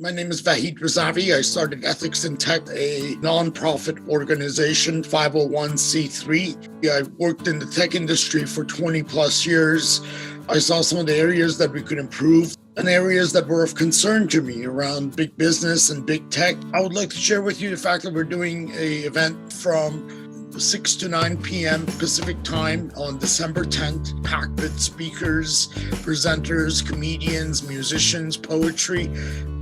My name is Vahid Razavi. I started Ethics in Tech, a nonprofit organization, 501c3. I worked in the tech industry for 20 plus years. I saw some of the areas that we could improve and areas that were of concern to me around big business and big tech. I would like to share with you the fact that we're doing an event from 6 to 9 p.m. Pacific time on December 10th, packed with speakers, presenters, comedians, musicians, poetry,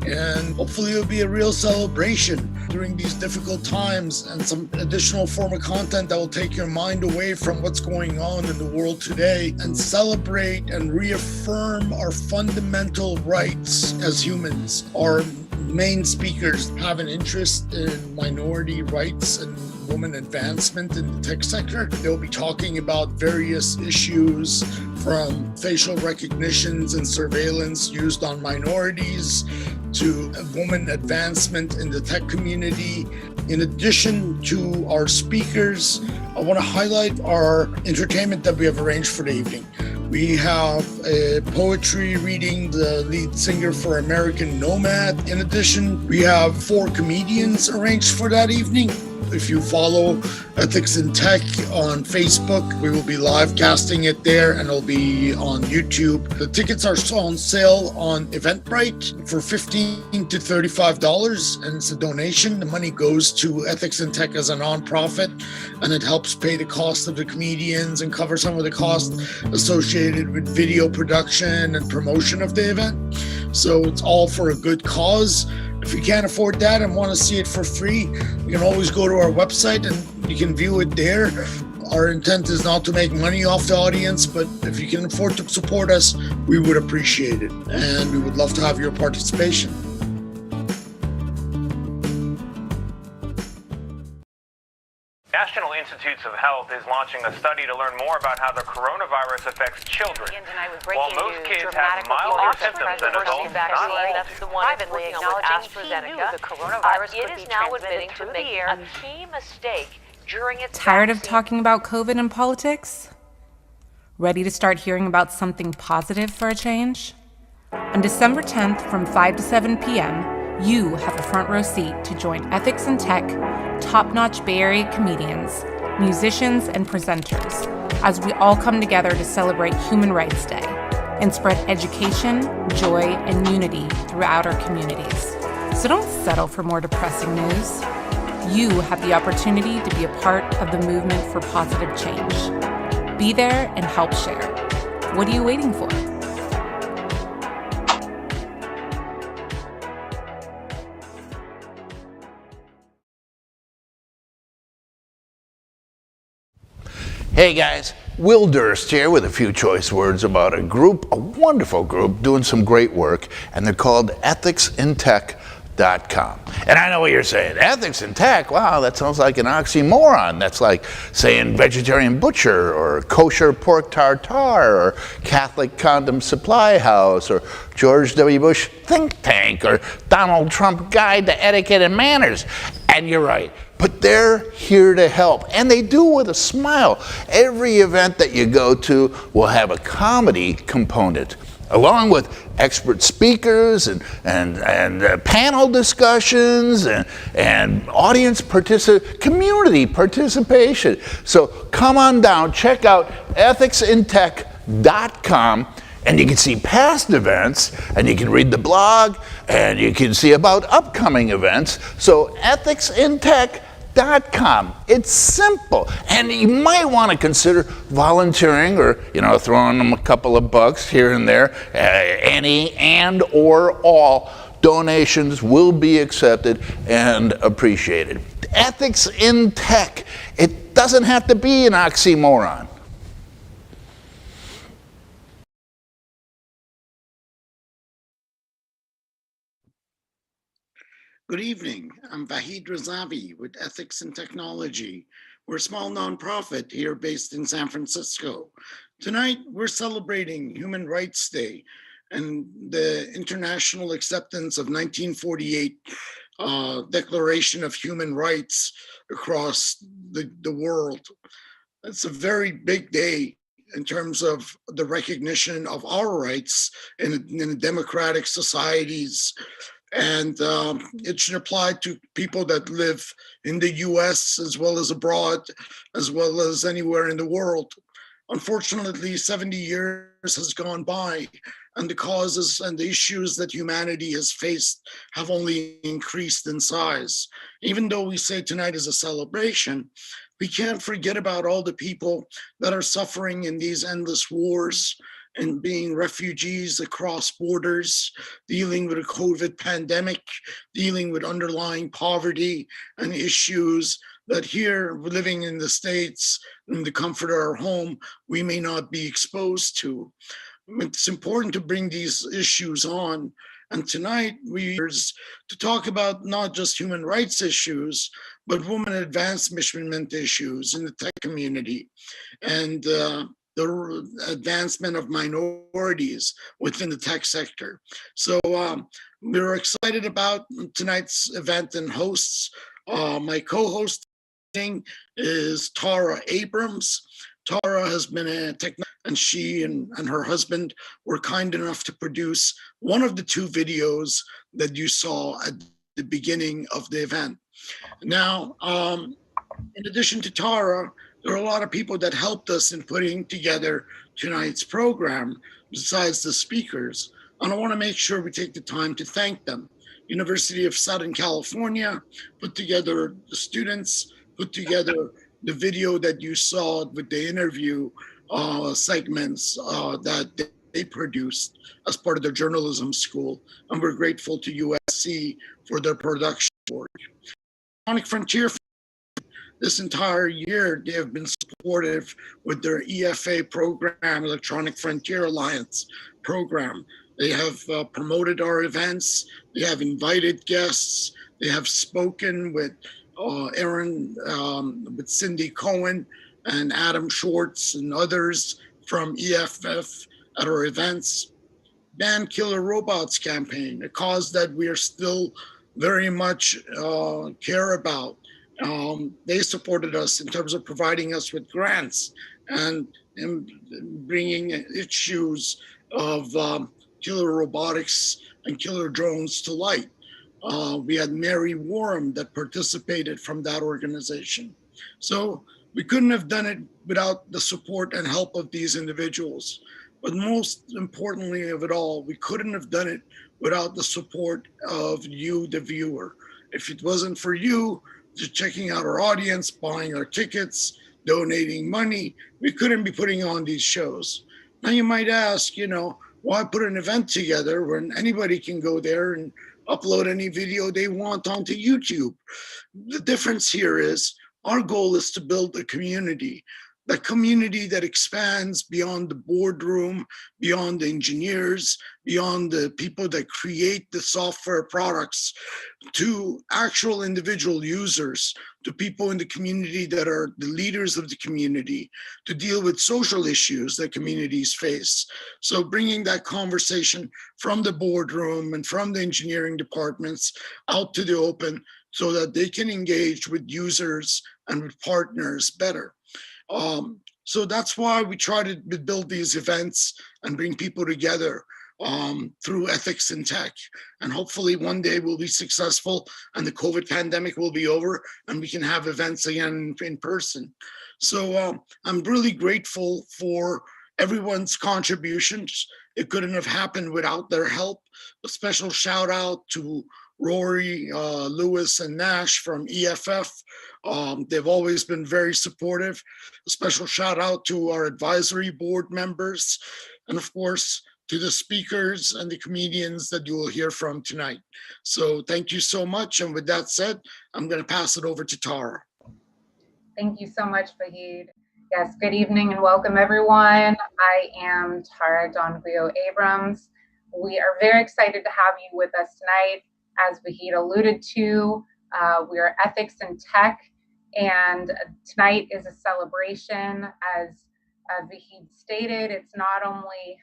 and hopefully it'll be a real celebration during these difficult times and some additional form of content that will take your mind away from what's going on in the world today and celebrate and reaffirm our fundamental rights as humans. Our main speakers have an interest in minority rights and women advancement in the tech sector. They'll be talking about various issues from facial recognitions and surveillance used on minorities to women advancement in the tech community. In addition to our speakers, I want to highlight our entertainment that we have arranged for the evening. We have a poetry reading, the lead singer for American Nomad. In addition, we have 4 comedians arranged for that evening. If you follow Ethics in Tech on Facebook, we will be live casting it there and it'll be on YouTube. The tickets are on sale on Eventbrite for $15 to $35, and it's a donation. The money goes to Ethics in Tech as a nonprofit, and it helps pay the cost of the comedians and cover some of the costs associated with video production and promotion of the event. So it's all for a good cause. If you can't afford that and want to see it for free, you can always go to our website and you can view it there. Our intent is not to make money off the audience, but if you can afford to support us, we would appreciate it. And we would love to have your participation. National Institutes of Health is launching a study to learn more about how the coronavirus affects children. While most kids have milder symptoms than adults, not all That's the do. one privately acknowledging AstraZeneca. the coronavirus It could is be now transmitted admitting through to the make air. a key mistake during its Tired of vaccine. talking about COVID and politics? Ready to start hearing about something positive for a change? On December 10th from 5 to 7 p.m., you have a front row seat to join Ethics in Tech, top-notch Bay Area comedians, musicians, and presenters as we all come together to celebrate Human Rights Day and spread education, joy, and unity throughout our communities. So don't settle for more depressing news. You have the opportunity to be a part of the movement for positive change. Be there and help share. What are you waiting for? Hey guys, Will Durst here with a few choice words about a group, a wonderful group, doing some great work, and they're called ethicsintech.com. And I know what you're saying, ethics in tech, wow, that sounds like an oxymoron. That's like saying vegetarian butcher, or kosher pork tartare, or Catholic condom supply house, or George W. Bush think tank, or Donald Trump guide to etiquette and manners. And you're right. But they're here to help, and they do with a smile. Every event that you go to will have a comedy component, along with expert speakers and panel discussions and audience community participation. So come on down, check out ethicsintech.com. And you can see past events, and you can read the blog, and you can see about upcoming events. So ethicsintech.com. It's simple. And you might want to consider volunteering or, throwing them a couple of bucks here and there. Any and or all donations will be accepted and appreciated. Ethics in tech. It doesn't have to be an oxymoron. Good evening. I'm Vahid Razavi with Ethics and Technology. We're a small nonprofit here based in San Francisco. Tonight, we're celebrating Human Rights Day and the international acceptance of 1948 Declaration of Human Rights across the world. It's a very big day in terms of the recognition of our rights in democratic societies And it should apply to people that live in the US as well as abroad, as well as anywhere in the world. Unfortunately, 70 years has gone by, and the causes and the issues that humanity has faced have only increased in size. Even though we say tonight is a celebration, we can't forget about all the people that are suffering in these endless wars and being refugees across borders, dealing with a COVID pandemic, dealing with underlying poverty and issues that here, living in the States, in the comfort of our home, we may not be exposed to. It's important to bring these issues on. And tonight we are to talk about not just human rights issues, but women advancement issues in the tech community and the advancement of minorities within the tech sector. So we're excited about tonight's event and hosts. My co-host is Tara Abrams. Tara has been a technologist, and she and her husband were kind enough to produce one of the two videos that you saw at the beginning of the event. Now, in addition to Tara, there are a lot of people that helped us in putting together tonight's program, besides the speakers. And I want to make sure we take the time to thank them. University of Southern California put together the students, put together the video that you saw with the interview segments that they produced as part of their journalism school. And we're grateful to USC for their production work. Electronic Frontier, this entire year, they have been supportive with their EFA program, Electronic Frontier Alliance program. They have promoted our events. They have invited guests. They have spoken with Aaron, with Cindy Cohen and Adam Schwartz and others from EFF at our events. Ban Killer Robots campaign, a cause that we are still very much care about. They supported us in terms of providing us with grants and bringing issues of killer robotics and killer drones to light. We had Mary Warham that participated from that organization. So we couldn't have done it without the support and help of these individuals. But most importantly of it all, we couldn't have done it without the support of you, the viewer. If it wasn't for you just checking out our audience, buying our tickets, donating money, we couldn't be putting on these shows. Now you might ask, why put an event together when anybody can go there and upload any video they want onto YouTube? The difference here is our goal is to build a community that expands beyond the boardroom, beyond the engineers, beyond the people that create the software products, to actual individual users, to people in the community that are the leaders of the community, to deal with social issues that communities face. So bringing that conversation from the boardroom and from the engineering departments out to the open so that they can engage with users and with partners better. So that's why we try to build these events and bring people together through ethics in tech. And hopefully one day we'll be successful and the COVID pandemic will be over and we can have events again in person. So I'm really grateful for everyone's contributions. It couldn't have happened without their help. A special shout out to Rory, Lewis, and Nash from EFF. They've always been very supportive. A special shout out to our advisory board members, and of course, to the speakers and the comedians that you will hear from tonight. So thank you so much. And with that said, I'm going to pass it over to Tara. Thank you so much, Vahid. Yes, good evening and welcome everyone. I am Tara Donguio Abrams. We are very excited to have you with us tonight. As Vahid alluded to, we are Ethics in Tech, and tonight is a celebration. As Vahid stated, it's not only,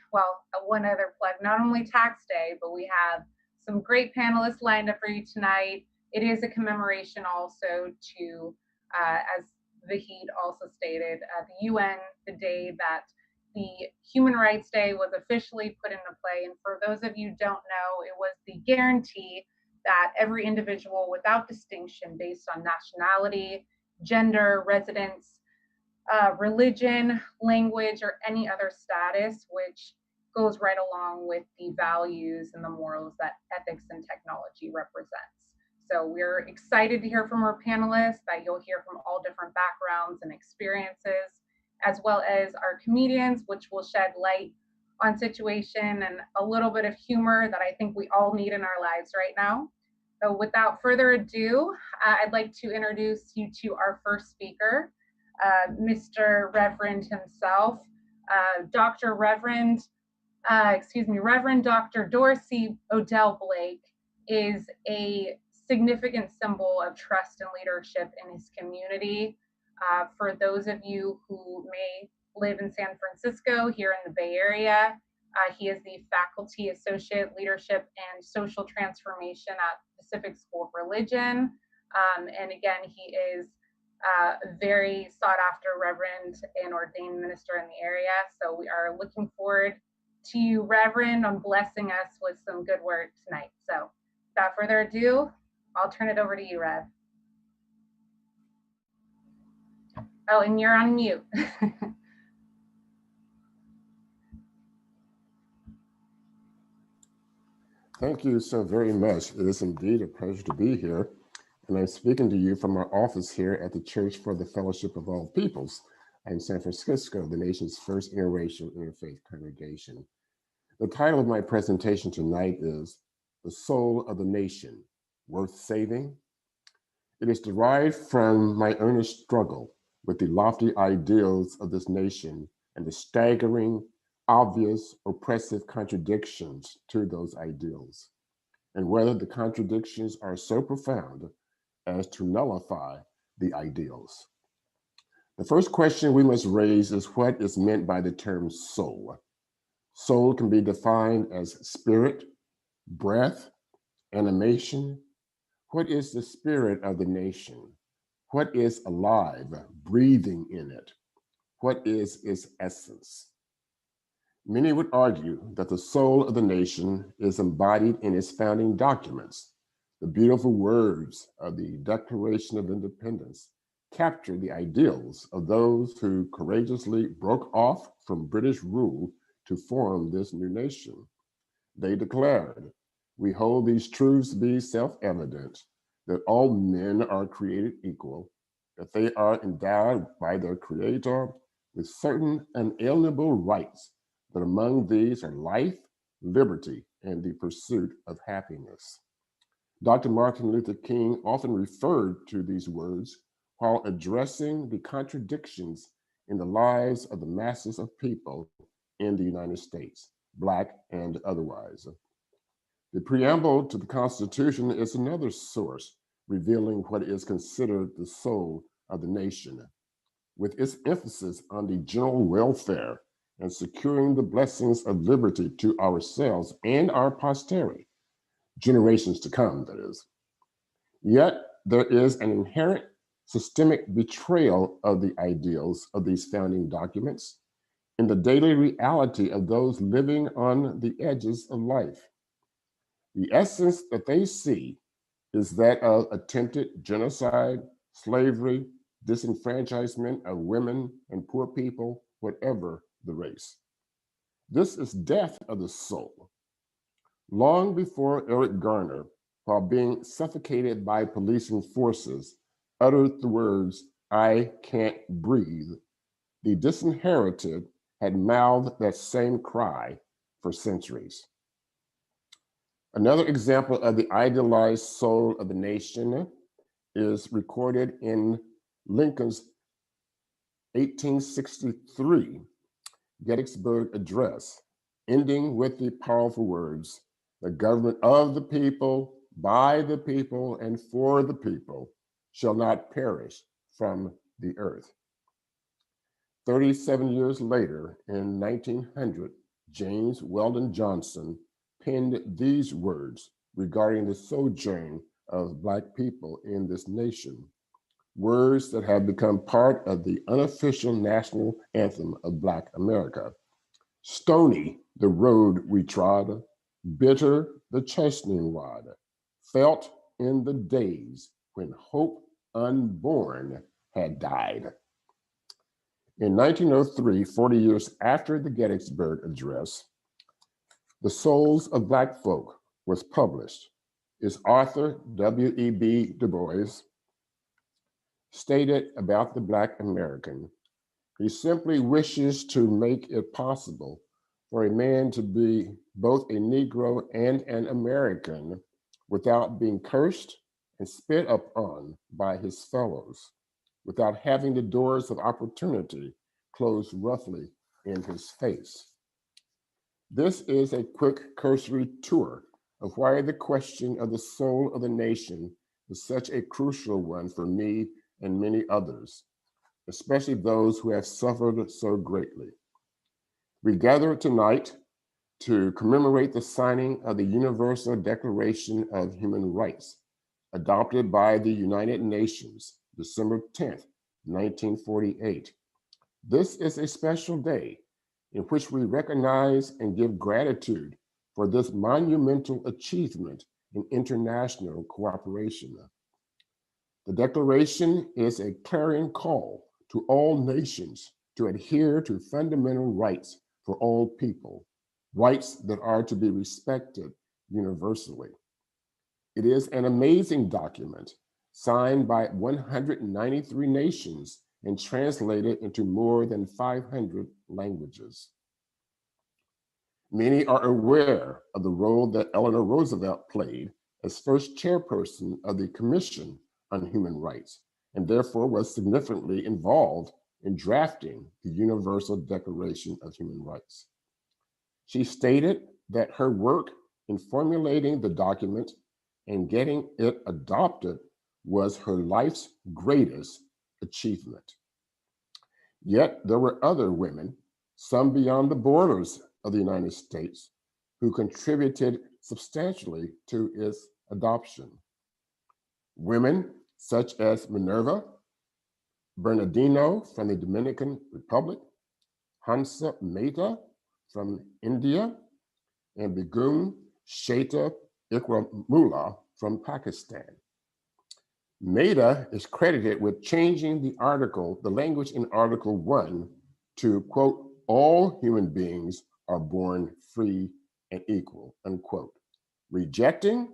one other plug, not only tax day, but we have some great panelists lined up for you tonight. It is a commemoration also to, as Vahid also stated, the UN, the day that the Human Rights Day was officially put into play. And for those of you who don't know, it was the guarantee that every individual without distinction based on nationality, gender, residence, religion, language, or any other status, which goes right along with the values and the morals that ethics and technology represents. So we're excited to hear from our panelists, that you'll hear from all different backgrounds and experiences, as well as our comedians, which will shed light on situation and a little bit of humor that I think we all need in our lives right now. So without further ado, I'd like to introduce you to our first speaker, Mr. Reverend himself, Reverend Dr. Dorsey Odell Blake is a significant symbol of trust and leadership in his community. For those of you who may live in San Francisco, here in the Bay Area, he is the Faculty Associate Leadership and Social Transformation at Pacific School of Religion. And again, he is a very sought after Reverend and ordained minister in the area. So we are looking forward to you, Reverend, on blessing us with some good word tonight. So without further ado, I'll turn it over to you, Rev. Oh, and you're on mute. Thank you so very much. It is indeed a pleasure to be here. And I'm speaking to you from our office here at the Church for the Fellowship of All Peoples in San Francisco, the nation's first interracial interfaith congregation. The title of my presentation tonight is The Soul of the Nation, Worth Saving? It is derived from my earnest struggle with the lofty ideals of this nation and the staggering, obvious, oppressive contradictions to those ideals, and whether the contradictions are so profound as to nullify the ideals. The first question we must raise is what is meant by the term soul. Soul can be defined as spirit, breath, animation. What is the spirit of the nation? What is alive, breathing in it? What is its essence? Many would argue that the soul of the nation is embodied in its founding documents. The beautiful words of the Declaration of Independence capture the ideals of those who courageously broke off from British rule to form this new nation. They declared, "We hold these truths to be self-evident, that all men are created equal, that they are endowed by their Creator with certain unalienable rights, that among these are life, liberty, and the pursuit of happiness." Dr. Martin Luther King often referred to these words while addressing the contradictions in the lives of the masses of people in the United States, Black and otherwise. The preamble to the Constitution is another source revealing what is considered the soul of the nation, with its emphasis on the general welfare and securing the blessings of liberty to ourselves and our posterity, generations to come, that is. Yet there is an inherent systemic betrayal of the ideals of these founding documents in the daily reality of those living on the edges of life. The essence that they see is that of attempted genocide, slavery, disenfranchisement of women and poor people, whatever the race. This is death of the soul. Long before Eric Garner, while being suffocated by policing forces, uttered the words, "I can't breathe," the disinherited had mouthed that same cry for centuries. Another example of the idealized soul of the nation is recorded in Lincoln's 1863 Gettysburg Address, ending with the powerful words, "The government of the people, by the people, and for the people shall not perish from the earth." 37 years later, in 1900, James Weldon Johnson penned these words regarding the sojourn of Black people in this nation, words that have become part of the unofficial national anthem of Black America. Stony the road we trod, bitter the chastening rod, felt in the days when hope unborn had died. In 1903, 40 years after the Gettysburg Address, The Souls of Black Folk was published. Its author, W.E.B. Du Bois, stated about the Black American, he simply wishes to make it possible for a man to be both a Negro and an American without being cursed and spit upon by his fellows, without having the doors of opportunity closed roughly in his face. This is a quick cursory tour of why the question of the soul of the nation is such a crucial one for me and many others, especially those who have suffered so greatly. We gather tonight to commemorate the signing of the Universal Declaration of Human Rights, adopted by the United Nations, December 10th, 1948. This is a special day in which we recognize and give gratitude for this monumental achievement in international cooperation. The Declaration is a clarion call to all nations to adhere to fundamental rights for all people, rights that are to be respected universally. It is an amazing document signed by 193 nations and translated into more than 500 languages. Many are aware of the role that Eleanor Roosevelt played as first chairperson of the Commission on Human Rights, and therefore was significantly involved in drafting the Universal Declaration of Human Rights. She stated that her work in formulating the document and getting it adopted was her life's greatest achievement. Yet there were other women, some beyond the borders of the United States, who contributed substantially to its adoption. Women such as Minerva Bernardino from the Dominican Republic, Hansa Mehta from India, and Begum Sheta Ikramullah from Pakistan. Mehta is credited with changing the language in Article 1 to, quote, all human beings are born free and equal, unquote, rejecting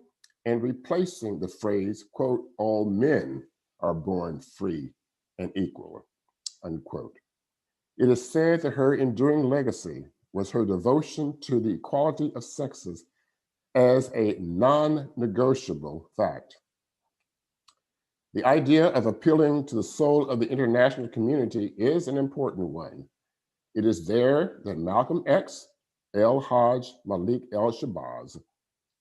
and replacing the phrase, quote, all men are born free and equal, unquote. It is said that her enduring legacy was her devotion to the equality of sexes as a non-negotiable fact. The idea of appealing to the soul of the international community is an important one. It is there that Malcolm X, El Hajj Malik El-Shabazz,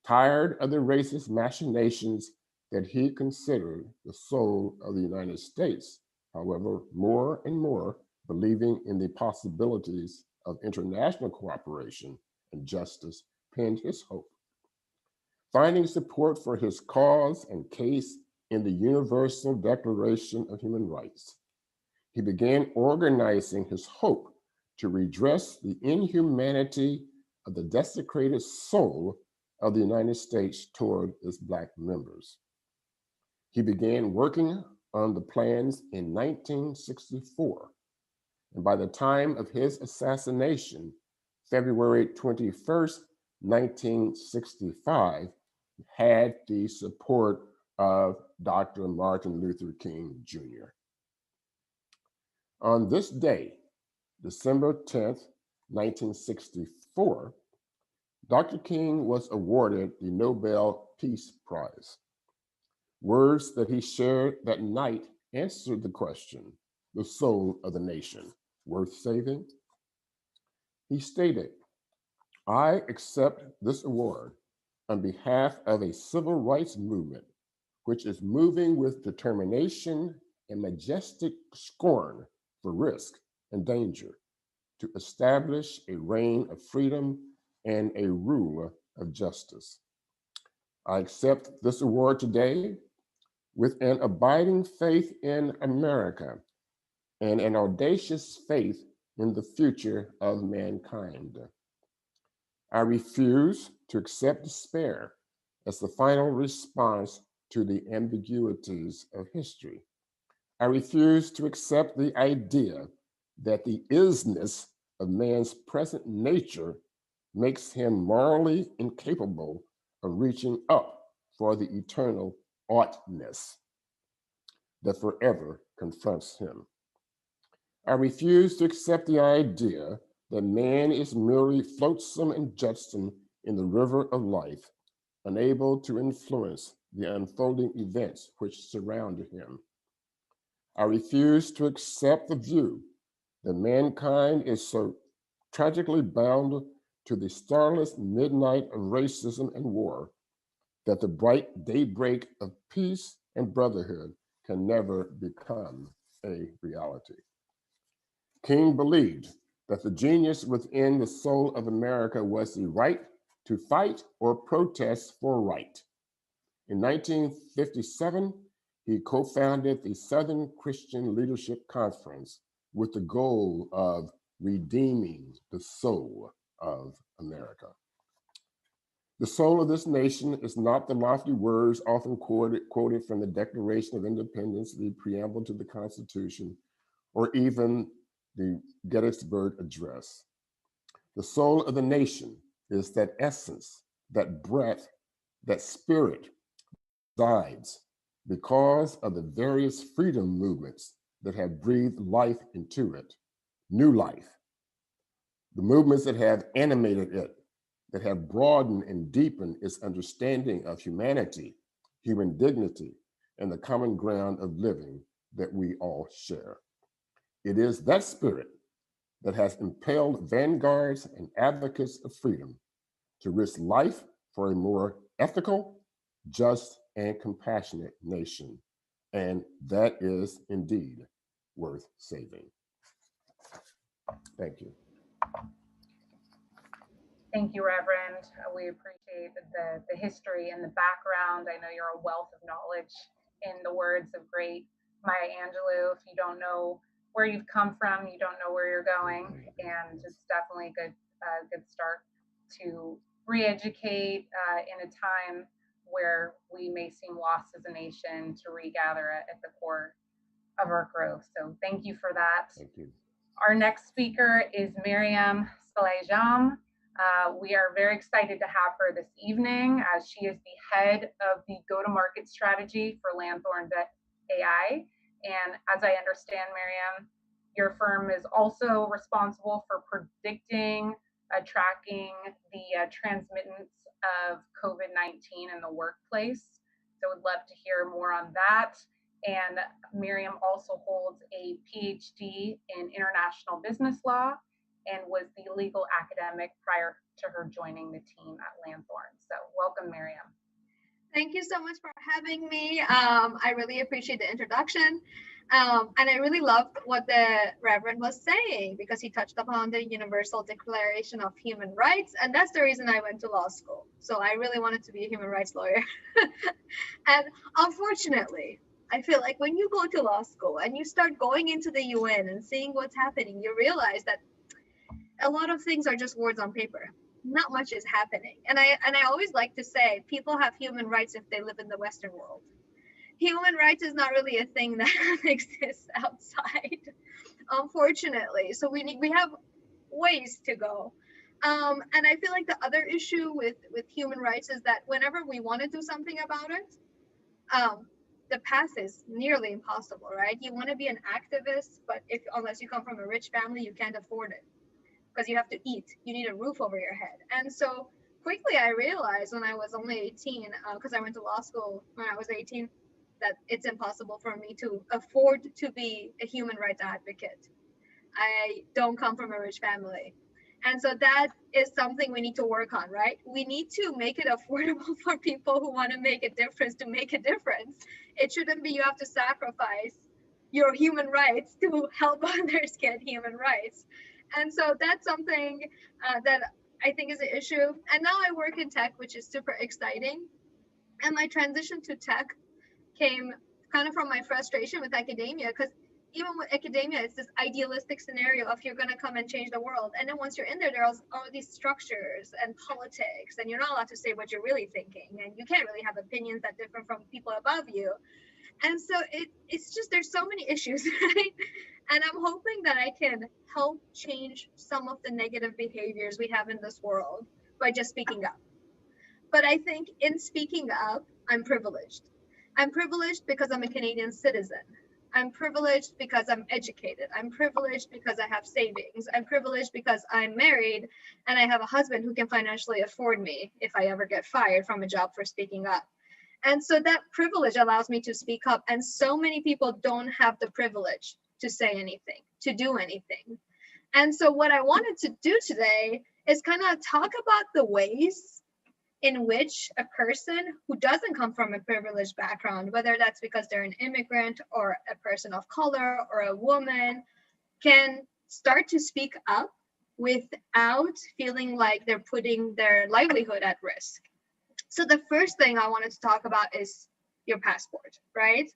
tired of the racist machinations that he considered the soul of the United States, however, more and more believing in the possibilities of international cooperation and justice, penned his hope. Finding support for his cause and case in the Universal Declaration of Human Rights, he began organizing his hope to redress the inhumanity of the desecrated soul of the United States toward its Black members. He began working on the plans in 1964, and by the time of his assassination, February 21st, 1965, had the support of Dr. Martin Luther King Jr. On this day, December 10th, 1964, Dr. King was awarded the Nobel Peace Prize. Words that he shared that night answered the question, the soul of the nation, worth saving? He stated, I accept this award on behalf of a civil rights movement which is moving with determination and majestic scorn for risk and danger to establish a reign of freedom and a rule of justice. I accept this award today with an abiding faith in America and an audacious faith in the future of mankind. I refuse to accept despair as the final response to the ambiguities of history. I refuse to accept the idea that the isness of man's present nature makes him morally incapable of reaching up for the eternal oughtness that forever confronts him. I refuse to accept the idea that man is merely flotsam and jetsam in the river of life, unable to influence the unfolding events which surround him. I refuse to accept the view that mankind is so tragically bound to the starless midnight of racism and war that the bright daybreak of peace and brotherhood can never become a reality. King believed that the genius within the soul of America was the right to fight or protest for right. In 1957, he co-founded the Southern Christian Leadership Conference with the goal of redeeming the soul of America. The soul of this nation is not the lofty words often quoted from the Declaration of Independence, the preamble to the Constitution, or even the Gettysburg Address. The soul of the nation is that essence, that breath, that spirit resides because of the various freedom movements that have breathed life into it, new life. The movements that have animated it, that have broadened and deepened its understanding of humanity, human dignity, and the common ground of living that we all share. It is that spirit that has impelled vanguards and advocates of freedom to risk life for a more ethical, just, and compassionate nation. And that is indeed worth saving. Thank you. Thank you, Reverend. We appreciate the history and the background. I know you're a wealth of knowledge in the words of great Maya Angelou. If you don't know where you've come from, you don't know where you're going. And it's definitely a good start to re-educate in a time where we may seem lost as a nation to regather at the core of our growth. So thank you for that. Thank you. Our next speaker is Miriam Salejam. We are very excited to have her this evening as she is the head of the go-to-market strategy for Lanthorn.ai. And as I understand, Miriam, your firm is also responsible for predicting, tracking the transmittance of COVID-19 in the workplace. So would love to hear more on that. And Miriam also holds a PhD in international business law and was the legal academic prior to her joining the team at Lanthorn. So welcome, Miriam. Thank you so much for having me. I really appreciate the introduction. And I really loved what the Reverend was saying because he touched upon the Universal Declaration of Human Rights. And that's the reason I went to law school. So I really wanted to be a human rights lawyer. And unfortunately, I feel like when you go to law school and you start going into the UN and seeing what's happening, you realize that a lot of things are just words on paper. Not much is happening. And I always like to say people have human rights if they live in the Western world. Human rights is not really a thing that exists outside, unfortunately. So we have ways to go. And I feel like the other issue with human rights is that whenever we want to do something about it, the path is nearly impossible, right? You want to be an activist, but unless you come from a rich family, you can't afford it because you have to eat. You need a roof over your head. And so quickly I realized when I was only 18, because I went to law school when I was 18, that it's impossible for me to afford to be a human rights advocate. I don't come from a rich family. And so that is something we need to work on, right? We need to make it affordable for people who want to make a difference to make a difference. It shouldn't be you have to sacrifice your human rights to help others get human rights. And so that's something that I think is an issue. And now I work in tech, which is super exciting. And my transition to tech came kind of from my frustration with academia, because even with academia, it's this idealistic scenario of you're going to come and change the world. And then once you're in there, there are all these structures and politics, and you're not allowed to say what you're really thinking. And you can't really have opinions that differ from people above you. And so it's just, there's so many issues, right? And I'm hoping that I can help change some of the negative behaviors we have in this world by just speaking up. But I think in speaking up, I'm privileged. I'm privileged because I'm a Canadian citizen. I'm privileged because I'm educated. I'm privileged because I have savings. I'm privileged because I'm married and I have a husband who can financially afford me if I ever get fired from a job for speaking up. And so that privilege allows me to speak up. And so many people don't have the privilege to say anything, to do anything. And so what I wanted to do today is kind of talk about the ways in which a person who doesn't come from a privileged background, whether that's because they're an immigrant or a person of color or a woman, can start to speak up without feeling like they're putting their livelihood at risk. So the first thing I wanted to talk about is your passport, right?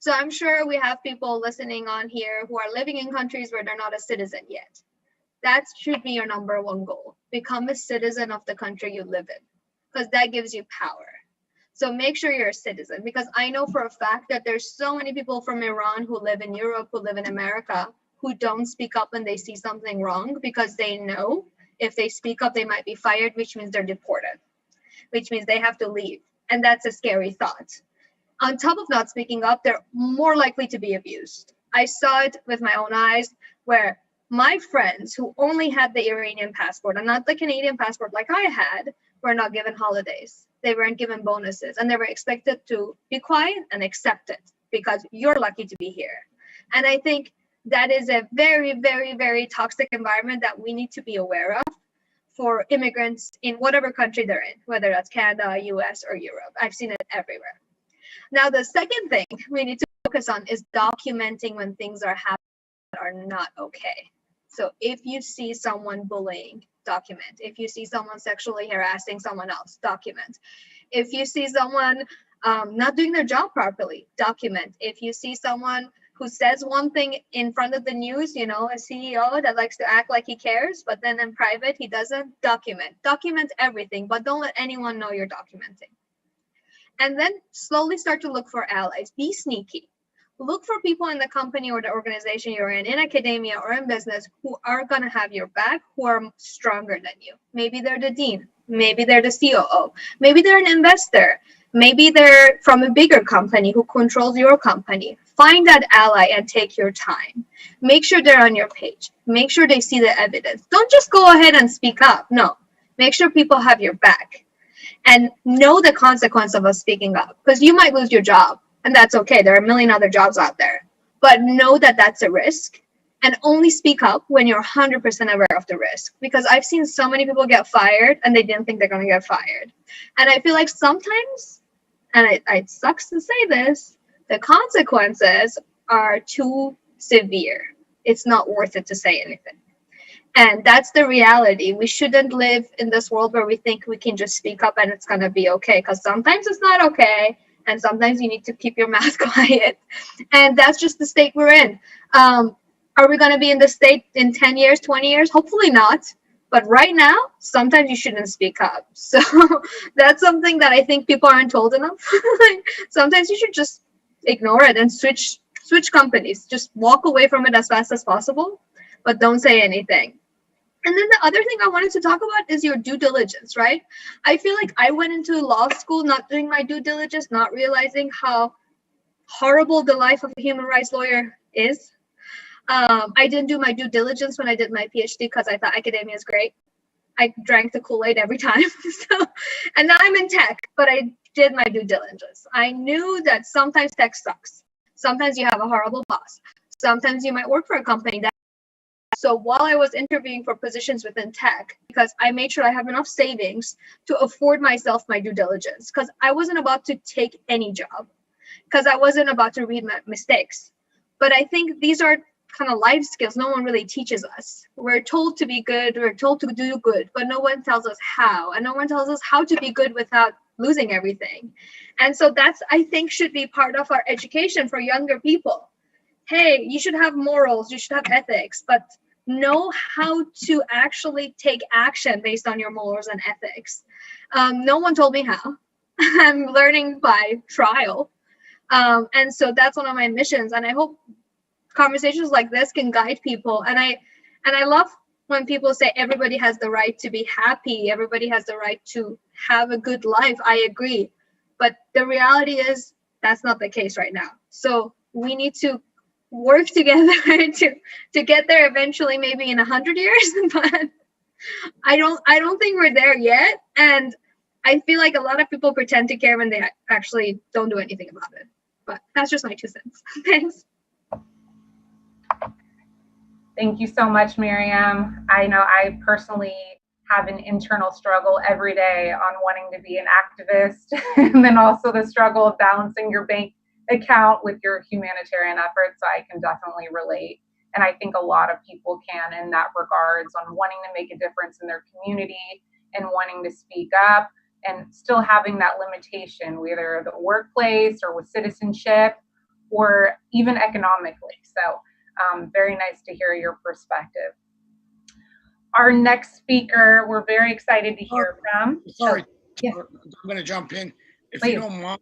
So I'm sure we have people listening on here who are living in countries where they're not a citizen yet. That should be your number one goal. Become a citizen of the country you live in, because that gives you power. So make sure you're a citizen, because I know for a fact that there's so many people from Iran who live in Europe, who live in America, who don't speak up when they see something wrong, because they know if they speak up, they might be fired, which means they're deported, which means they have to leave. And that's a scary thought. On top of not speaking up, they're more likely to be abused. I saw it with my own eyes, where my friends who only had the Iranian passport and not the Canadian passport like I had, were not given holidays. They weren't given bonuses, and they were expected to be quiet and accept it because you're lucky to be here. And I think that is a very, very, very toxic environment that we need to be aware of for immigrants in whatever country they're in, whether that's Canada, US, or Europe. I've seen it everywhere. Now, the second thing we need to focus on is documenting when things are happening that are not okay. So if you see someone bullying, document. If you see someone sexually harassing someone else, document. If you see someone not doing their job properly, document. If you see someone who says one thing in front of the news, you know, a CEO that likes to act like he cares, but then in private, he doesn't, document. Document everything, but don't let anyone know you're documenting. And then slowly start to look for allies. Be sneaky. Look for people in the company or the organization you're in academia or in business, who are going to have your back, who are stronger than you. Maybe they're the dean. Maybe they're the COO. Maybe they're an investor. Maybe they're from a bigger company who controls your company. Find that ally and take your time. Make sure they're on your page. Make sure they see the evidence. Don't just go ahead and speak up. No. Make sure people have your back. And know the consequence of us speaking up, because you might lose your job. And that's okay. There are a million other jobs out there. But know that that's a risk, and only speak up when you're 100% aware of the risk. Because I've seen so many people get fired and they didn't think they're going to get fired. And I feel like sometimes, and it sucks to say this, the consequences are too severe. It's not worth it to say anything. And that's the reality. We shouldn't live in this world where we think we can just speak up and it's going to be okay. Because sometimes it's not okay. And sometimes you need to keep your mouth quiet. And that's just the state we're in. Are we going to be in this state in 10 years, 20 years? Hopefully not. But right now, sometimes you shouldn't speak up. So that's something that I think people aren't told enough. Sometimes you should just ignore it and switch companies. Just walk away from it as fast as possible, but don't say anything. And then the other thing I wanted to talk about is your due diligence, right? I feel like I went into law school not doing my due diligence, not realizing how horrible the life of a human rights lawyer is. I didn't do my due diligence when I did my PhD because I thought academia is great. I drank the Kool-Aid every time. And now I'm in tech, but I did my due diligence. I knew that sometimes tech sucks. Sometimes you have a horrible boss. Sometimes you might work for a company that. So while I was interviewing for positions within tech, because I made sure I have enough savings to afford myself my due diligence, because I wasn't about to take any job, because I wasn't about to read my mistakes. But I think these are kind of life skills no one really teaches us. We're told to be good, we're told to do good, but no one tells us how, and no one tells us how to be good without losing everything. And so that's, I think, should be part of our education for younger people. hey, you should have morals, you should have ethics, but know how to actually take action based on your morals and ethics. No one told me how. I'm learning by trial. And so that's one of my missions. And I hope conversations like this can guide people. And I love when people say everybody has the right to be happy, everybody has the right to have a good life. I agree. But the reality is that's not the case right now. So we need to work together to get there eventually, maybe in 100 years. But I don't think we're there yet. And I feel like a lot of people pretend to care when they actually don't do anything about it. But that's just my 2 cents. Thanks. Thank you so much, Miriam. I know I personally have an internal struggle every day on wanting to be an activist, and then also the struggle of balancing your bank account with your humanitarian efforts. So I can definitely relate. And I think a lot of people can in that regards, on wanting to make a difference in their community and wanting to speak up, and still having that limitation, whether the workplace or with citizenship or even economically. So very nice to hear your perspective. Our next speaker, we're very excited to hear from. Sorry, yes. I'm going to jump in. If Please. you don't mind,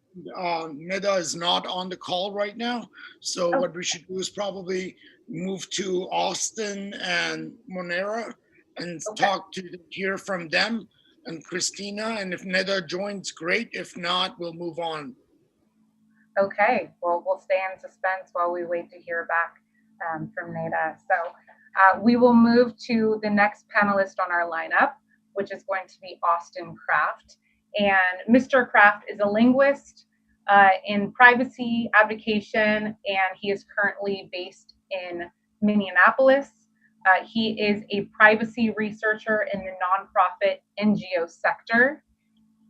Nida is not on the call right now. So what we should do is probably move to Austin and Monera and hear from them and Christina. And if Nida joins, great. If not, we'll move on. Okay, well, we'll stay in suspense while we wait to hear back from Neda. So we will move to the next panelist on our lineup, which is going to be Austin Kraft. And Mr. Kraft is a linguist in privacy advocacy, and he is currently based in Minneapolis. He is a privacy researcher in the nonprofit NGO sector.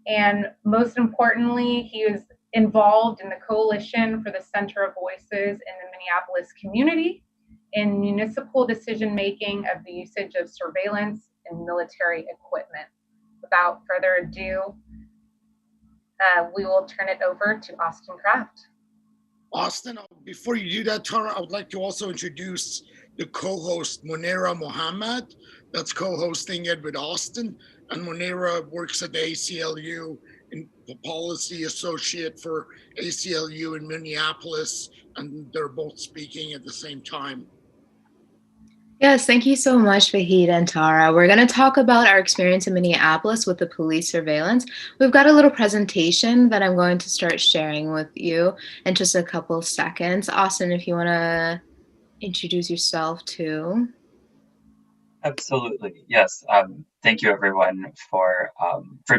And most importantly, he is involved in the Coalition for the Center of Voices in the Minneapolis community in municipal decision-making of the usage of surveillance and military equipment. Without further ado, we will turn it over to Austin Kraft. Austin, before you do that, Tara, I would like to also introduce the co-host, Monera Mohammed, that's co-hosting it with Austin. And Monera works at the ACLU in the policy associate for ACLU in Minneapolis, and they're both speaking at the same time. Yes, thank you so much, Vahid and Tara. We're going to talk about our experience in Minneapolis with the police surveillance. We've got a little presentation that I'm going to start sharing with you in just a couple of seconds. Austin, if you want to introduce yourself too. Absolutely, yes. Thank you everyone for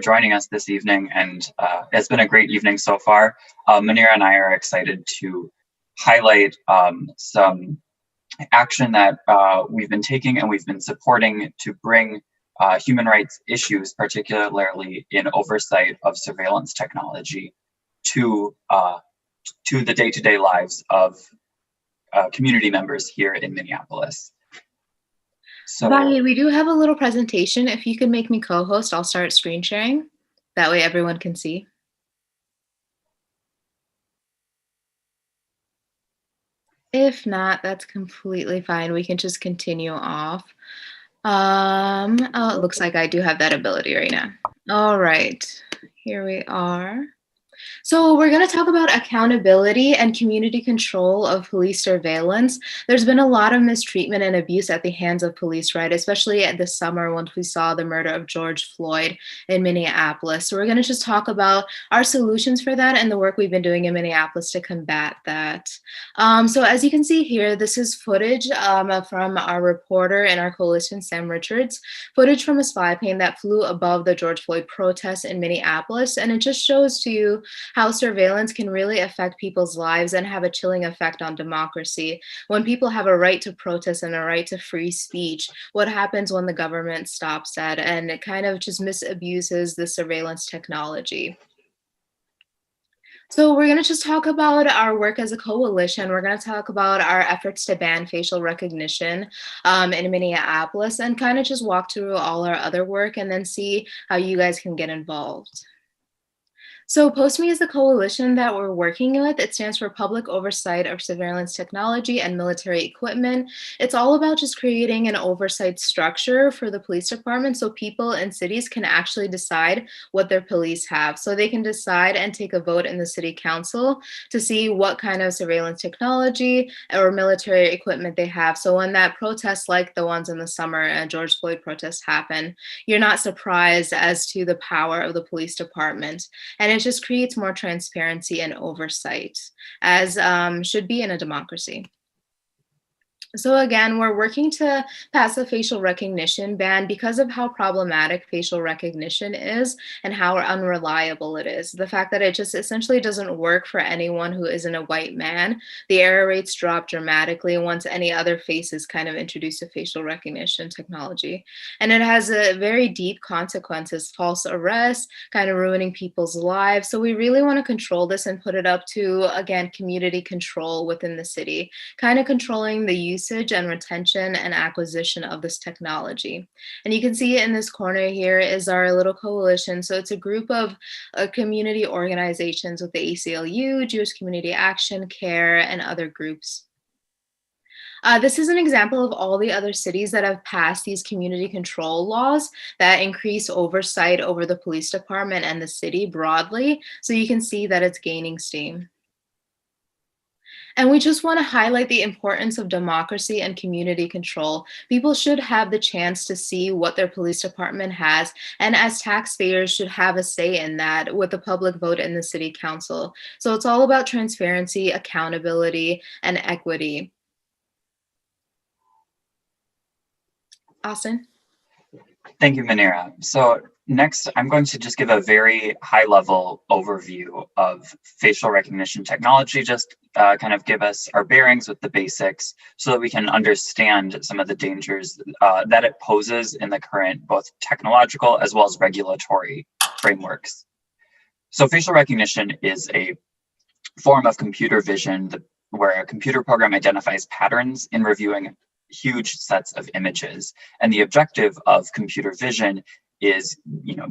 joining us this evening, and it's been a great evening so far. Munira and I are excited to highlight some action that we've been taking and we've been supporting to bring human rights issues, particularly in oversight of surveillance technology, to the day-to-day lives of community members here in Minneapolis. So, Vahid, we do have a little presentation. If you could make me co-host, I'll start screen sharing. That way everyone can see. If not, that's completely fine. We can just continue off. Oh, it looks like I do have that ability right now. All right, here we are. So we're going to talk about accountability and community control of police surveillance. There's been a lot of mistreatment and abuse at the hands of police, right? Especially at this summer when we saw the murder of George Floyd in Minneapolis. So we're going to just talk about our solutions for that and the work we've been doing in Minneapolis to combat that. So as you can see here, this is footage from our reporter in our coalition, Sam Richards, footage from a spy plane that flew above the George Floyd protests in Minneapolis. And it just shows to you how surveillance can really affect people's lives and have a chilling effect on democracy. When people have a right to protest and a right to free speech, what happens when the government stops that? And it kind of just misabuses the surveillance technology. So we're going to just talk about our work as a coalition. We're going to talk about our efforts to ban facial recognition in Minneapolis, and kind of just walk through all our other work and then see how you guys can get involved. So POSTME is the coalition that we're working with. It stands for Public Oversight of Surveillance Technology and Military Equipment. It's all about just creating an oversight structure for the police department so people in cities can actually decide what their police have. So they can decide and take a vote in the city council to see what kind of surveillance technology or military equipment they have. So when that protests like the ones in the summer and George Floyd protests happen, you're not surprised as to the power of the police department. And it just creates more transparency and oversight, as should be in a democracy. So again, we're working to pass a facial recognition ban because of how problematic facial recognition is and how unreliable it is. The fact that it just essentially doesn't work for anyone who isn't a white man. The error rates drop dramatically once any other faces kind of introduce a facial recognition technology. And it has a very deep consequences, false arrests, kind of ruining people's lives. So we really want to control this and put it up to, again, community control within the city, kind of controlling the usage and retention and acquisition of this technology. And you can see in this corner here is our little coalition. So it's a group of community organizations with the ACLU, Jewish Community Action, CARE, and other groups. This is an example of all the other cities that have passed these community control laws that increase oversight over the police department and the city broadly. So you can see that it's gaining steam. And we just want to highlight the importance of democracy and community control. People should have the chance to see what their police department has, and as taxpayers should have a say in that with the public vote in the city council. So it's all about transparency, accountability, and equity. Austin? Thank you, Manira. So next, I'm going to just give a very high-level overview of facial recognition technology, just kind of give us our bearings with the basics so that we can understand some of the dangers that it poses in the current both technological as well as regulatory frameworks. So facial recognition is a form of computer vision where a computer program identifies patterns in reviewing huge sets of images. And the objective of computer vision is,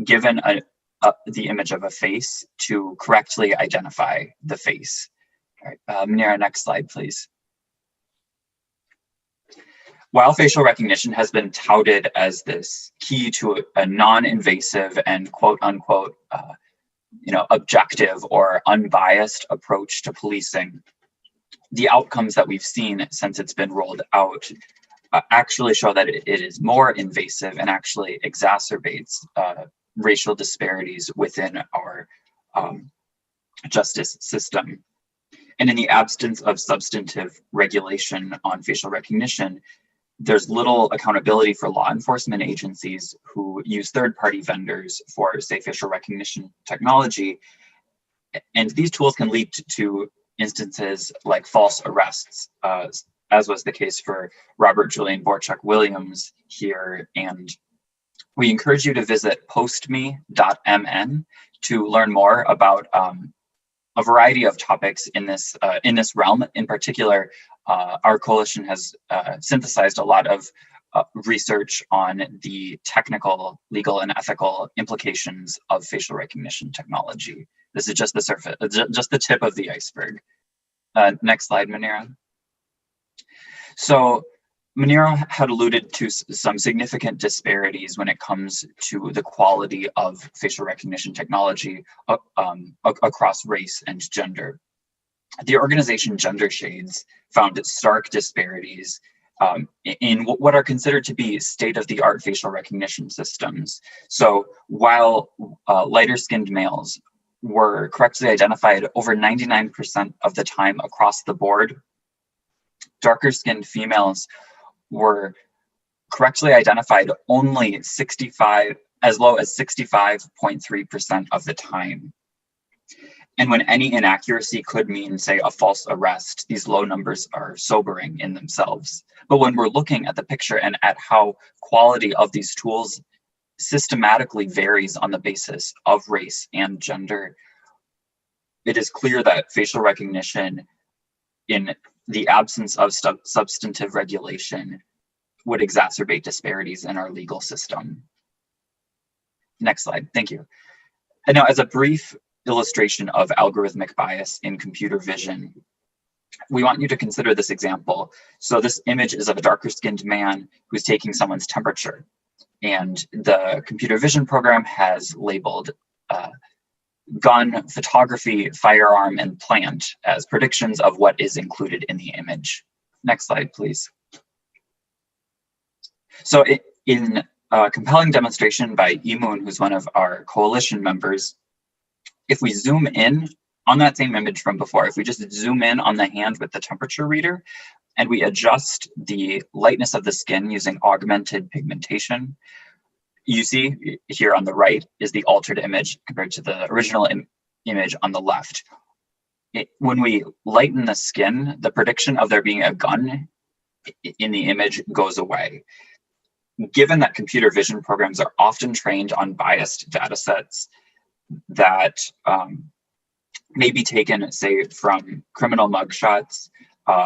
given the image of a face, to correctly identify the face. All right, Manira, next slide, please. While facial recognition has been touted as this key to a non-invasive and quote unquote, objective or unbiased approach to policing, the outcomes that we've seen since it's been rolled out actually show that it is more invasive and actually exacerbates racial disparities within our justice system. And in the absence of substantive regulation on facial recognition, there's little accountability for law enforcement agencies who use third-party vendors for, say, facial recognition technology. And these tools can lead to instances like false arrests, as was the case for Robert Julian Borchak Williams here. And we encourage you to visit postme.mn to learn more about a variety of topics in this realm. In particular, our coalition has synthesized a lot of research on the technical, legal, and ethical implications of facial recognition technology. This is just the surface, just the tip of the iceberg. Next slide, Manira. So Manira had alluded to some significant disparities when it comes to the quality of facial recognition technology across race and gender. The organization Gender Shades found stark disparities in what are considered to be state-of-the-art facial recognition systems. So while lighter-skinned males were correctly identified over 99% of the time across the board, darker-skinned females were correctly identified only as low as 65.3% of the time. And when any inaccuracy could mean, say, a false arrest, these low numbers are sobering in themselves. But when we're looking at the picture and at how quality of these tools systematically varies on the basis of race and gender, it is clear that facial recognition, in the absence of substantive regulation, would exacerbate disparities in our legal system. Next slide, thank you. And now, as a brief illustration of algorithmic bias in computer vision. We want you to consider this example. So this image is of a darker skinned man who's taking someone's temperature. And the computer vision program has labeled gun, photography, firearm, and plant as predictions of what is included in the image. Next slide, please. So in a compelling demonstration by Emun, who's one of our coalition members, if we zoom in on that same image from before, if we just zoom in on the hand with the temperature reader, and we adjust the lightness of the skin using augmented pigmentation, you see here on the right is the altered image compared to the original image on the left. When we lighten the skin, the prediction of there being a gun in the image goes away. Given that computer vision programs are often trained on biased data sets that may be taken, say, from criminal mugshots,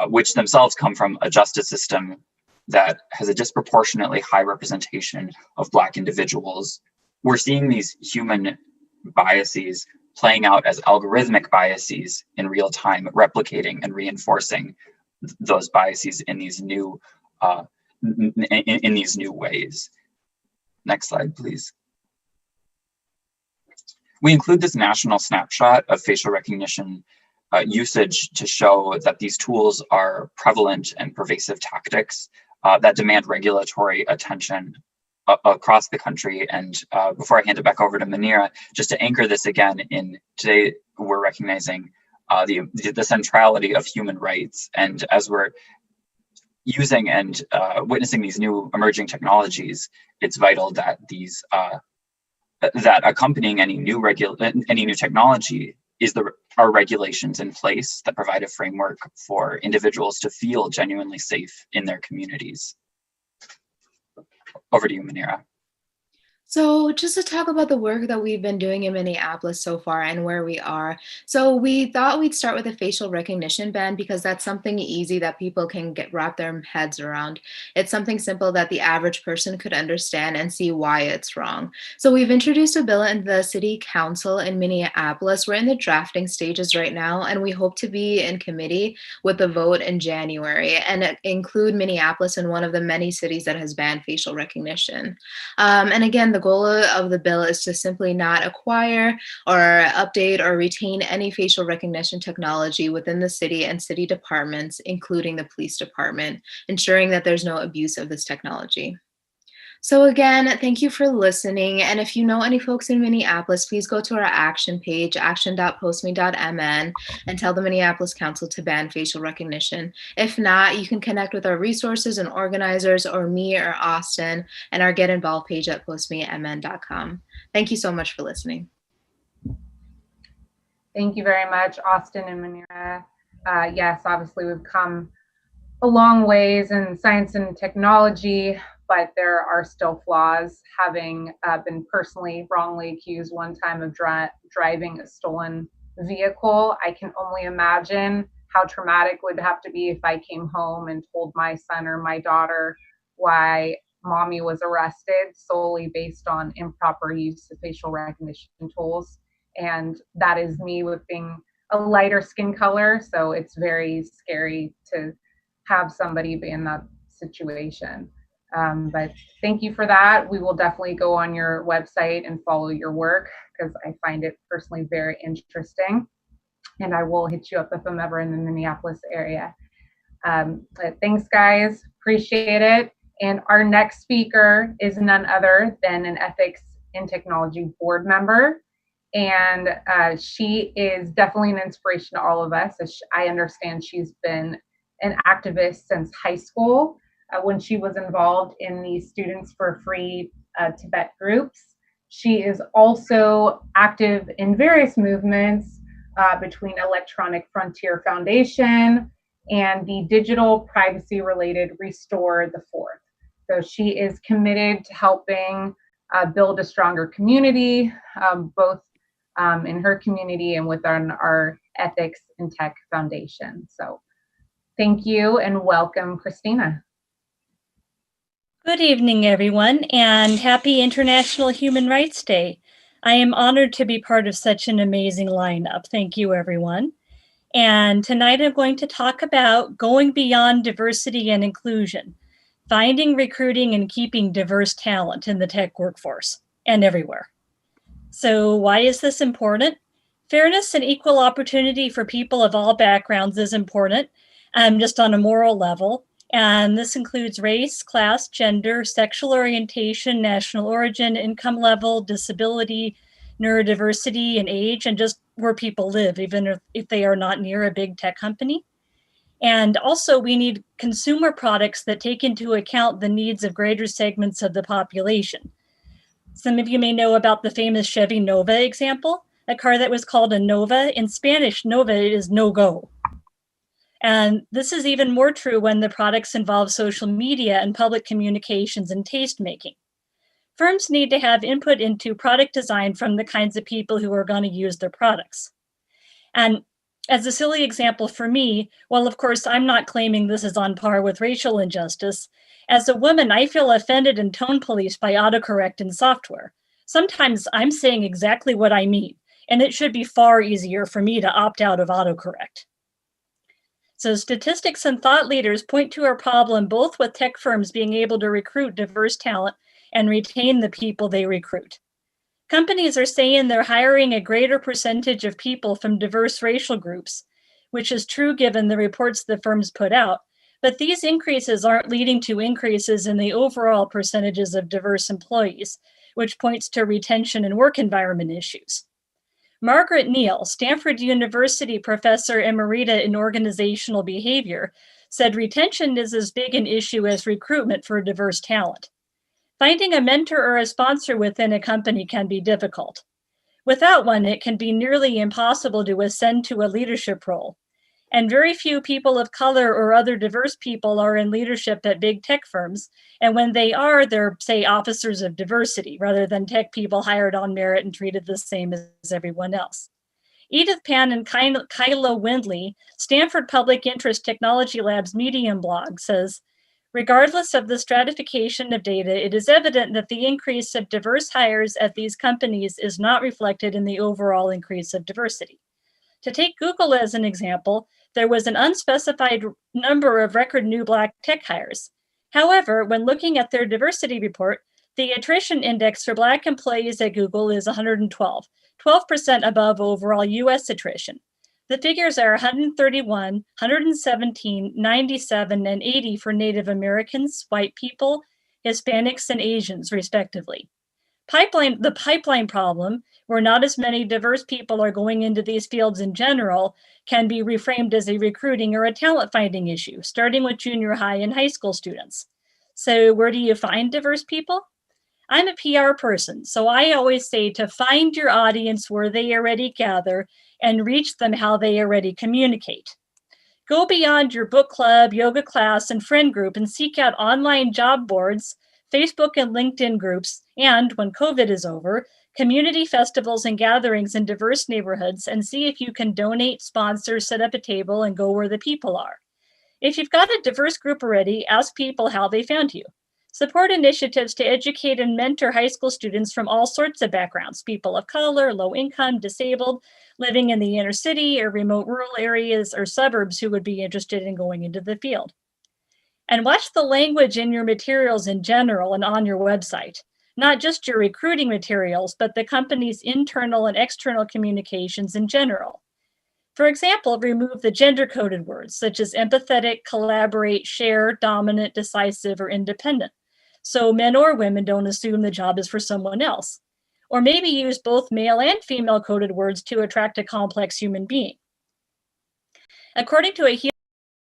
which themselves come from a justice system that has a disproportionately high representation of Black individuals, we're seeing these human biases playing out as algorithmic biases in real time, replicating and reinforcing those biases in these new ways. Next slide, please. We include this national snapshot of facial recognition usage to show that these tools are prevalent and pervasive tactics that demand regulatory attention across the country. And before I hand it back over to Manira, just to anchor this again, in today we're recognizing the centrality of human rights. And as we're using and witnessing these new emerging technologies, it's vital that these that accompanying any new technology are regulations in place that provide a framework for individuals to feel genuinely safe in their communities. Over to you, Manira. So just to talk about the work that we've been doing in Minneapolis so far and where we are. So we thought we'd start with a facial recognition ban because that's something easy that people can wrap their heads around. It's something simple that the average person could understand and see why it's wrong. So we've introduced a bill in the city council in Minneapolis. We're in the drafting stages right now, and we hope to be in committee with the vote in January and include Minneapolis in one of the many cities that has banned facial recognition. And again, the goal of the bill is to simply not acquire or update or retain any facial recognition technology within the city and city departments, including the police department, ensuring that there's no abuse of this technology. So again, thank you for listening. And if you know any folks in Minneapolis, please go to our action page, action.postme.mn, and tell the Minneapolis Council to ban facial recognition. If not, you can connect with our resources and organizers or me or Austin and our Get Involved page at postmemn.com. Thank you so much for listening. Thank you very much, Austin and Manira. Yes, obviously we've come a long ways in science and technology, but there are still flaws. Having been personally wrongly accused one time of driving a stolen vehicle, I can only imagine how traumatic it would have to be if I came home and told my son or my daughter why mommy was arrested solely based on improper use of facial recognition tools. And that is me with being a lighter skin color, so it's very scary to have somebody be in that situation. But thank you for that. We will definitely go on your website and follow your work because I find it personally very interesting. And I will hit you up if I'm ever in the Minneapolis area. But thanks, guys. Appreciate it. And our next speaker is none other than an ethics and technology board member. And she is definitely an inspiration to all of us. As I understand, she's been an activist since high school. When she was involved in the Students for Free Tibet groups. She is also active in various movements between Electronic Frontier Foundation and the digital privacy related Restore the Fourth. So she is committed to helping build a stronger community, both in her community and within our Ethics and Tech Foundation. So thank you and welcome, Christina. Good evening, everyone, and happy International Human Rights Day. I am honored to be part of such an amazing lineup. Thank you, everyone. And tonight I'm going to talk about going beyond diversity and inclusion, finding, recruiting, and keeping diverse talent in the tech workforce and everywhere. So why is this important? Fairness and equal opportunity for people of all backgrounds is important, just on a moral level. And this includes race, class, gender, sexual orientation, national origin, income level, disability, neurodiversity, and age, and just where people live, even if they are not near a big tech company. And also, we need consumer products that take into account the needs of greater segments of the population. Some of you may know about the famous Chevy Nova example, a car that was called a Nova. In Spanish, Nova is no-go. And this is even more true when the products involve social media and public communications and taste making. Firms need to have input into product design from the kinds of people who are going to use their products. And as a silly example for me, well, of course, I'm not claiming this is on par with racial injustice. As a woman, I feel offended and tone policed by autocorrect in software. Sometimes I'm saying exactly what I mean, and it should be far easier for me to opt out of autocorrect. So statistics and thought leaders point to a problem both with tech firms being able to recruit diverse talent and retain the people they recruit. Companies are saying they're hiring a greater percentage of people from diverse racial groups, which is true given the reports the firms put out, but these increases aren't leading to increases in the overall percentages of diverse employees, which points to retention and work environment issues. Margaret Neal, Stanford University professor emerita in organizational behavior, said retention is as big an issue as recruitment for diverse talent. Finding a mentor or a sponsor within a company can be difficult. Without one, it can be nearly impossible to ascend to a leadership role. And very few people of color or other diverse people are in leadership at big tech firms. And when they are, they're, say, officers of diversity, rather than tech people hired on merit and treated the same as everyone else. Edith Pan and Kyla Windley, Stanford Public Interest Technology Lab's Medium blog, says, regardless of the stratification of data, it is evident that the increase of diverse hires at these companies is not reflected in the overall increase of diversity. To take Google as an example, there was an unspecified number of record new Black tech hires. However, when looking at their diversity report, the attrition index for Black employees at Google is 112, 12% above overall US attrition. The figures are 131, 117, 97, and 80 for Native Americans, white people, Hispanics, and Asians, respectively. The pipeline problem, where not as many diverse people are going into these fields in general, can be reframed as a recruiting or a talent finding issue, starting with junior high and high school students. So where do you find diverse people? I'm a PR person, so I always say to find your audience where they already gather and reach them how they already communicate. Go beyond your book club, yoga class, and friend group and seek out online job boards, Facebook and LinkedIn groups, and when COVID is over, community festivals and gatherings in diverse neighborhoods, and see if you can donate, sponsor, set up a table, and go where the people are. If you've got a diverse group already, ask people how they found you. Support initiatives to educate and mentor high school students from all sorts of backgrounds, people of color, low income, disabled, living in the inner city or remote rural areas or suburbs who would be interested in going into the field. And watch the language in your materials in general and on your website, not just your recruiting materials, but the company's internal and external communications in general. For example, remove the gender-coded words such as empathetic, collaborate, share, dominant, decisive, or independent, so men or women don't assume the job is for someone else. Or maybe use both male and female coded words to attract a complex human being. According to a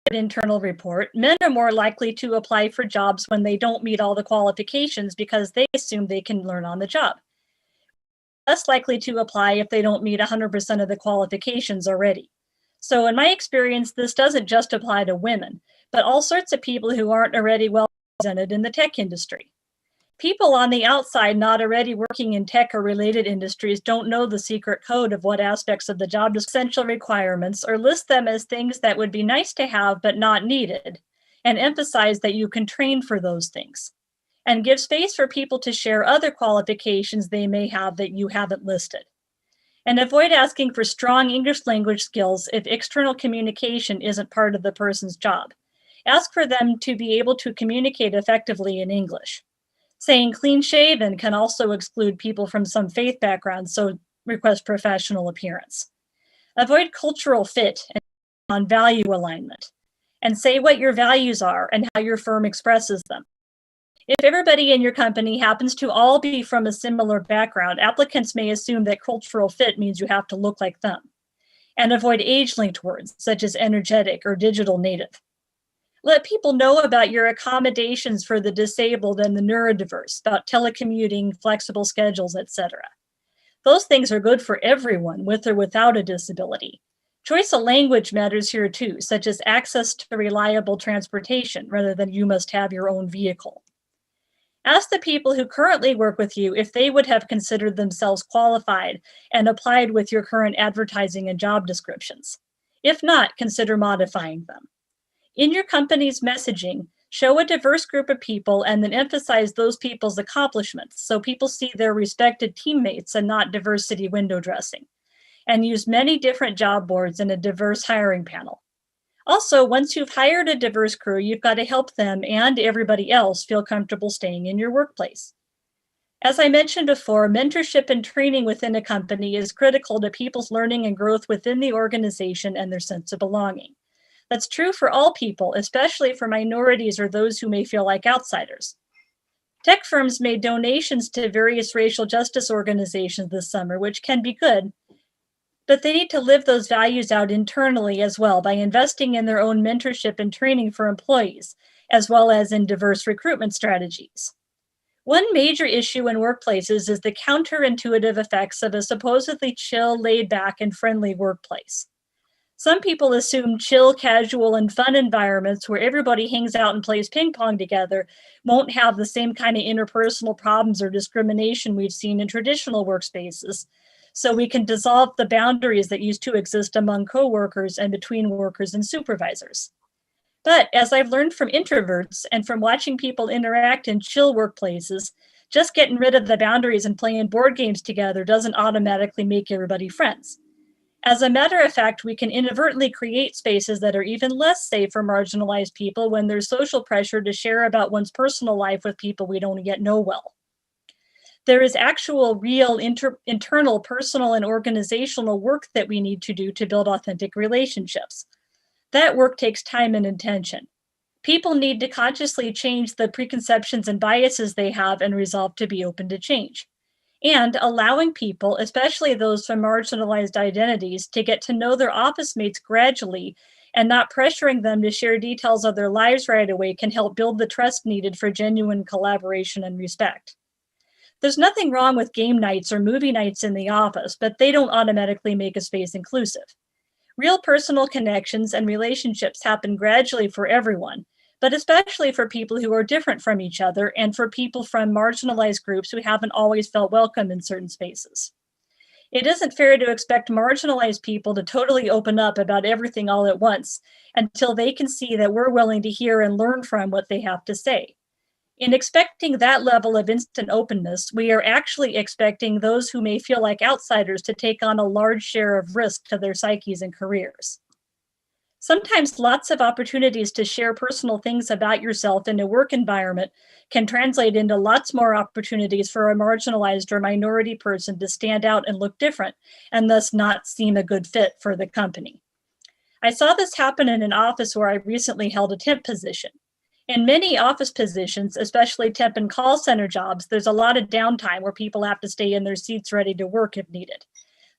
internal report, men are more likely to apply for jobs when they don't meet all the qualifications because they assume they can learn on the job. Less likely to apply if they don't meet 100% of the qualifications already. So in my experience, this doesn't just apply to women, but all sorts of people who aren't already well represented in the tech industry. People on the outside not already working in tech or related industries don't know the secret code of what aspects of the job essential requirements or list them as things that would be nice to have but not needed, and emphasize that you can train for those things. and give space for people to share other qualifications they may have that you haven't listed. And avoid asking for strong English language skills if external communication isn't part of the person's job. Ask for them to be able to communicate effectively in English. Saying clean shaven can also exclude people from some faith backgrounds, so request professional appearance. Avoid cultural fit and on value alignment, and say what your values are and how your firm expresses them. If everybody in your company happens to all be from a similar background, applicants may assume that cultural fit means you have to look like them. And avoid age-linked words, such as energetic or digital native. Let people know about your accommodations for the disabled and the neurodiverse, about telecommuting, flexible schedules, etc. Those things are good for everyone, with or without a disability. Choice of language matters here too, such as access to reliable transportation, rather than you must have your own vehicle. Ask the people who currently work with you if they would have considered themselves qualified and applied with your current advertising and job descriptions. If not, consider modifying them. In your company's messaging, show a diverse group of people and then emphasize those people's accomplishments so people see their respected teammates and not diversity window dressing. And use many different job boards and a diverse hiring panel. Also, once you've hired a diverse crew, you've got to help them and everybody else feel comfortable staying in your workplace. As I mentioned before, mentorship and training within a company is critical to people's learning and growth within the organization and their sense of belonging. That's true for all people, especially for minorities or those who may feel like outsiders. Tech firms made donations to various racial justice organizations this summer, which can be good, but they need to live those values out internally as well by investing in their own mentorship and training for employees, as well as in diverse recruitment strategies. One major issue in workplaces is the counterintuitive effects of a supposedly chill, laid back, and friendly workplace. Some people assume chill, casual, and fun environments where everybody hangs out and plays ping pong together won't have the same kind of interpersonal problems or discrimination we've seen in traditional workspaces. So we can dissolve the boundaries that used to exist among coworkers and between workers and supervisors. But as I've learned from introverts and from watching people interact in chill workplaces, just getting rid of the boundaries and playing board games together doesn't automatically make everybody friends. As a matter of fact, we can inadvertently create spaces that are even less safe for marginalized people when there's social pressure to share about one's personal life with people we don't yet know well. There is actual, real, internal, personal, and organizational work that we need to do to build authentic relationships. That work takes time and intention. People need to consciously change the preconceptions and biases they have and resolve to be open to change. And allowing people, especially those from marginalized identities, to get to know their office mates gradually and not pressuring them to share details of their lives right away can help build the trust needed for genuine collaboration and respect. There's nothing wrong with game nights or movie nights in the office, but they don't automatically make a space inclusive. Real personal connections and relationships happen gradually for everyone, but especially for people who are different from each other and for people from marginalized groups who haven't always felt welcome in certain spaces. It isn't fair to expect marginalized people to totally open up about everything all at once until they can see that we're willing to hear and learn from what they have to say. In expecting that level of instant openness, we are actually expecting those who may feel like outsiders to take on a large share of risk to their psyches and careers. Sometimes lots of opportunities to share personal things about yourself in a work environment can translate into lots more opportunities for a marginalized or minority person to stand out and look different, and thus not seem a good fit for the company. I saw this happen in an office where I recently held a temp position. In many office positions, especially temp and call center jobs, there's a lot of downtime where people have to stay in their seats ready to work if needed.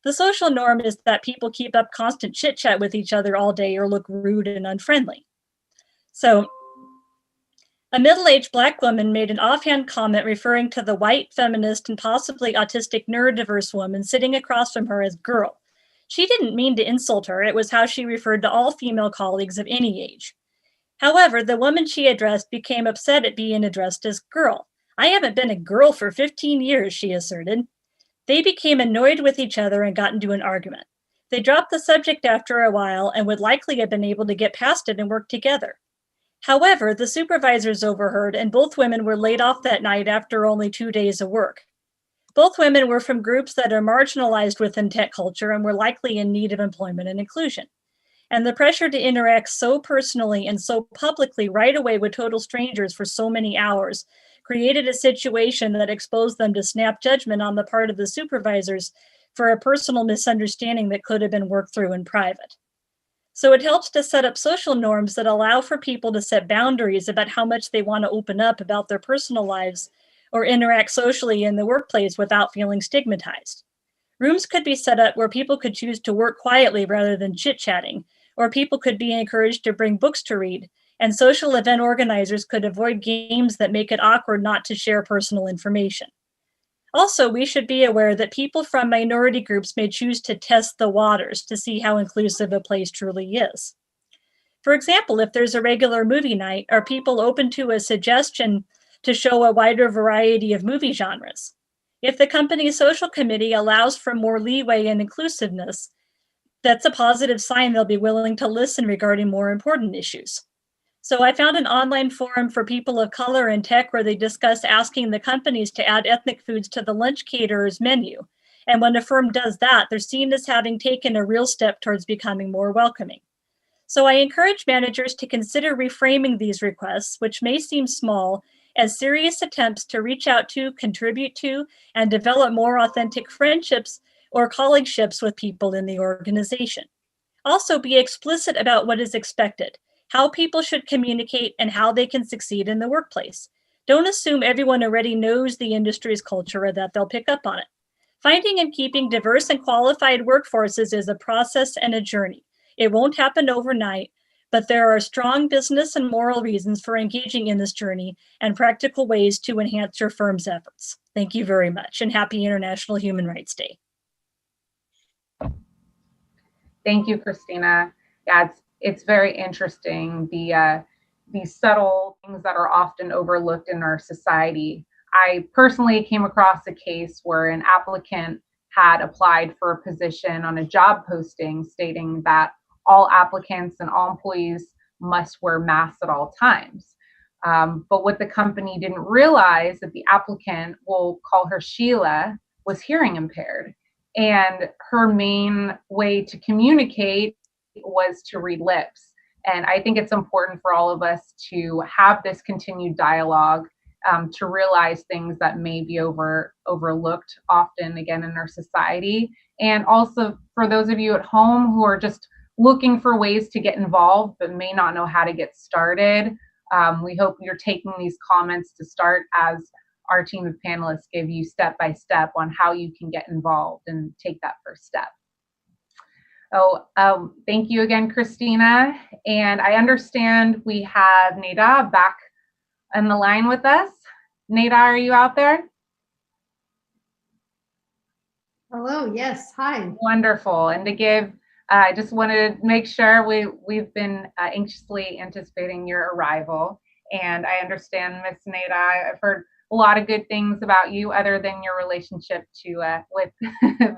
The social norm is that people keep up constant chit-chat with each other all day or look rude and unfriendly. So, a middle-aged Black woman made an offhand comment referring to the white, feminist, and possibly autistic neurodiverse woman sitting across from her as girl. She didn't mean to insult her. It was how she referred to all female colleagues of any age. However, the woman she addressed became upset at being addressed as girl. I haven't been a girl for 15 years, she asserted. They became annoyed with each other and got into an argument. They dropped the subject after a while and would likely have been able to get past it and work together. However, the supervisors overheard, and both women were laid off that night after only 2 days of work. Both women were from groups that are marginalized within tech culture and were likely in need of employment and inclusion. And the pressure to interact so personally and so publicly right away with total strangers for so many hours created a situation that exposed them to snap judgment on the part of the supervisors for a personal misunderstanding that could have been worked through in private. So it helps to set up social norms that allow for people to set boundaries about how much they want to open up about their personal lives or interact socially in the workplace without feeling stigmatized. Rooms could be set up where people could choose to work quietly rather than chit-chatting, or people could be encouraged to bring books to read, and social event organizers could avoid games that make it awkward not to share personal information. Also, we should be aware that people from minority groups may choose to test the waters to see how inclusive a place truly is. For example, if there's a regular movie night, are people open to a suggestion to show a wider variety of movie genres? If the company's social committee allows for more leeway and inclusiveness, that's a positive sign they'll be willing to listen regarding more important issues. So I found an online forum for people of color in tech where they discuss asking the companies to add ethnic foods to the lunch caterer's menu. And when a firm does that, they're seen as having taken a real step towards becoming more welcoming. So I encourage managers to consider reframing these requests, which may seem small, as serious attempts to reach out to, contribute to, and develop more authentic friendships or colleagueships with people in the organization. Also, be explicit about what is expected, how people should communicate, and how they can succeed in the workplace. Don't assume everyone already knows the industry's culture or that they'll pick up on it. Finding and keeping diverse and qualified workforces is a process and a journey. It won't happen overnight, but there are strong business and moral reasons for engaging in this journey and practical ways to enhance your firm's efforts. Thank you very much, and happy International Human Rights Day. Thank you, Christina. Yeah, it's very interesting, these subtle things that are often overlooked in our society. I personally came across a case where an applicant had applied for a position on a job posting stating that all applicants and all employees must wear masks at all times. But what the company didn't realize that the applicant, we'll call her Sheila, was hearing impaired. And her main way to communicate was to read lips. And I think it's important for all of us to have this continued dialogue, to realize things that may be overlooked often again in our society. And also for those of you at home who are just looking for ways to get involved but may not know how to get started, we hope you're taking these comments to start as our team of panelists give you step by step on how you can get involved and take that first step. Thank you again, Christina. And I understand we have Neda back on the line with us. Neda, are you out there? Hello, yes, hi. Wonderful. And to give, I just wanted to make sure we've been anxiously anticipating your arrival. And I understand, Miss Neda, I've heard a lot of good things about you other than your relationship to with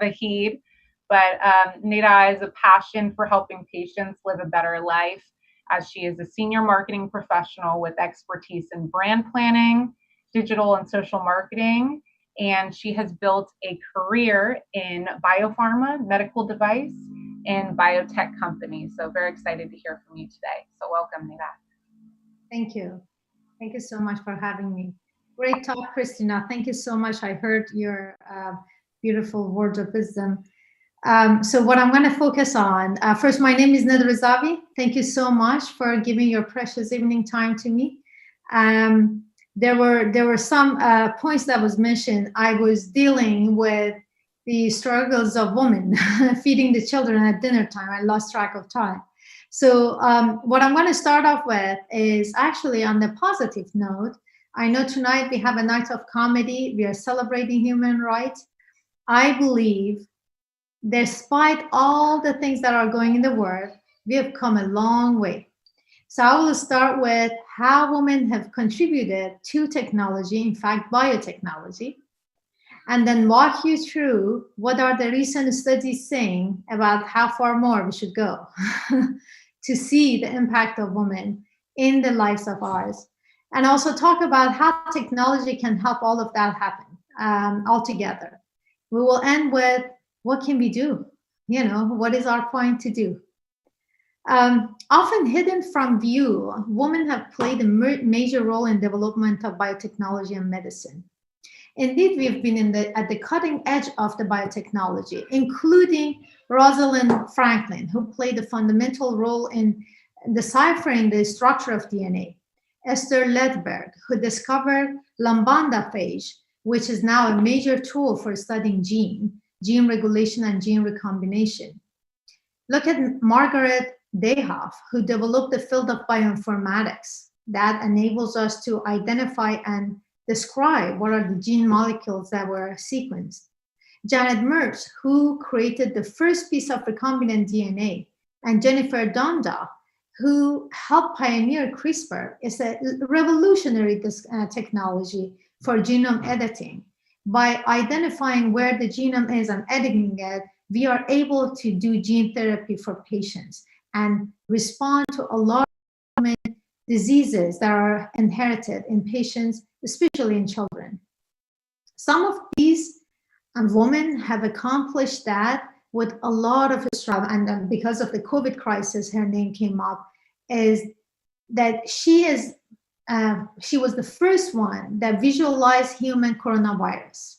Vahid. But Neda has a passion for helping patients live a better life, as she is a senior marketing professional with expertise in brand planning, digital and social marketing, and she has built a career in biopharma, medical device, and biotech companies. So very excited to hear from you today. So welcome, Neda. Thank you. Thank you so much for having me. Great talk, Christina. Thank you so much. I heard your beautiful words of wisdom. So what I'm going to focus on, first, my name is Neda Rezavi. Thank you so much for giving your precious evening time to me. There were some points that was mentioned. I was dealing with the struggles of women feeding the children at dinner time. I lost track of time. So what I'm going to start off with is actually on the positive note. I know tonight we have a night of comedy. We are celebrating human rights. I believe despite all the things that are going in the world, we have come a long way. So I will start with how women have contributed to technology, in fact, biotechnology, and then walk you through what are the recent studies saying about how far more we should go to see the impact of women in the lives of ours, and also talk about how technology can help all of that happen all together. We will end with what can we do? What is our point to do? Often hidden from view, women have played a major role in development of biotechnology and medicine. Indeed, we've been at the cutting edge of the biotechnology, including Rosalind Franklin, who played a fundamental role in deciphering the structure of DNA. Esther Ledberg, who discovered lambda phage, which is now a major tool for studying gene regulation and gene recombination. Look at Margaret Dayhoff, who developed the field of bioinformatics that enables us to identify and describe what are the gene molecules that were sequenced. Janet Mertz, who created the first piece of recombinant DNA, and Jennifer Doudna, who helped pioneer CRISPR, is a revolutionary technology for genome editing. By identifying where the genome is and editing it, we are able to do gene therapy for patients and respond to a lot of diseases that are inherited in patients, especially in children. Some of these women have accomplished that with a lot of struggle, and because of the COVID crisis, her name came up, is that she was the first one that visualized human coronavirus.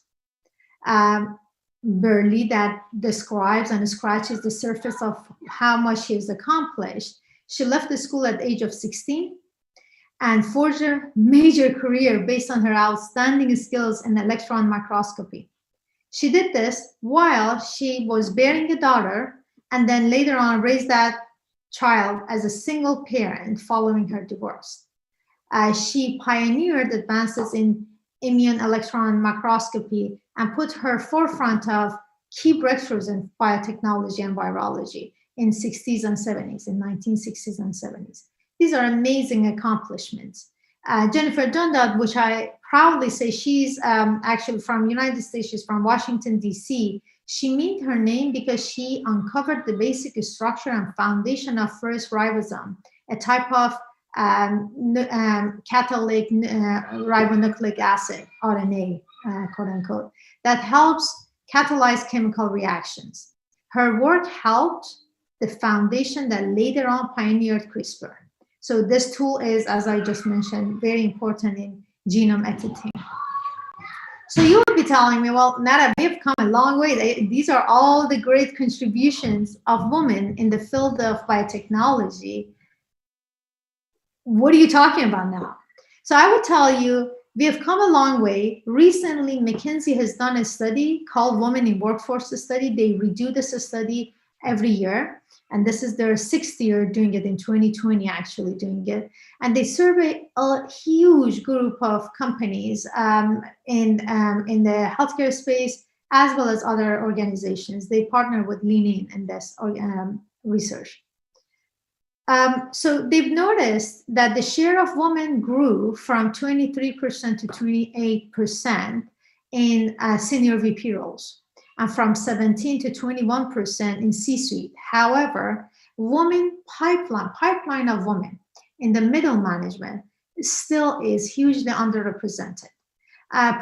Burley, that describes and scratches the surface of how much she has accomplished. She left the school at the age of 16 and forged a major career based on her outstanding skills in electron microscopy. She did this while she was bearing a daughter, and then later on raised that child as a single parent following her divorce. She pioneered advances in immune electron microscopy and put her forefront of key breakthroughs in biotechnology and virology in 60s and 70s, in 1960s and 70s. These are amazing accomplishments. Jennifer Doudna, which I proudly say she's actually from United States, she's from Washington, DC. She made her name because she uncovered the basic structure and foundation of first ribosome, a type of catalytic ribonucleic acid, RNA, quote unquote, that helps catalyze chemical reactions. Her work helped the foundation that later on pioneered CRISPR. So this tool is, as I just mentioned, very important in genome editing. So you would be telling me, well, Nada, we have come a long way. These are all the great contributions of women in the field of biotechnology. What are you talking about now? So I would tell you, we have come a long way. Recently, McKinsey has done a study called Women in Workforce Study. They redo this study every year. And this is their 6th year doing it, in 2020 actually doing it. And they survey a huge group of companies in the healthcare space, as well as other organizations. They partner with Lean in this research. So they've noticed that the share of women grew from 23% to 28% in senior VP roles, and from 17 to 21% in C-suite. However, pipeline of women in the middle management still is hugely underrepresented,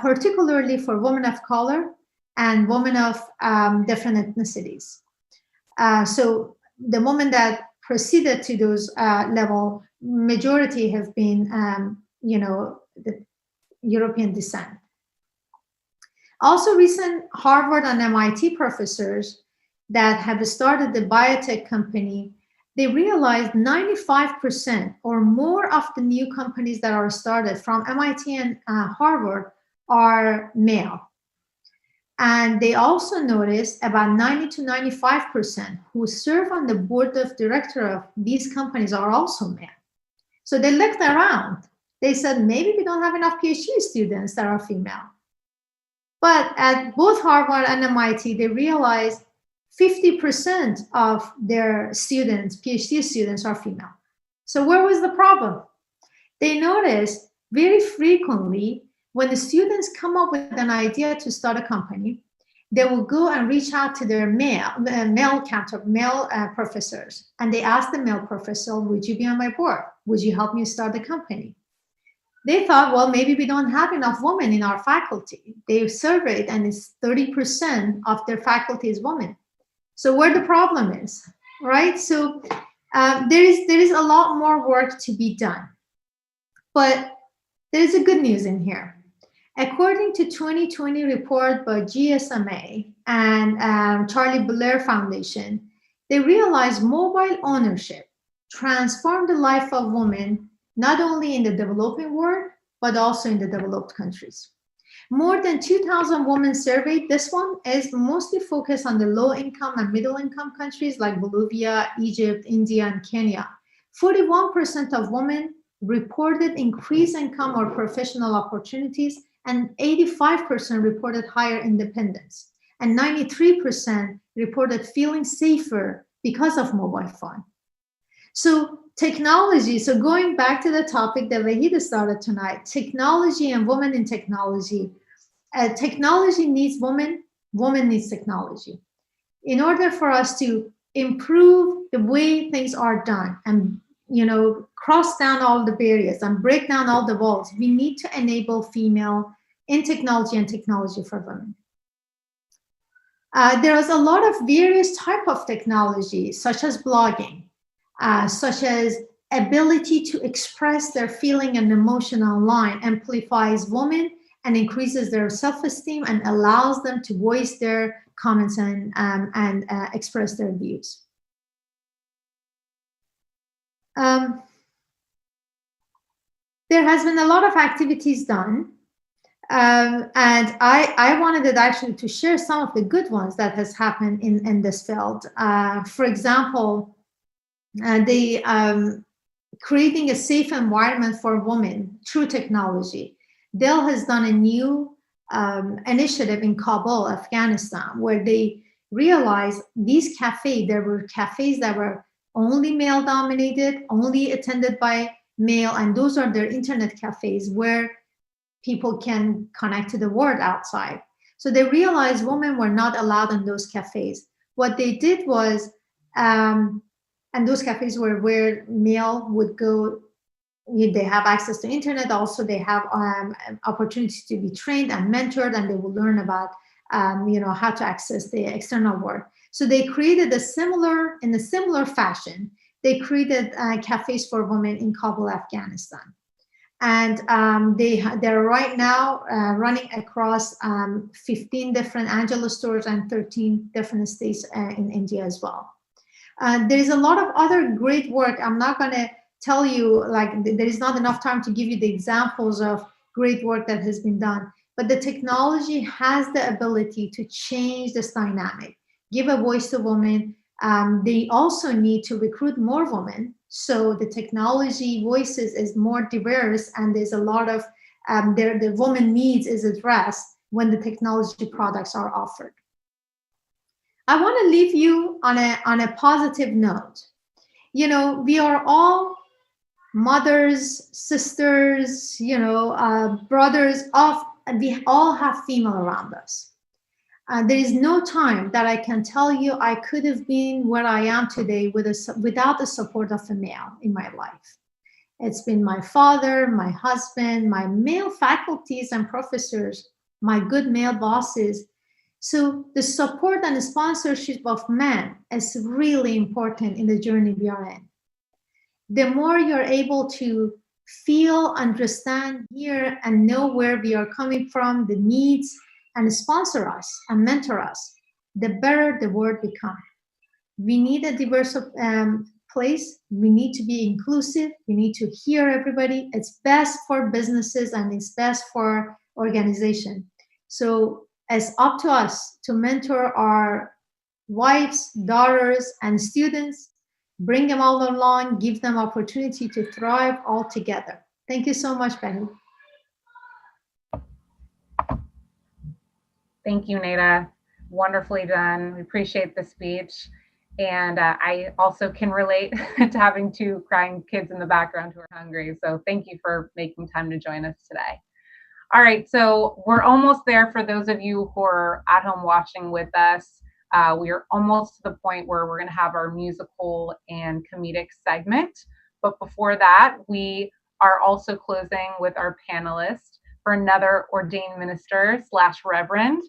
particularly for women of color and women of different ethnicities. So the women that proceeded to those level, majority have been, the European descent. Also, recent Harvard and MIT professors that have started the biotech company, they realized 95% or more of the new companies that are started from MIT and Harvard are male. And they also noticed about 90 to 95% who serve on the board of directors of these companies are also male. So they looked around. They said, maybe we don't have enough PhD students that are female. But at both Harvard and MIT, they realized 50% of their students, PhD students, are female. So where was the problem? They noticed very frequently when the students come up with an idea to start a company, they will go and reach out to their male professors, and they ask the male professor, would you be on my board? Would you help me start the company? They thought, well, maybe we don't have enough women in our faculty. They surveyed, and it's 30% of their faculty is women. So where the problem is, right? So there is a lot more work to be done. But there's a good news in here. According to 2020 report by GSMA and Charlie Blair Foundation, they realized mobile ownership transformed the life of women, not only in the developing world, but also in the developed countries. More than 2,000 women surveyed. This one is mostly focused on the low income and middle income countries like Bolivia, Egypt, India, and Kenya. 41% of women reported increased income or professional opportunities, and 85% reported higher independence, and 93% reported feeling safer because of mobile phone. So technology, so going back to the topic that Vahida started tonight, technology and women in technology. Technology needs women, women needs technology. In order for us to improve the way things are done and cross down all the barriers and break down all the walls, we need to enable female in technology and technology for women. There is a lot of various type of technology, such as blogging, such as ability to express their feeling and emotion online, amplifies women and increases their self-esteem and allows them to voice their comments and express their views. There has been a lot of activities done, and I wanted actually to share some of the good ones that has happened in this field. For example, creating a safe environment for women through technology. Dell has done a new initiative in Kabul, Afghanistan, where they realized these cafes, there were cafes that were only male dominated, only attended by male, and those are their internet cafes where people can connect to the world outside. So they realized women were not allowed in those cafes. What they did was, and those cafes were where male would go, they have access to internet, also they have opportunities to be trained and mentored, and they will learn about how to access the external world. So they created in a similar fashion, they created cafes for women in Kabul, Afghanistan. And they're right now running across 15 different Angela stores and 13 different states in India as well. There's a lot of other great work. I'm not going to tell you, there is not enough time to give you the examples of great work that has been done, but the technology has the ability to change this dynamic, give a voice to women. They also need to recruit more women, so the technology voices is more diverse, and there's a lot of the woman needs is addressed when the technology products are offered. I want to leave you on a positive note. We are all mothers, sisters, brothers we all have female around us. There is no time that I can tell you I could have been where I am today without the support of a male in my life. It's been my father, my husband, my male faculties and professors, my good male bosses. So the support and the sponsorship of men is really important in the journey we are in. The more you're able to feel, understand, hear, and know where we are coming from, the needs, and sponsor us and mentor us, the better the world becomes. We need a diverse place. We need to be inclusive. We need to hear everybody. It's best for businesses and it's best for organization. So it's up to us to mentor our wives, daughters, and students, bring them all along, give them opportunity to thrive all together. Thank you so much, Benny. Thank you, Neda. Wonderfully done. We appreciate the speech. And I also can relate to having two crying kids in the background who are hungry. So thank you for making time to join us today. All right, so we're almost there for those of you who are at home watching with us. We are almost to the point where we're going to have our musical and comedic segment. But before that, we are also closing with our panelist for another ordained minister / reverend.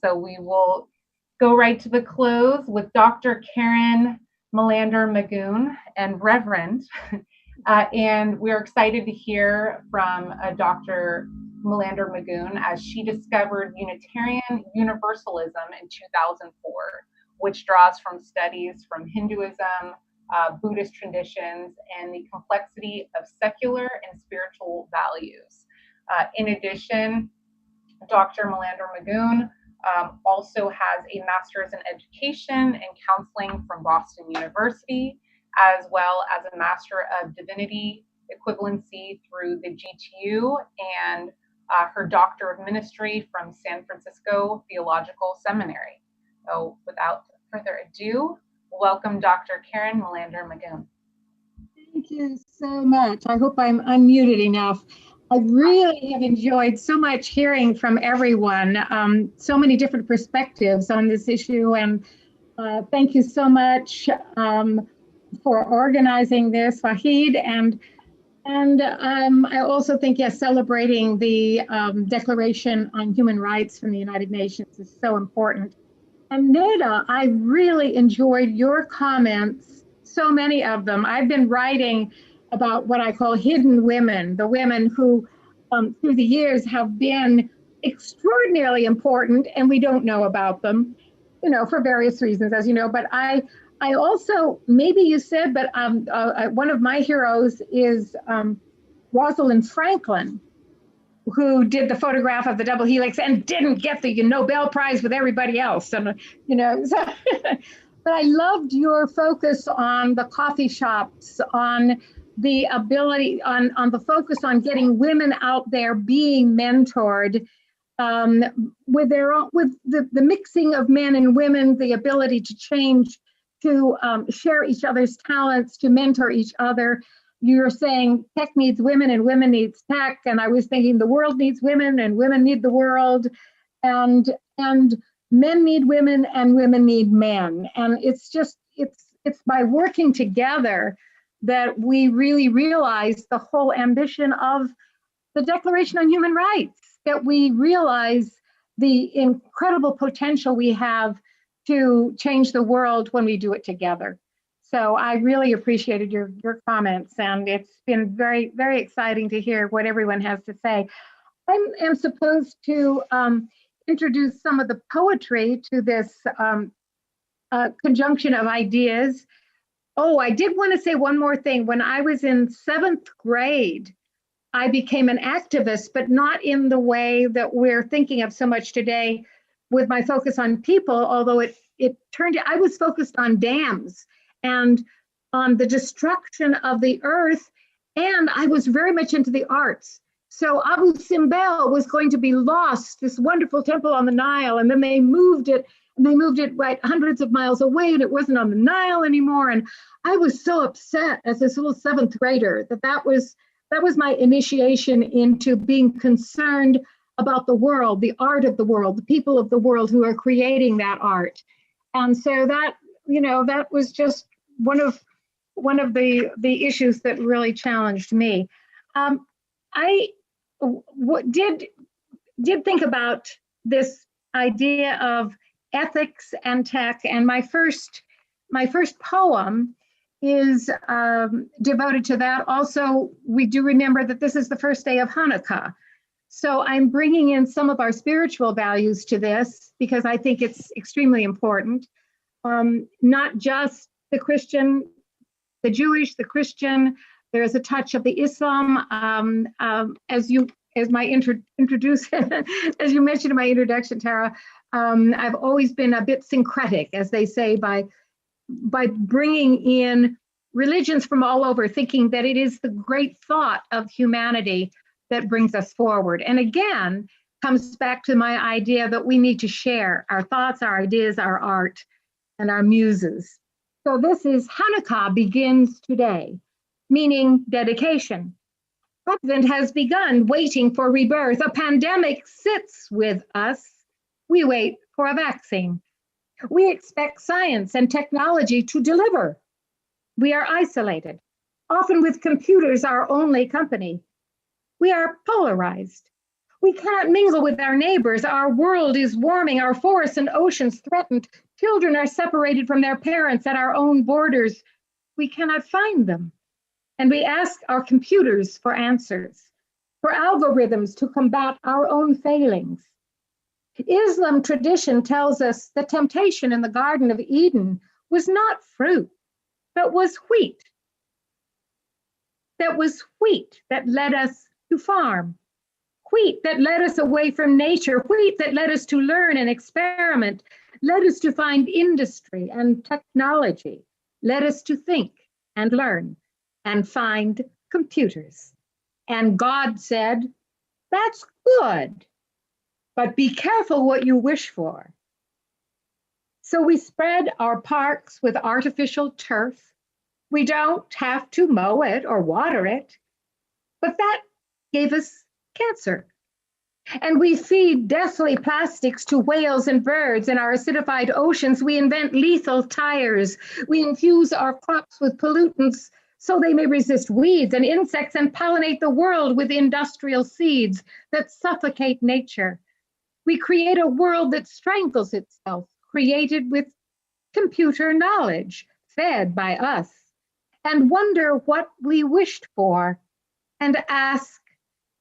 So we will go right to the close with Dr. Karen Melander Magoon and Reverend. And we're excited to hear from Dr. Melander Magoon as she discovered Unitarian Universalism in 2004, which draws from studies from Hinduism, Buddhist traditions, and the complexity of secular and spiritual values. In addition, Dr. Melander Magoon also has a master's in education and counseling from Boston University, as well as a Master of Divinity equivalency through the GTU and her Doctor of Ministry from San Francisco Theological Seminary. So without further ado, welcome Dr. Karen Melander Magoon. Thank you so much. I hope I'm unmuted enough. I really have enjoyed so much hearing from everyone, so many different perspectives on this issue, and thank you so much for organizing this, Wahid, and I also think, yes, celebrating the Declaration on Human Rights from the United Nations is so important. And Neda, I really enjoyed your comments, so many of them. I've been writing about what I call hidden women, the women who through the years have been extraordinarily important and we don't know about them, you know, for various reasons, as you know. But I also, maybe you said, but one of my heroes is Rosalind Franklin, who did the photograph of the double helix and didn't get the Nobel Prize with everybody else. And, you know, so but I loved your focus on the coffee shops, on the ability, on the focus on getting women out there being mentored, with the mixing of men and women, the ability to change, to share each other's talents, to mentor each other. You're saying tech needs women and women needs tech, and I was thinking the world needs women and women need the world, and men need women and women need men. And it's just, it's by working together that we really realize the whole ambition of the Declaration on Human Rights, that we realize the incredible potential we have to change the world when we do it together. So I really appreciated your comments, and it's been very, very exciting to hear what everyone has to say. I am supposed to introduce some of the poetry to this conjunction of ideas. Oh, I did want to say one more thing. When I was in 7th grade, I became an activist, but not in the way that we're thinking of so much today with my focus on people, although it turned, I was focused on dams and on the destruction of the earth, and I was very much into the arts. So Abu Simbel was going to be lost, this wonderful temple on the Nile, and then they moved it, right hundreds of miles away, and it wasn't on the Nile anymore. And I was so upset as this little 7th grader that was my initiation into being concerned about the world, the art of the world, the people of the world who are creating that art. And so that, you know, that was just one of the issues that really challenged me. I did think about this idea of ethics and tech, and my first poem is devoted to that. Also, we do remember that this is the first day of Hanukkah. So I'm bringing in some of our spiritual values to this because I think it's extremely important. Not just the Christian, the Jewish, the Christian, there's a touch of the Islam. As you mentioned in my introduction, Tara, I've always been a bit syncretic, as they say, by bringing in religions from all over, thinking that it is the great thought of humanity that brings us forward. And again, comes back to my idea that we need to share our thoughts, our ideas, our art, and our muses. So this is Hanukkah begins today, meaning dedication. Advent has begun, waiting for rebirth. A pandemic sits with us. We wait for a vaccine. We expect science and technology to deliver. We are isolated, often with computers our only company. We are polarized. We cannot mingle with our neighbors. Our world is warming. Our forests and oceans threatened. Children are separated from their parents at our own borders. We cannot find them. And we ask our computers for answers, for algorithms to combat our own failings. Islam tradition tells us the temptation in the Garden of Eden was not fruit, but was wheat. That was wheat that led us to farm, wheat that led us away from nature, wheat that led us to learn and experiment, led us to find industry and technology, led us to think and learn and find computers. And God said, that's good, but be careful what you wish for. So we spread our parks with artificial turf. We don't have to mow it or water it, but that gave us cancer. And we feed deathly plastics to whales and birds in our acidified oceans. We invent lethal tires. We infuse our crops with pollutants so they may resist weeds and insects and pollinate the world with industrial seeds that suffocate nature. We create a world that strangles itself, created with computer knowledge, fed by us, and wonder what we wished for, and ask,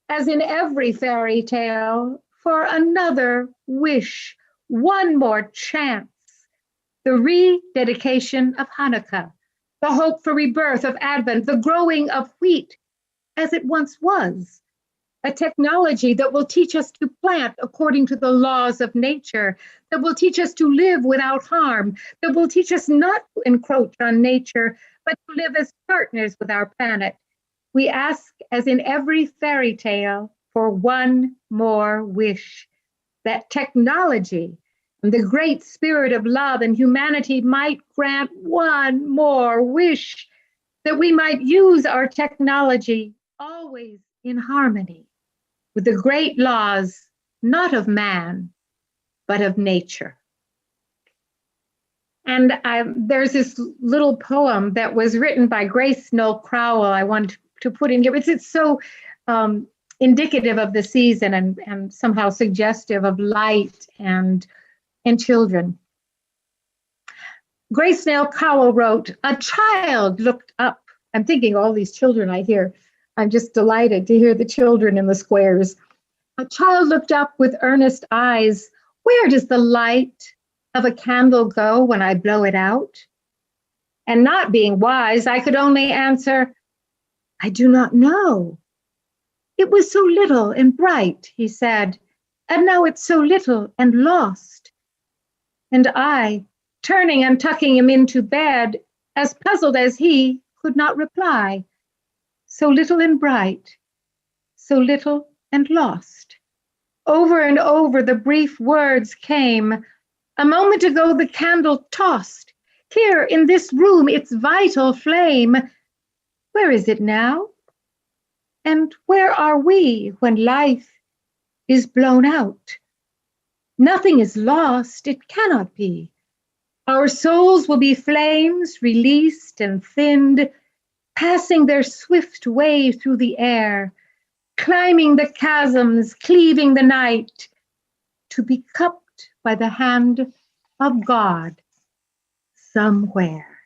as in every fairy tale, for another wish, one more chance. The rededication of Hanukkah, the hope for rebirth of Advent, the growing of wheat as it once was, a technology that will teach us to plant according to the laws of nature, that will teach us to live without harm, that will teach us not to encroach on nature, but to live as partners with our planet. We ask, as in every fairy tale, for one more wish, that technology and the great spirit of love and humanity might grant one more wish, that we might use our technology always in harmony with the great laws, not of man, but of nature. And there's this little poem that was written by Grace Noll Crowell I want to put in here. It's so indicative of the season and somehow suggestive of light and children. Grace Noll Crowell wrote, "A child looked up." I'm thinking all these children I hear. I'm just delighted to hear the children in the squares. "A child looked up with earnest eyes. Where does the light of a candle go when I blow it out?" And not being wise, I could only answer, "I do not know." "It was so little and bright," he said, "and now it's so little and lost." And I, turning and tucking him into bed, as puzzled as he, could not reply. So little and bright, so little and lost. Over and over the brief words came. A moment ago the candle tossed. Here in this room its vital flame. Where is it now? And where are we when life is blown out? Nothing is lost, it cannot be. Our souls will be flames released and thinned, passing their swift way through the air, climbing the chasms, cleaving the night, to be cupped by the hand of God somewhere.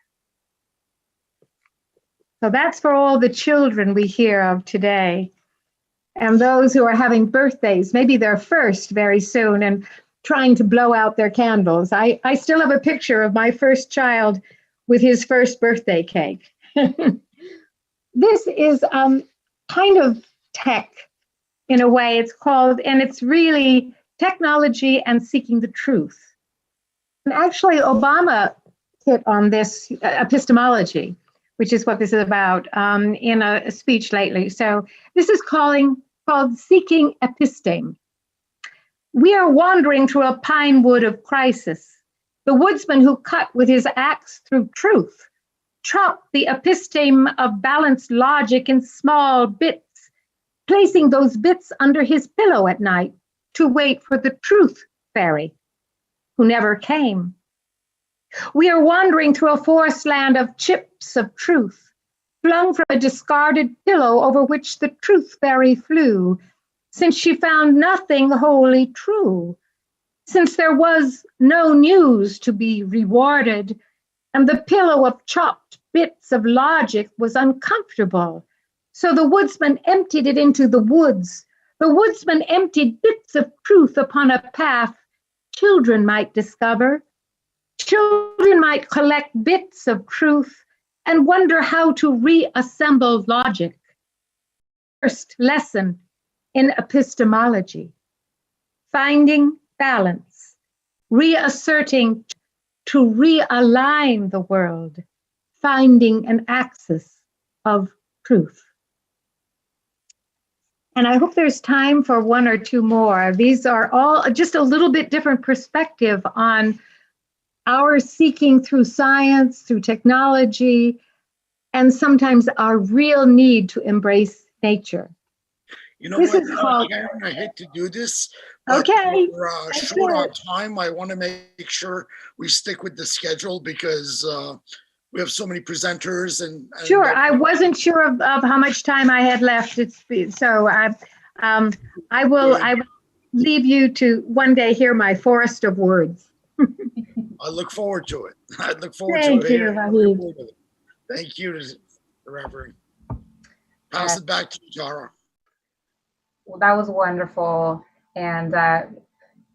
So that's for all the children we hear of today, and those who are having birthdays, maybe their first very soon, and trying to blow out their candles. I still have a picture of my first child with his first birthday cake. This is kind of tech in a way. It's called, and it's really technology and seeking the truth. And actually, Obama hit on this epistemology, which is what this is about, in a speech lately. So this is called seeking episteme. We are wandering through a pine wood of crisis. The woodsman who cut with his axe through truth, chopped the episteme of balanced logic in small bits placing those bits under his pillow at night to wait for the truth fairy, who never came. We are wandering through a forest land of chips of truth, flung from a discarded pillow over which the truth fairy flew, since she found nothing wholly true, since there was no news to be rewarded, and the pillow of chopped bits of logic was uncomfortable. So the woodsman emptied it into the woods. The woodsman emptied bits of truth upon a path children might discover. Children might collect bits of truth and wonder how to reassemble logic. First lesson in epistemology: finding balance, reasserting to realign the world, finding an axis of truth. And I hope there's time for one or two more. These are all just a little bit different perspective on our seeking through science, through technology, and sometimes our real need to embrace nature. You know This what, is called- I hate to do this, but Okay. we're short on time. I want to make sure we stick with the schedule because we have so many presenters and Sure, I wasn't sure of how much time I had left. I will leave you to one day hear my forest of words. I look forward to it. I look forward Thank to it. you, Vahid. Thank you, Reverend. Pass it back to you, Tara. Well, that was wonderful. And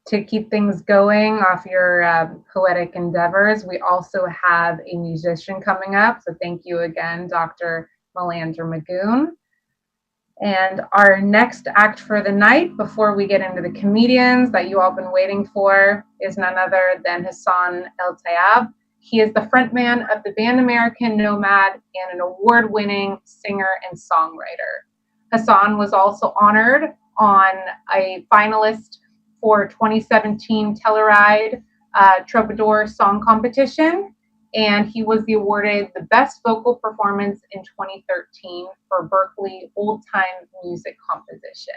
to keep things going off your poetic endeavors, we also have a musician coming up. So thank you again, Dr. Melander Magoon. And our next act for the night, before we get into the comedians that you all been waiting for, is none other than Hassan El Tayab. He is the frontman of the band American Nomad and an award-winning singer and songwriter. Hassan was also honored on a finalist for 2017 Telluride Troubadour Song Competition, and he was awarded the Best Vocal Performance in 2013 for Berkeley Old Time Music Composition.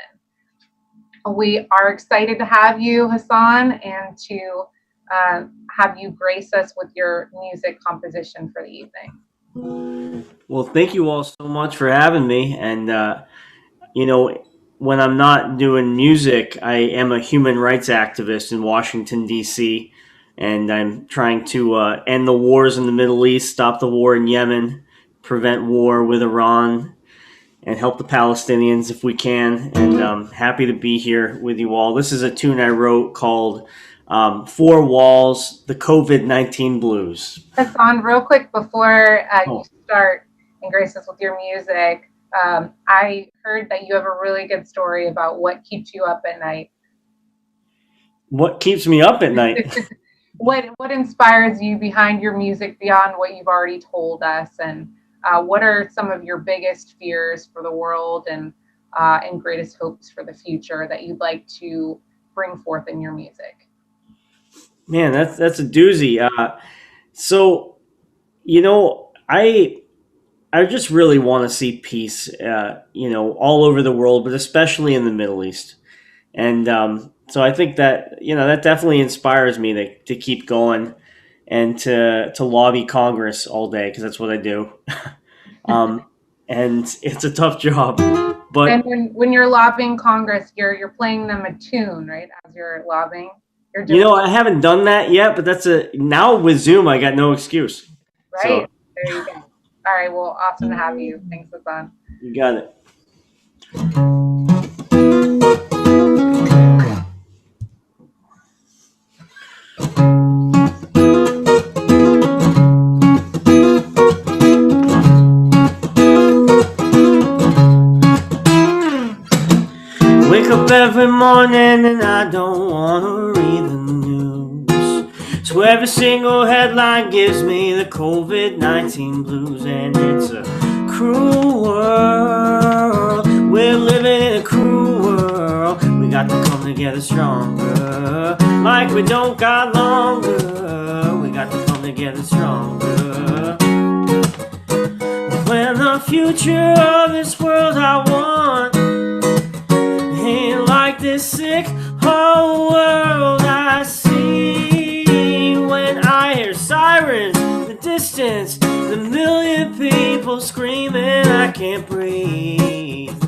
We are excited to have you, Hassan, and to have you grace us with your music composition for the evening. Well, thank you all so much for having me. And, when I'm not doing music, I am a human rights activist in Washington, D.C., and I'm trying to end the wars in the Middle East, stop the war in Yemen, prevent war with Iran, and help the Palestinians if we can. And I'm happy to be here with you all. This is a tune I wrote called Four Walls, the COVID-19 Blues. Hassan, real quick before you start and grace us with your music, I heard that you have a really good story about what keeps you up at night. What keeps me up at night? What inspires you behind your music beyond what you've already told us, and what are some of your biggest fears for the world and greatest hopes for the future that you'd like to bring forth in your music? Man, that's a doozy. I just really want to see peace, all over the world, but especially in the Middle East. And so I think that, that definitely inspires me to keep going and to lobby Congress all day, because that's what I do. And it's a tough job. But and when you're lobbying Congress, you're playing them a tune, right? As you're lobbying. I haven't done that yet, but now with Zoom, I got no excuse. Right. So. There you go. All right. Well, awesome to have you. Thanks, Hassan. You got it. Wake up every morning and I don't want to read the news. So every single headline gives me the COVID-19 blues. And it's a cruel world. We're living in a cruel world. We got to come together stronger. Like we don't got longer. We got to come together stronger. When the future of this world I want this sick whole world I see. When I hear sirens in the distance, the million people screaming, I can't breathe.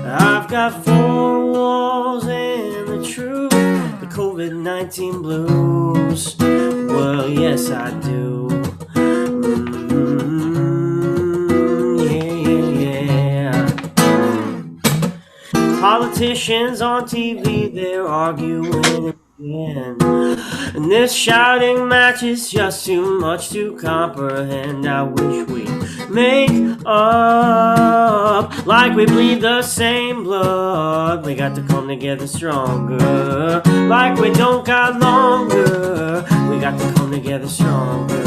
I've got four walls and the truth, the COVID-19 blues. Well, yes, I do. Politicians on TV, they're arguing again. And this shouting match is just too much to comprehend. I wish we'd make up like we bleed the same blood. We got to come together stronger. Like we don't got longer. We got to come together stronger.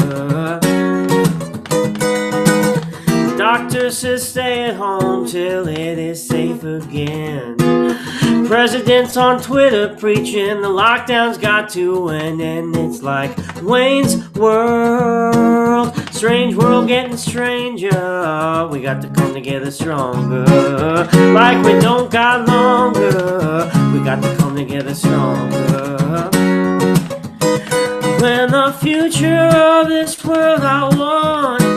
Doctor says stay at home till it is safe again. Presidents on Twitter preaching the lockdown's got to end. And it's like Wayne's World, strange world getting stranger. We got to come together stronger. Like we don't got longer. We got to come together stronger. When the future of this world I want,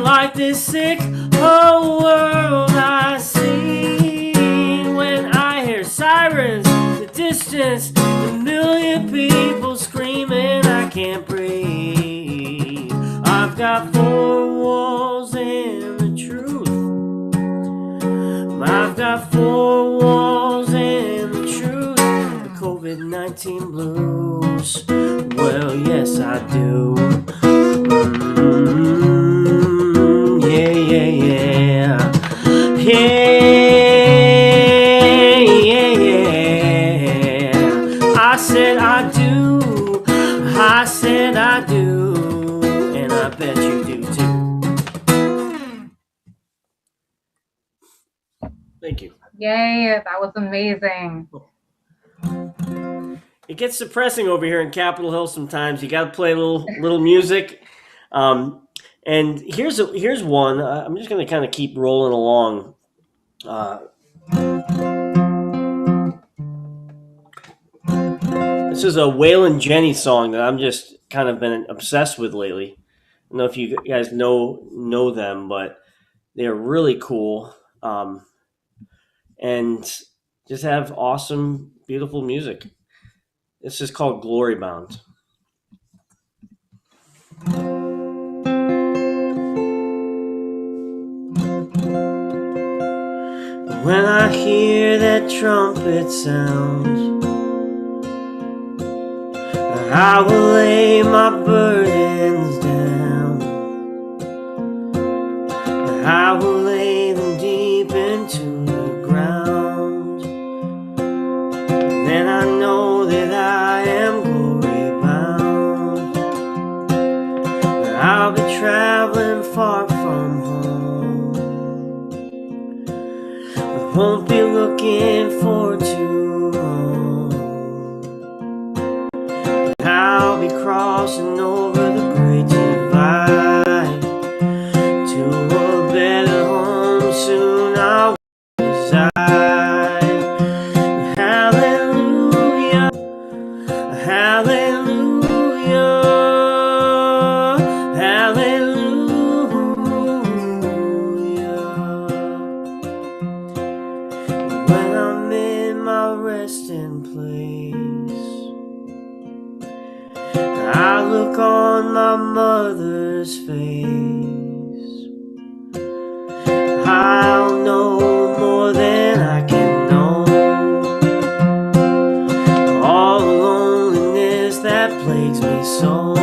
like this sick whole world I see. When I hear sirens in the distance, a million people screaming, I can't breathe. I've got four walls and the truth. I've got four walls and the truth, the COVID-19 blues. Well, yes, I do. I said I do. I said I do. And I bet you do too. Thank you. Yay, that was amazing. It gets depressing over here in Capitol Hill sometimes. You got to play a little music. And here's one. I'm just going to kind of keep rolling along. This is a Waylon Jennings song that I'm just kind of been obsessed with lately. I don't know if you guys know them, but they're really cool. And just have awesome, beautiful music. This is called Glory Bound. When I hear that trumpet sound, I will lay my burdens down. I will lay them deep into the ground. Then I know that I am glory bound. I'll be traveling far from home. I won't be looking for too long. I'll be crossing over the great divide to a better home soon. I'll reside. Hallelujah, hallelujah, hallelujah. When I'm in my resting place, I look on my mother's face. I'll know more than I can know. All the loneliness that plagues me so.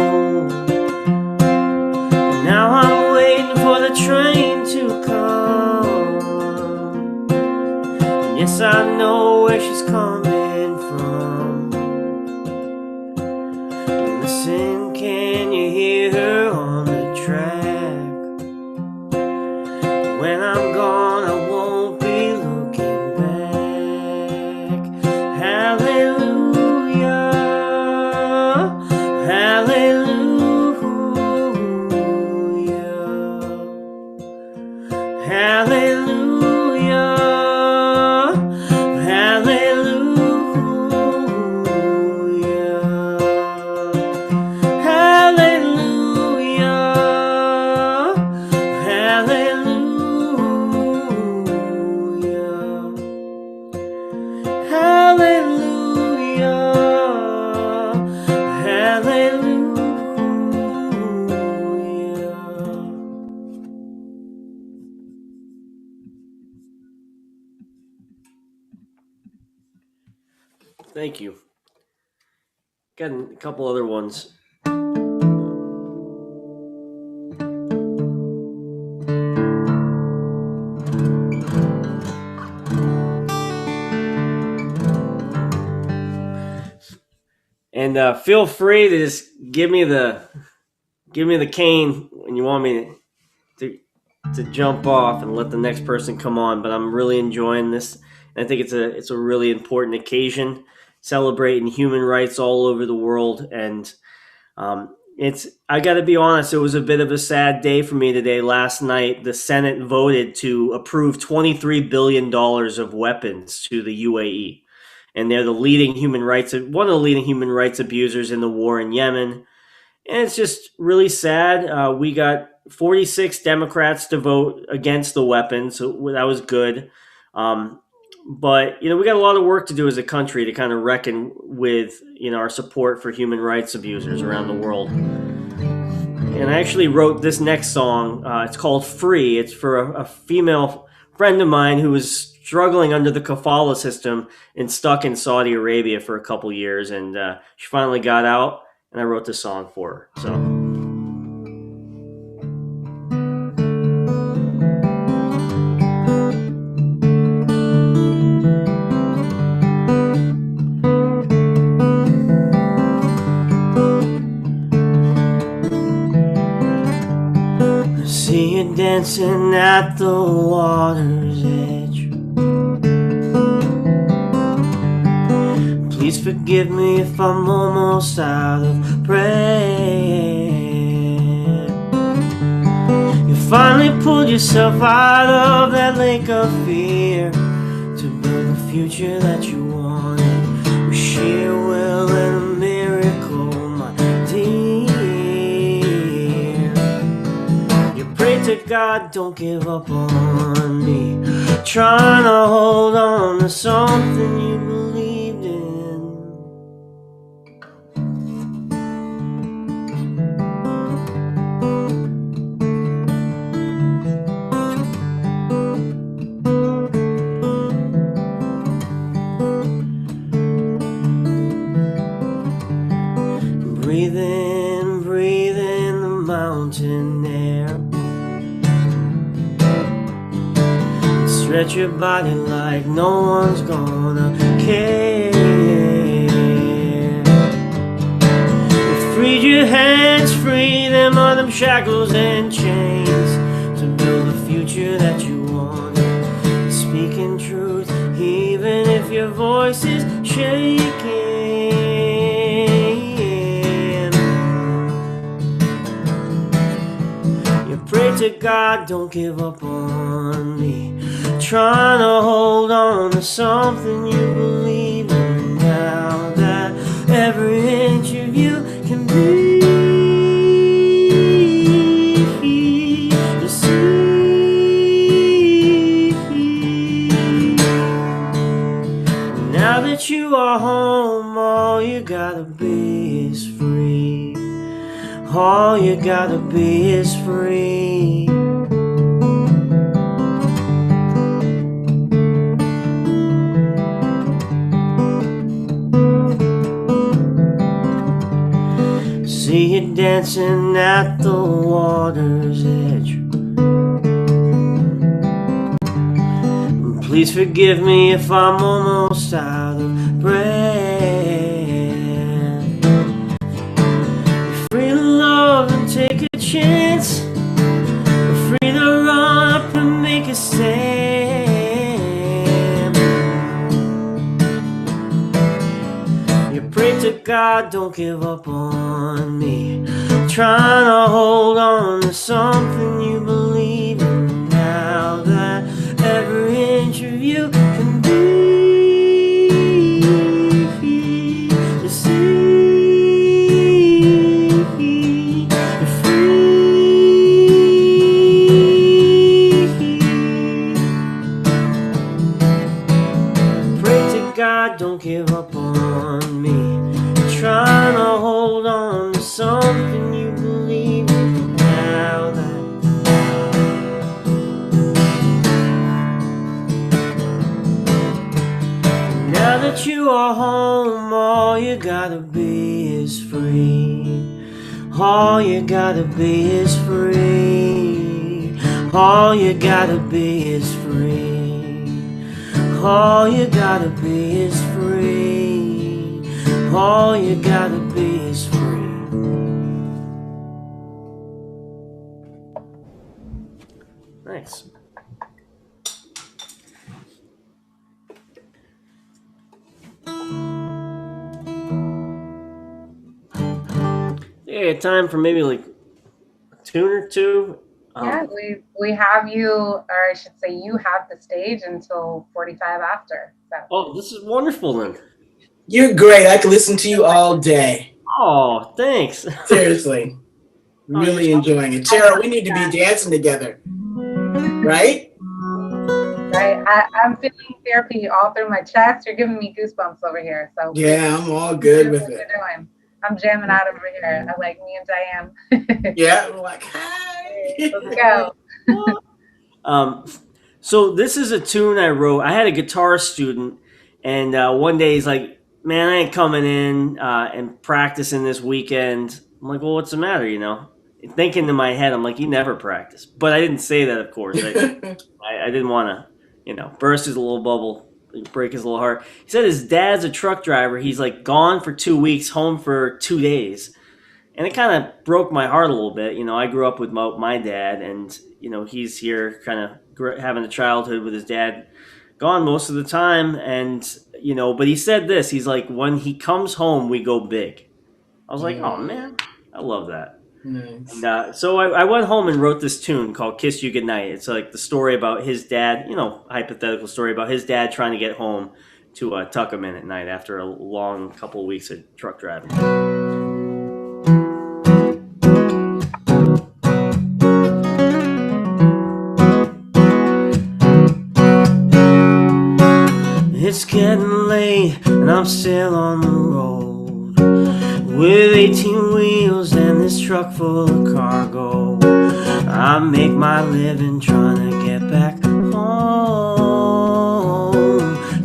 Now I'm waiting for the train to come. Yes, I know where she's coming from. Listen, can you hear her on the track? When I'm gone, I won't be looking back. Hallelujah, hallelujah, hallelujah, hallelujah. Thank you. Got a couple other ones. And feel free to just give me the cane when you want me to jump off and let the next person come on. But I'm really enjoying this. And I think it's a really important occasion, celebrating human rights all over the world. And I got to be honest, it was a bit of a sad day for me today. Last night, the Senate voted to approve $23 billion of weapons to the UAE. And they're one of the leading human rights abusers in the war in Yemen. And it's just really sad. We got 46 Democrats to vote against the weapons, so that was good. But, we got a lot of work to do as a country to kind of reckon with, our support for human rights abusers around the world. And I actually wrote this next song. It's called Free. It's for a female friend of mine who was struggling under the kafala system and stuck in Saudi Arabia for a couple years. And she finally got out, and I wrote this song for her. So. See you dancing at the water's edge. Please forgive me if I'm almost out of breath. You finally pulled yourself out of that lake of fear to build the future that you wanted with sheer will and a miracle, my dear. Pray to God, don't give up on me. Trying to hold on to something you believed in. Breathe in the mountain air. Stretch your body like no one's gonna care. You freed your hands, free them of them shackles and chains to build a future that you wanted. Speaking truth, even if your voice is shaking. You pray to God, don't give up on me. Trying to hold on to something you believe in now that every inch of you can be. You see, now that you are home, all you gotta be is free. All you gotta be is free. See you dancing at the water's edge. Please forgive me if I'm almost out of breath. You're free to love and take a chance. You're free to run up and make a stand. You pray to God, don't give up on me. Trying to hold on to something you believe in now that every inch of you can be. You see, you're free. Pray to God, don't give up on me. Trying to hold on to something you believe in now that that you are home. All you gotta be is free. All you gotta be is free. All you gotta be is free. All you gotta be is free. All you gotta be is free. Thanks. Yeah, time for maybe like a tune or two. Yeah, we have you, or I should say you have the stage until 45 after. So. Oh, this is wonderful then. You're great. I could listen to you all day. Oh, thanks. Seriously. Really enjoying it. Tara, we need to be dancing together. Right? Right. I'm feeling therapy all through my chest. You're giving me goosebumps over here. So yeah, I'm all good with it. I'm jamming out over here. I like me and Diane. Yeah, we're like, hi. Let's go. So this is a tune I wrote. I had a guitar student, and one day he's like, "Man, I ain't coming in and practicing this weekend." I'm like, "Well, what's the matter?" You know, thinking in my head, I'm like, "You never practice," but I didn't say that, of course. I didn't want to, burst his little bubble. Break his little heart. He said his dad's a truck driver. He's like gone for 2 weeks, home for 2 days. And it kind of broke my heart a little bit. I grew up with my dad, and, he's here kind of having a childhood with his dad gone most of the time. And, but he said this, he's like, when he comes home, we go big. I was like, oh man, I love that. Nice. And, so I went home and wrote this tune called Kiss You Goodnight. It's like the story about his dad, hypothetical story about his dad trying to get home to tuck him in at night after a long couple of weeks of truck driving. It's getting late and I'm still on the road with 18 wheels and this truck full of cargo. I make my living trying to get back home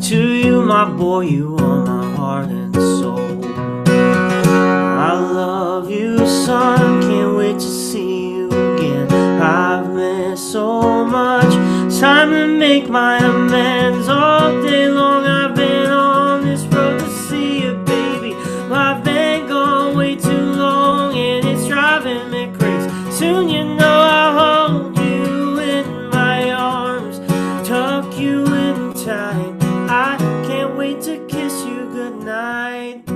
to you, my boy. You are my heart and soul. I love you, son. Can't wait to see you again. I've missed so much. It's time to make my amends. All day long I've been on this road to see you, baby. I've been gone way too long and it's driving me crazy. Soon you know I'll hold you in my arms, tuck you in tight. I can't wait to kiss you goodnight.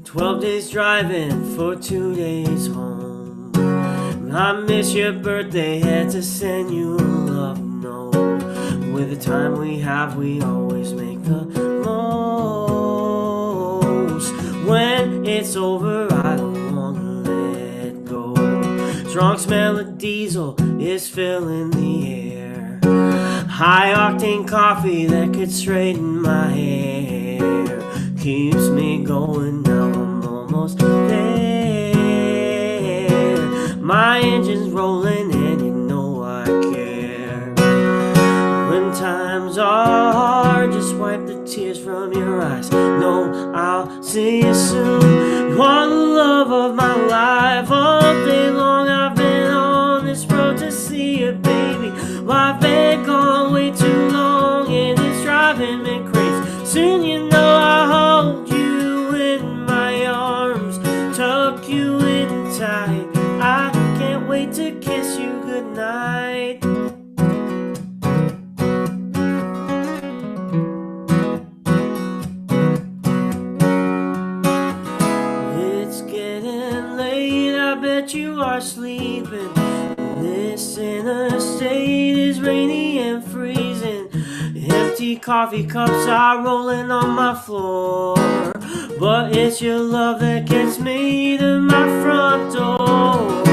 12 days driving for 2 days home. I miss your birthday, had to send you a love note. With the time we have, we always make the most. When it's over, I don't wanna let go. Strong smell of diesel is filling the air. High octane coffee that could straighten my hair. Keeps me going, now I'm almost there. My engine's rolling and you know I care. When times are hard, just wipe the tears from your eyes. No, I'll see you soon. You are the love of my life. All day long I've been on this road to see you, baby. Well, I've been gone way too long and it's driving me crazy. Soon you know I'll hold you in my arms, tuck you in tight. I can't wait to kiss you goodnight. It's getting late, I bet you are sleeping. This interstate is rainy and freezing. Empty coffee cups are rolling on my floor. But it's your love that gets me to my front door.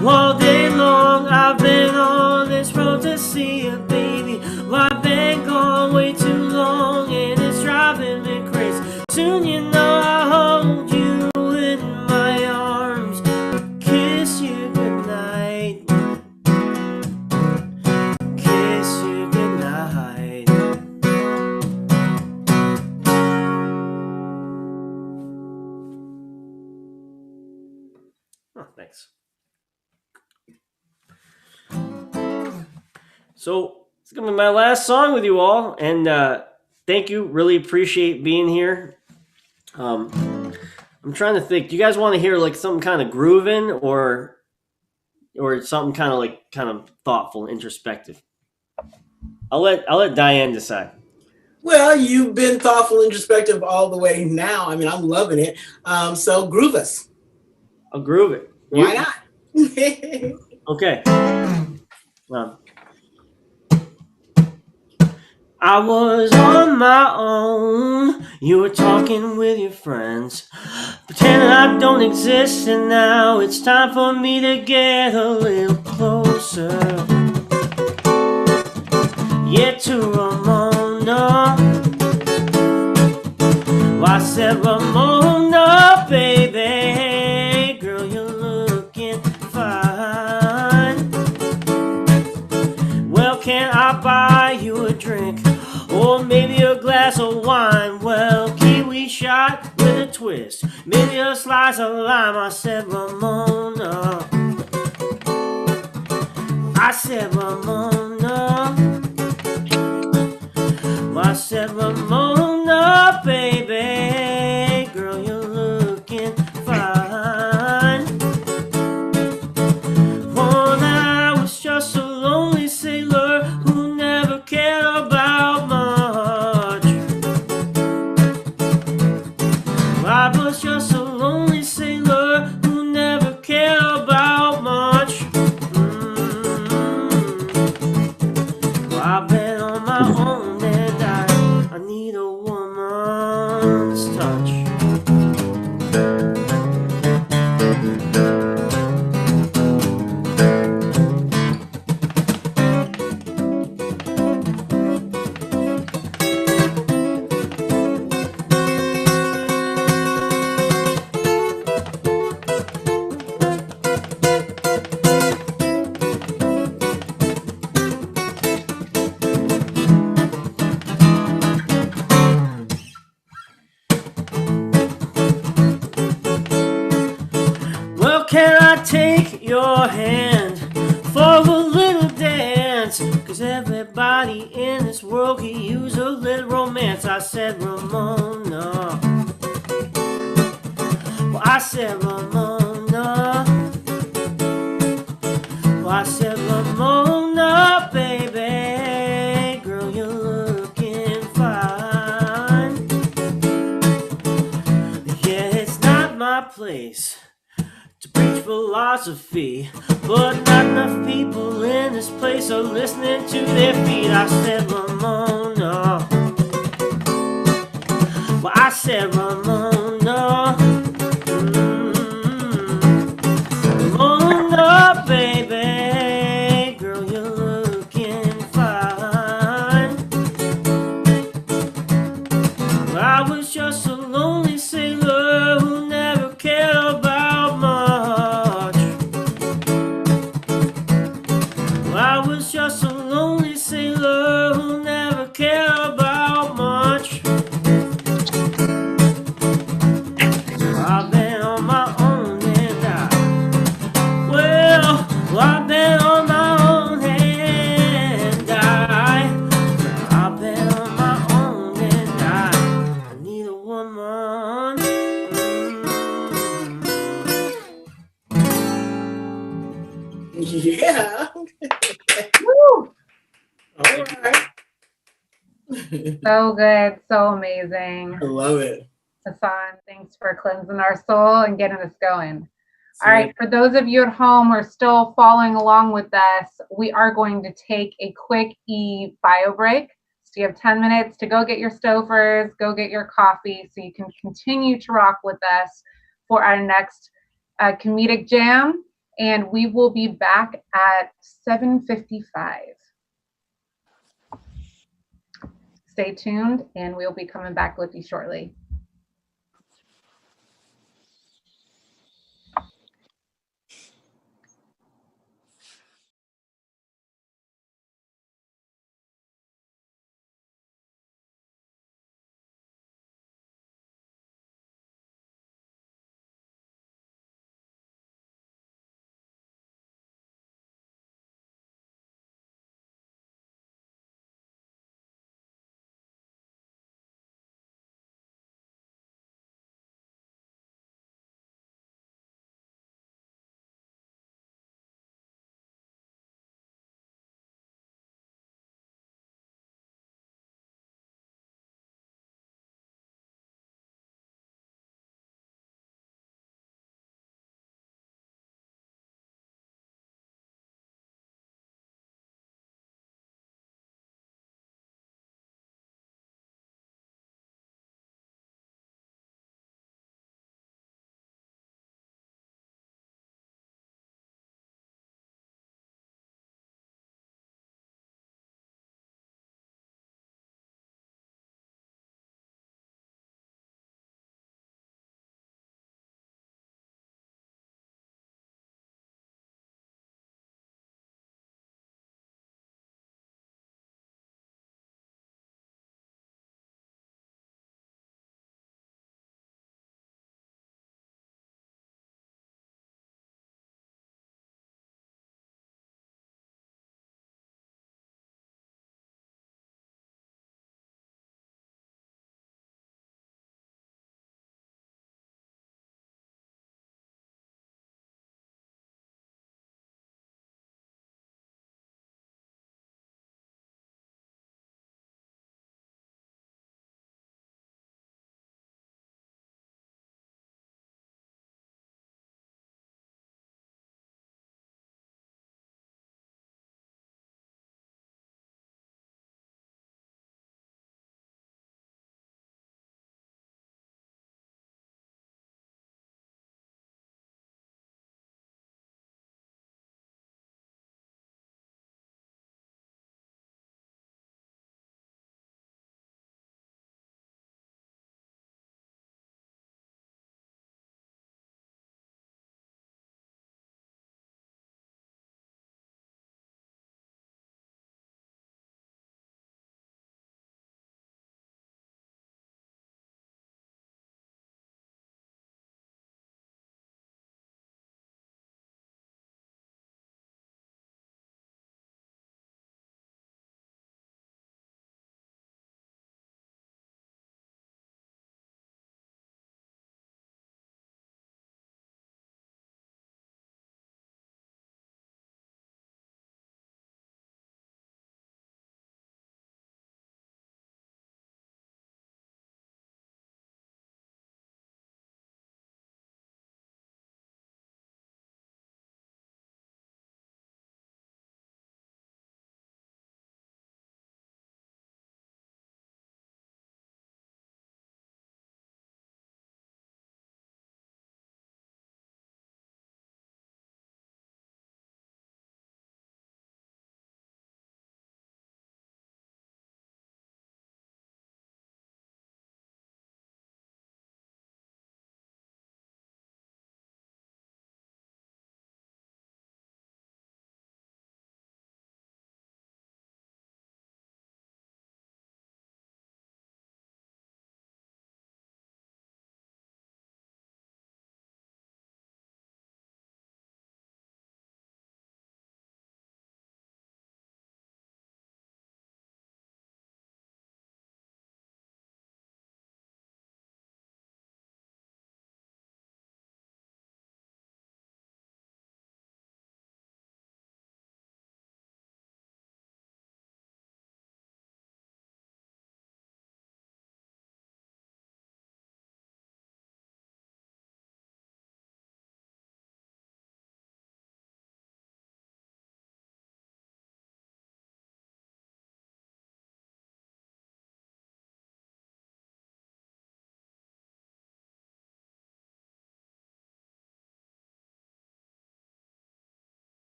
Well, all day long I've been on this road to see you, baby. Well, I've been gone way too long and it's driving me crazy. Soon you know I'll hold you in my arms, Thanks. So it's gonna be my last song with you all, and thank you. Really appreciate being here. I'm trying to think. Do you guys want to hear like something kind of grooving, or something kind of thoughtful, introspective? I'll let Diane decide. Well, you've been thoughtful, introspective all the way now. I mean, I'm loving it. So groove us. I'll groove it. Why not? Okay. I was on my own. You were talking with your friends, pretending I don't exist, and now it's time for me to get a little closer. Yeah, to Ramona. Well, I said, Ramona, baby, girl, you're looking fine. Well, can I buy you a drink, or maybe a glass of wine? Well, kiwi shot with a twist, maybe a slice of lime. I said, Ramona. I said, Ramona. I said, Ramona, baby, girl, you're looking fine. Well, I was just a lonely sailor who never cared about much. I was just a lonely sailor who never cared about much. Well, I've been on my own and I need a woman's touch. Well, can I take your hand for a little dance? 'Cause everybody in this world could use a little romance. I said, Ramona. Well, I said, Ramona. Well, I said, Ramona, baby, girl, you're looking fine. Yeah, it's not my place to preach philosophy, but not enough people in this place are listening to their feet. I said, Ramona. Well, I said, Ramona. Ramona, baby, girl, you're looking fine. Well, I was just a lonely sailor who never cared about much. I was just a lonely sailor who never cared about much. I've been on my own and I've been on my own and I've been on my own and I need a woman. Yeah. Woo! All right. So good, so amazing. I love it. Hassan, thanks for cleansing our soul and getting us going. All right, for those of you at home who are still following along with us, we are going to take a quick bio break. So you have 10 minutes to go get your Stouffer's, go get your coffee, so you can continue to rock with us for our next comedic jam. And we will be back at 7:55. Stay tuned, and we'll be coming back with you shortly.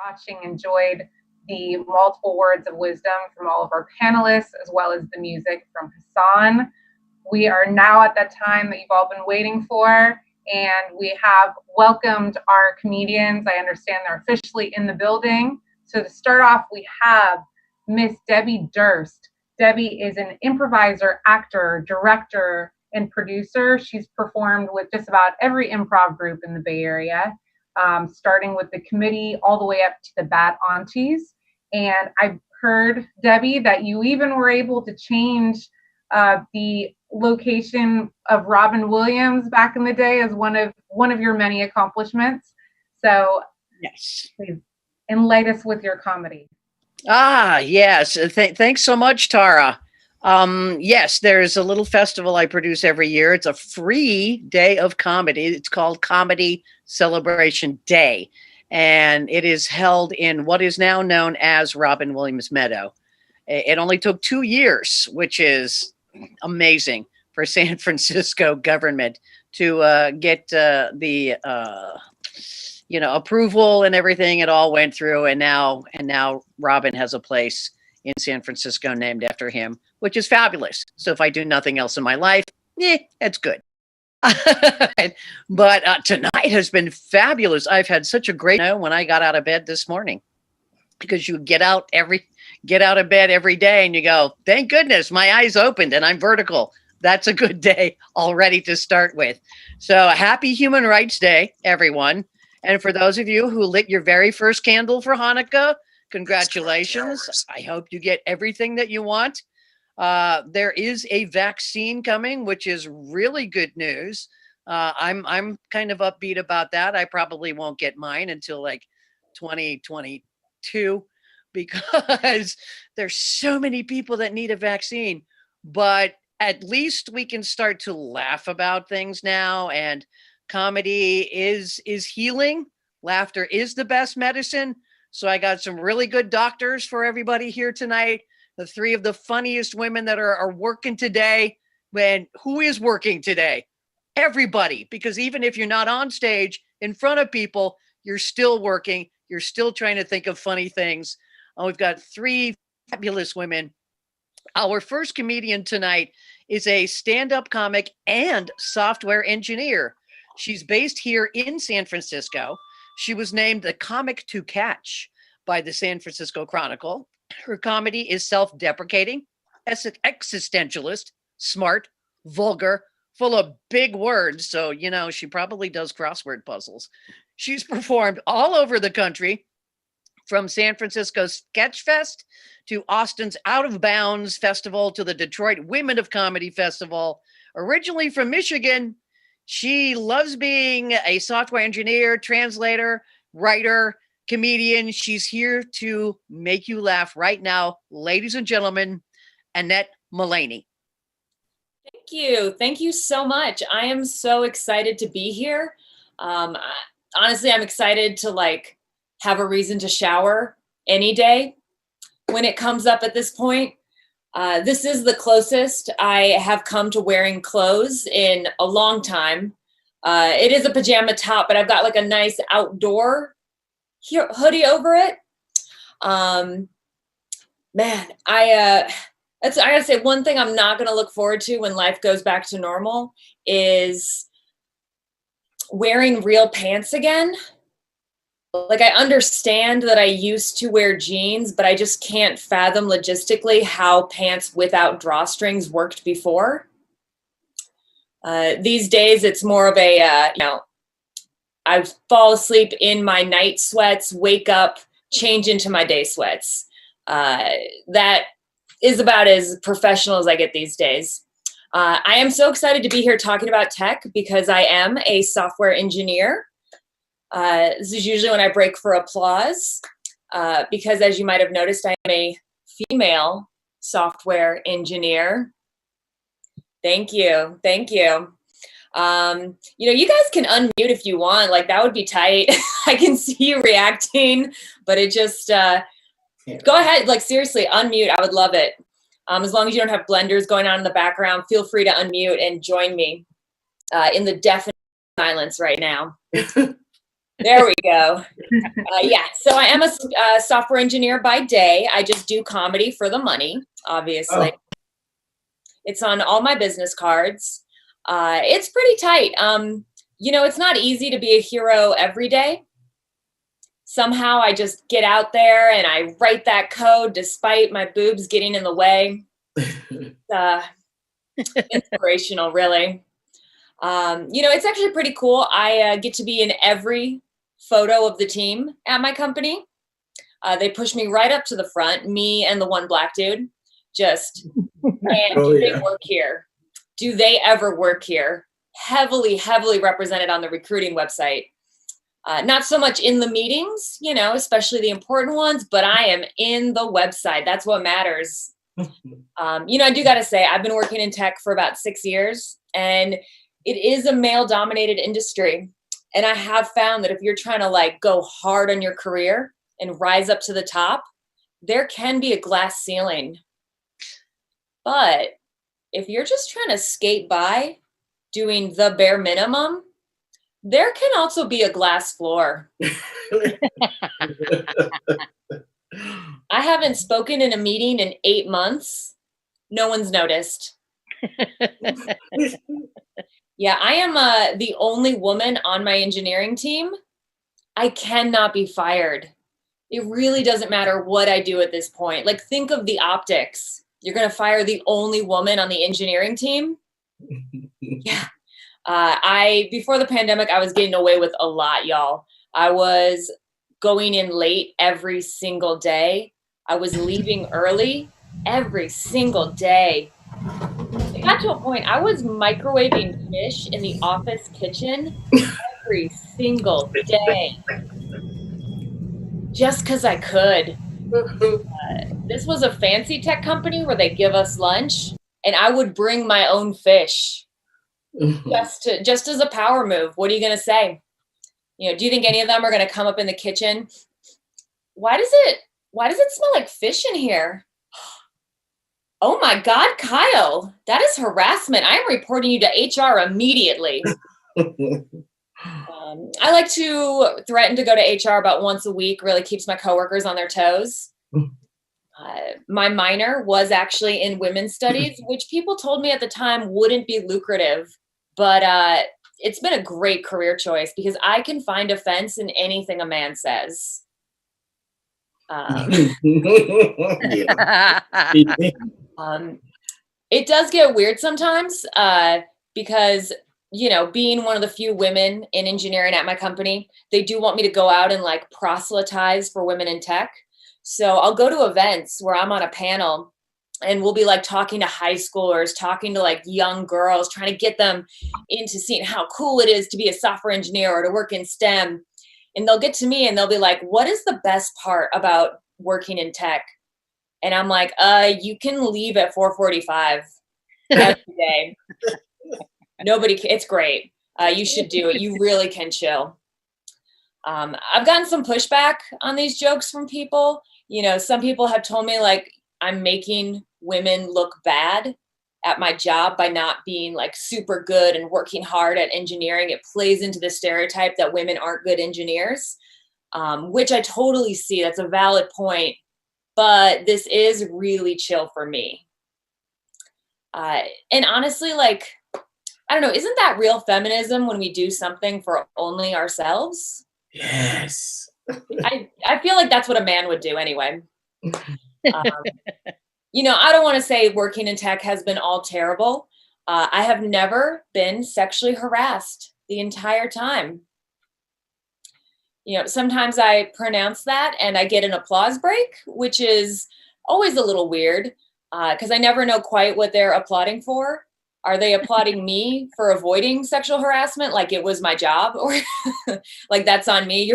watching, enjoyed the multiple words of wisdom from all of our panelists, as well as the music from Hassan. We are now at that time that you've all been waiting for, and we have welcomed our comedians. I understand they're officially in the building. So to start off, we have Miss Debbie Durst. Debbie is an improviser, actor, director, and producer. She's performed with just about every improv group in the Bay Area, starting with the Committee all the way up to the Bad Aunties. And I've heard, Debbie, that you even were able to change the location of Robin Williams back in the day as one of your many accomplishments. So yes, please enlighten us with your comedy. Yes. Thanks so much, Tara. Yes, there's a little festival I produce every year. It's a free day of comedy. It's called Comedy Celebration Day, and it is held in what is now known as Robin Williams Meadow. It only took 2 years, which is amazing for San Francisco government to get the approval and everything. It all went through, and now Robin has a place in San Francisco named after him, which is fabulous. So if I do nothing else in my life, it's good. But tonight has been fabulous. I've had such a great day when I got out of bed this morning, because you get out of bed every day and you go, thank goodness my eyes opened and I'm vertical. That's a good day already to start with. So happy Human Rights Day, everyone. And for those of you who lit your very first candle for Hanukkah, congratulations. I hope you get everything that you want. There is a vaccine coming, which is really good news. I'm kind of upbeat about that. I probably won't get mine until like 2022, because there's so many people that need a vaccine. But at least we can start to laugh about things now, and comedy is healing. Laughter is the best medicine. So I got some really good doctors for everybody here tonight. The 3 of the funniest women that are working today. Who is working today? Everybody, because even if you're not on stage in front of people, you're still working. You're still trying to think of funny things. We've got 3 fabulous women. Our first comedian tonight is a stand-up comic and software engineer. She's based here in San Francisco. She was named the comic to catch by the San Francisco Chronicle. Her comedy is self-deprecating, existentialist, smart, vulgar, full of big words. So, she probably does crossword puzzles. She's performed all over the country, from San Francisco's Sketchfest to Austin's Out of Bounds Festival to the Detroit Women of Comedy Festival. Originally from Michigan, she loves being a software engineer, translator, writer, comedian. She's here to make you laugh right now. Ladies and gentlemen, Annette Mullaney. Thank you. Thank you so much. I am so excited to be here. Honestly, I'm excited to have a reason to shower any day when it comes up at this point. This is the closest I have come to wearing clothes in a long time. It is a pajama top, but I've got a nice outdoor hoodie over it. Man, I gotta say, one thing I'm not gonna look forward to when life goes back to normal is wearing real pants again. I understand that I used to wear jeans, but I just can't fathom logistically how pants without drawstrings worked before. These days, it's more of a, I fall asleep in my night sweats, wake up, change into my day sweats. That is about as professional as I get these days. I am so excited to be here talking about tech because I am a software engineer. This is usually when I break for applause because, as you might have noticed, I am a female software engineer. Thank you. Thank you. You guys can unmute if you want. That would be tight. I can see you reacting, but it just, go ahead. Seriously, unmute. I would love it. As long as you don't have blenders going on in the background, feel free to unmute and join me in the deafening silence right now. There we go. Yeah, so I am a software engineer by day. I just do comedy for the money, obviously. Oh. It's on all my business cards. It's pretty tight. You know, it's not easy to be a hero every day. Somehow I just get out there and I write that code despite my boobs getting in the way. Inspirational, really. You know, it's actually pretty cool. I get to be in every photo of the team at my company. They push me right up to the front, me and the one black dude. Just, man, do they work here? Do they ever work here? Heavily represented on the recruiting website. Not so much in the meetings, you know, especially the important ones, but I am in the website. That's what matters. You know, I do got to say, I've been working in tech for about 6 years, and it is a male-dominated industry. And I have found that if you're trying to like go hard on your career and rise up to the top, there can be a glass ceiling. But if you're just trying to skate by doing the bare minimum, there can also be a glass floor. I haven't spoken in a meeting in 8 months. No one's noticed. Yeah, I am the only woman on my engineering team. I cannot be fired. It really doesn't matter what I do at this point. Like, think of the optics. You're going to fire the only woman on the engineering team? Yeah. Before the pandemic, I was getting away with a lot, y'all. I was going in late every single day. I was leaving early every single day. It got to a point, I was microwaving fish in the office kitchen every single day. Just because I could. This was a fancy tech company where they give us lunch, and I would bring my own fish. Just as a power move. What are you going to say? You know, do you think any of them are going to come up in the kitchen? Why does it smell like fish in here? Oh my God, Kyle, that is harassment. I am reporting you to HR immediately. I like to threaten to go to HR about once a week, really keeps my coworkers on their toes. My minor was actually in women's studies, which people told me at the time wouldn't be lucrative, but it's been a great career choice because I can find offense in anything a man says. It does get weird sometimes because, you know, being one of the few women in engineering at my company, they do want me to go out and like proselytize for women in tech. So I'll go to events where I'm on a panel and we'll be like talking to high schoolers, talking to like young girls, trying to get them into seeing how cool it is to be a software engineer or to work in STEM. And they'll get to me and they'll be like, what is the best part about working in tech? And I'm like, you can leave at 4:45 every day. It's great. You should do it. You really can chill. I've gotten some pushback on these jokes from people. You know, some people have told me like I'm making women look bad at my job by not being like super good and working hard at engineering. It plays into the stereotype that women aren't good engineers, which I totally see. That's a valid point. But this is really chill for me. And honestly, like, I don't know, isn't that real feminism when we do something for only ourselves? Yes. I feel like that's what a man would do anyway. You know, I don't want to say working in tech has been all terrible. I have never been sexually harassed the entire time. You know, sometimes I pronounce that and I get an applause break, which is always a little weird because I never know quite what they're applauding for. Are they applauding me for avoiding sexual harassment like it was my job or like that's on me?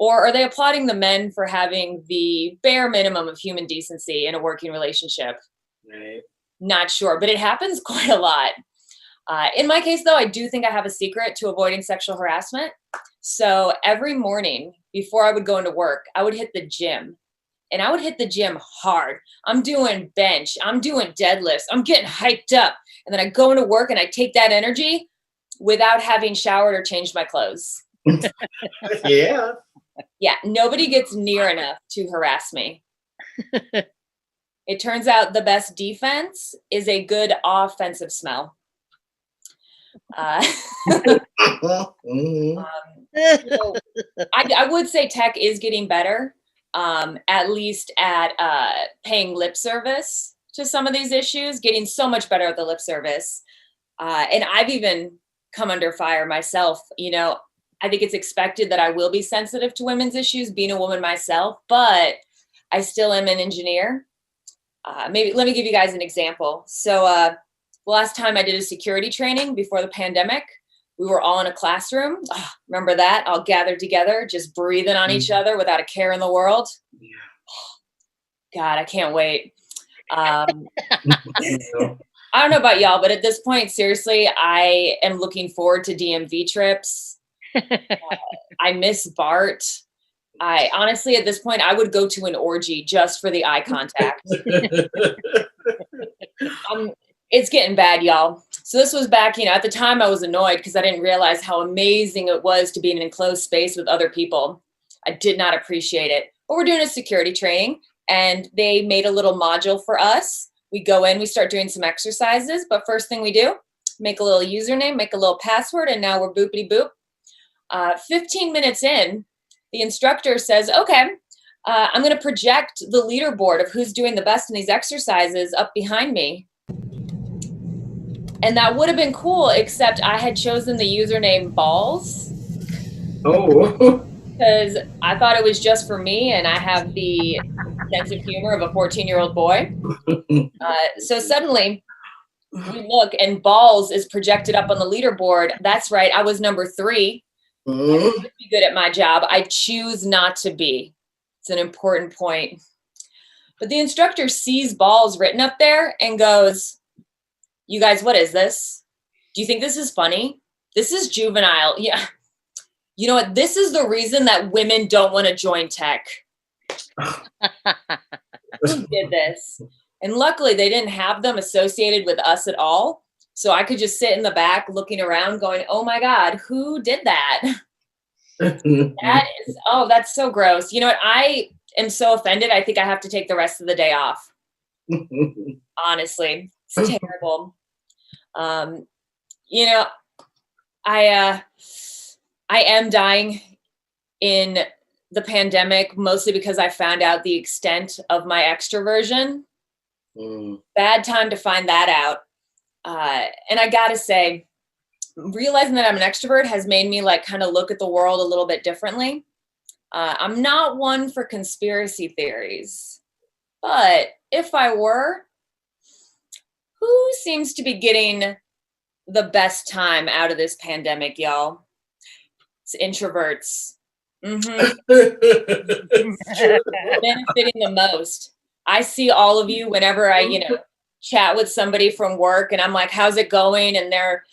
Or are they applauding the men for having the bare minimum of human decency in a working relationship? Right. Not sure, but it happens quite a lot. In my case, though, I do think I have a secret to avoiding sexual harassment. So every morning before I would go into work, I would hit the gym. And I would hit the gym hard. I'm doing bench. I'm doing deadlifts. I'm getting hyped up. And then I go into work and I take that energy without having showered or changed my clothes. Yeah. Yeah, nobody gets near enough to harass me. It turns out the best defense is a good offensive smell. Mhm. So I would say tech is getting better, at least at paying lip service to some of these issues, getting so much better at the lip service. And I've even come under fire myself. You know, I think it's expected that I will be sensitive to women's issues, being a woman myself, but I still am an engineer. Maybe let me give you guys an example. So the last time I did a security training before the pandemic, we were all in a classroom. Oh, remember that? All gathered together, just breathing on each other without a care in the world. God, I can't wait. I don't know about y'all, but at this point, seriously, I am looking forward to DMV trips. I miss Bart. I honestly, at this point, I would go to an orgy just for the eye contact. It's getting bad, y'all. So this was back, you know, at the time I was annoyed because I didn't realize how amazing it was to be in an enclosed space with other people. I did not appreciate it. But we're doing a security training and they made a little module for us. We go in, we start doing some exercises, but first thing we do, make a little username, make a little password, and now we're boopity boop. 15 minutes in, the instructor says, okay, I'm going to project the leaderboard of who's doing the best in these exercises up behind me. And that would have been cool, except I had chosen the username Balls. Oh. Because I thought it was just for me, and I have the sense of humor of a 14-year-old boy. So suddenly, we look, and Balls is projected up on the leaderboard. That's right, I was number 3. I should be good at my job. I choose not to be. It's an important point. But the instructor sees Balls written up there and goes, you guys, what is this? Do you think this is funny? This is juvenile. Yeah. You know what? This is the reason that women don't want to join tech. Who did this? And luckily, they didn't have them associated with us at all. So I could just sit in the back looking around going, oh my God, who did that? That's so gross. You know what? I am so offended. I think I have to take the rest of the day off. Honestly, it's terrible. You know, I am dying in the pandemic, mostly because I found out the extent of my extroversion. Bad time to find that out. And I gotta say, realizing that I'm an extrovert has made me like kind of look at the world a little bit differently. I'm not one for conspiracy theories, but if I were, who seems to be getting the best time out of this pandemic, y'all? It's introverts. Benefiting the most. I see all of you whenever I, chat with somebody from work and I'm like, how's it going? And they're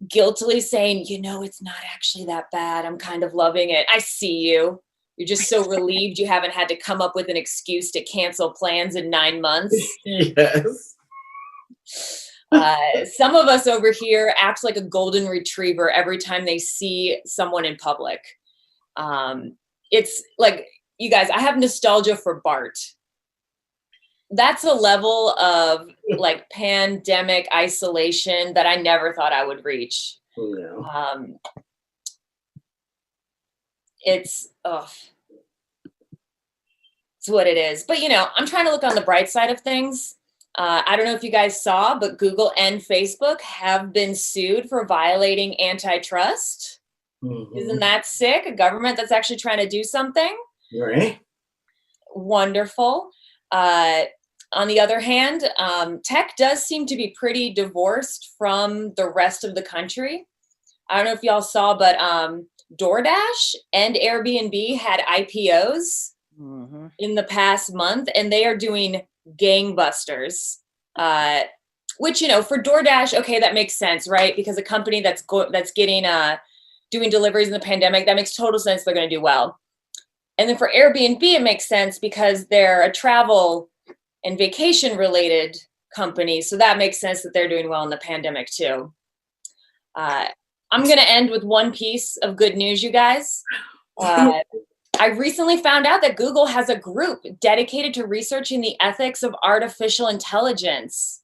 guiltily saying, it's not actually that bad. I'm kind of loving it. I see you. You're just so relieved you haven't had to come up with an excuse to cancel plans in 9 months. Yes. Some of us over here act like a golden retriever every time they see someone in public. It's like, you guys, I have nostalgia for Bart. That's a level of like pandemic isolation that I never thought I would reach. It's what it is. But, I'm trying to look on the bright side of things. I don't know if you guys saw, but Google and Facebook have been sued for violating antitrust. Isn't that sick? A government that's actually trying to do something. Right. Wonderful. On the other hand, tech does seem to be pretty divorced from the rest of the country. I don't know if y'all saw, but DoorDash and Airbnb had IPOs in the past month, and they are doing gangbusters. Which, for DoorDash, okay, that makes sense, right? Because a company that's getting doing deliveries in the pandemic, that makes total sense. They're going to do well. And then for Airbnb, it makes sense because they're a travel and vacation related company. So that makes sense that they're doing well in the pandemic too. I'm going to end with one piece of good news, you guys. I recently found out that Google has a group dedicated to researching the ethics of artificial intelligence.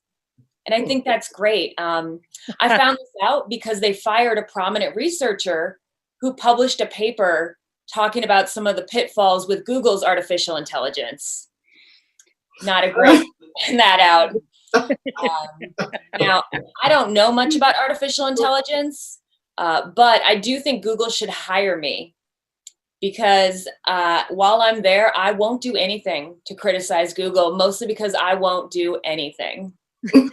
And I think that's great. I found this out because they fired a prominent researcher who published a paper talking about some of the pitfalls with Google's artificial intelligence. Not a great find that out. Now, I don't know much about artificial intelligence, but I do think Google should hire me. Because while I'm there, I won't do anything to criticize Google, mostly because I won't do anything. All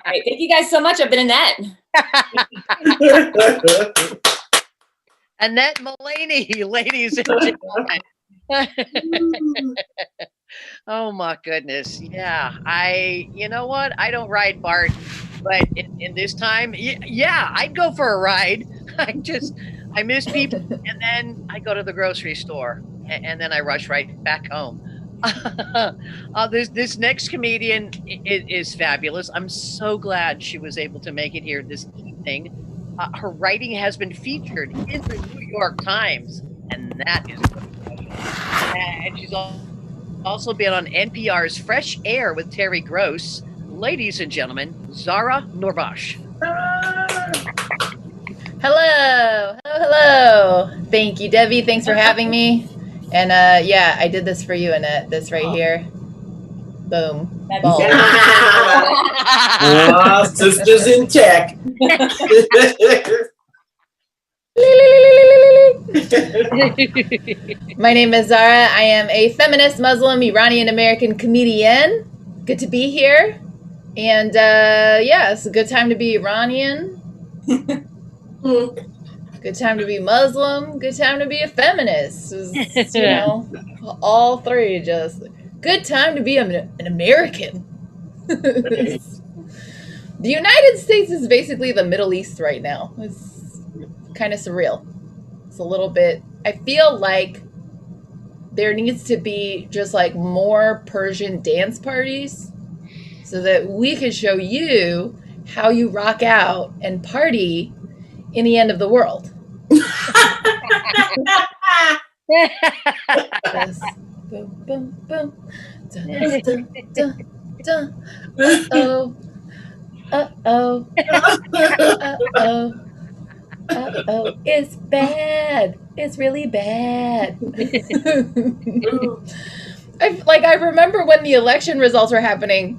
right, thank you guys so much. I've been Annette. Annette Mullaney, ladies and gentlemen. Oh my goodness. Yeah. You know what? I don't ride BART, but in this time, yeah, I'd go for a ride. I miss people, and then I go to the grocery store, and then I rush right back home. This next comedian is fabulous. I'm so glad she was able to make it here this evening. Her writing has been featured in the New York Times, and that is good. And she's also been on NPR's Fresh Air with Terry Gross. Ladies and gentlemen, Zara Norbash. Hello. Hello. Thank you, Debbie. Thanks for having me. And yeah, I did this for you, Annette. This right here. Boom. Wow, sisters in tech. My name is Zara. I am a feminist Muslim Iranian American comedian. Good to be here. And yeah, it's a good time to be Iranian. Good time to be Muslim. Good time to be a feminist. It's, you know, all three. Just good time to be an American. The United States is basically the Middle East right now. It's kind of surreal. It's a little bit. I feel like there needs to be just like more Persian dance parties so that we could show you how you rock out and party in the end of the world. Yes. Boom, boom, boom. Dun, dun, dun, dun. Uh-oh. Uh-oh. Uh-oh. Uh-oh. It's bad. It's really bad. I remember when the election results were happening.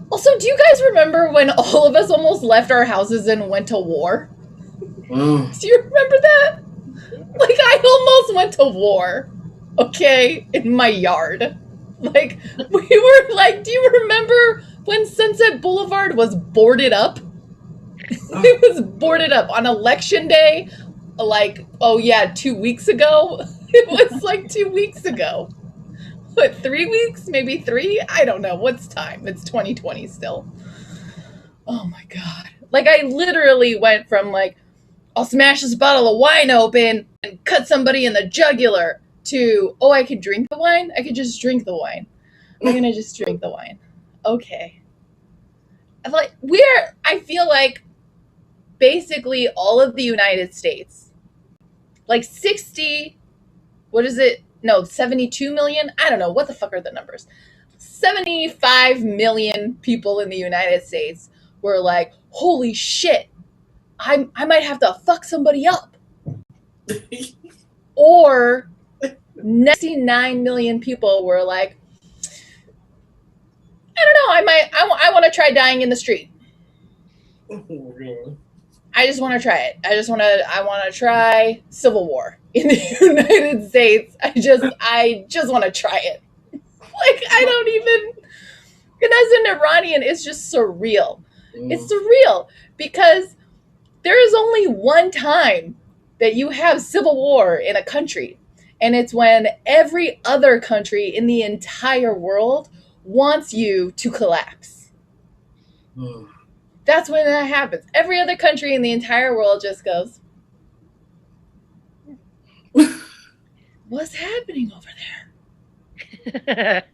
Also, do you guys remember when all of us almost left our houses and went to war? Do you remember that? Like, I almost went to war, okay, in my yard. Like, we were like, do you remember when Sunset Boulevard was boarded up? It was boarded up on election day, like, oh yeah, 2 weeks ago. It was like 2 weeks ago. What, 3 weeks? Maybe 3? I don't know. What's time? It's 2020 still. Oh my God. Like, I literally went from like, I'll smash this bottle of wine open and cut somebody in the jugular to, oh, I could drink the wine? I could just drink the wine. I'm going to just drink the wine. Okay. I feel like basically all of the United States, like 72 million? I don't know. What the fuck are the numbers? 75 million people in the United States were like, holy shit, I might have to fuck somebody up. Or 69 million people were like, I don't know, I want to try dying in the street. I just want to try it. I want to try civil war in the United States. I just want to try it. Like, I don't even, and as an Iranian, it's just surreal. It's surreal because there is only one time that you have civil war in a country, and it's when every other country in the entire world wants you to collapse. That's when that happens. Every other country in the entire world just goes, what's happening over there?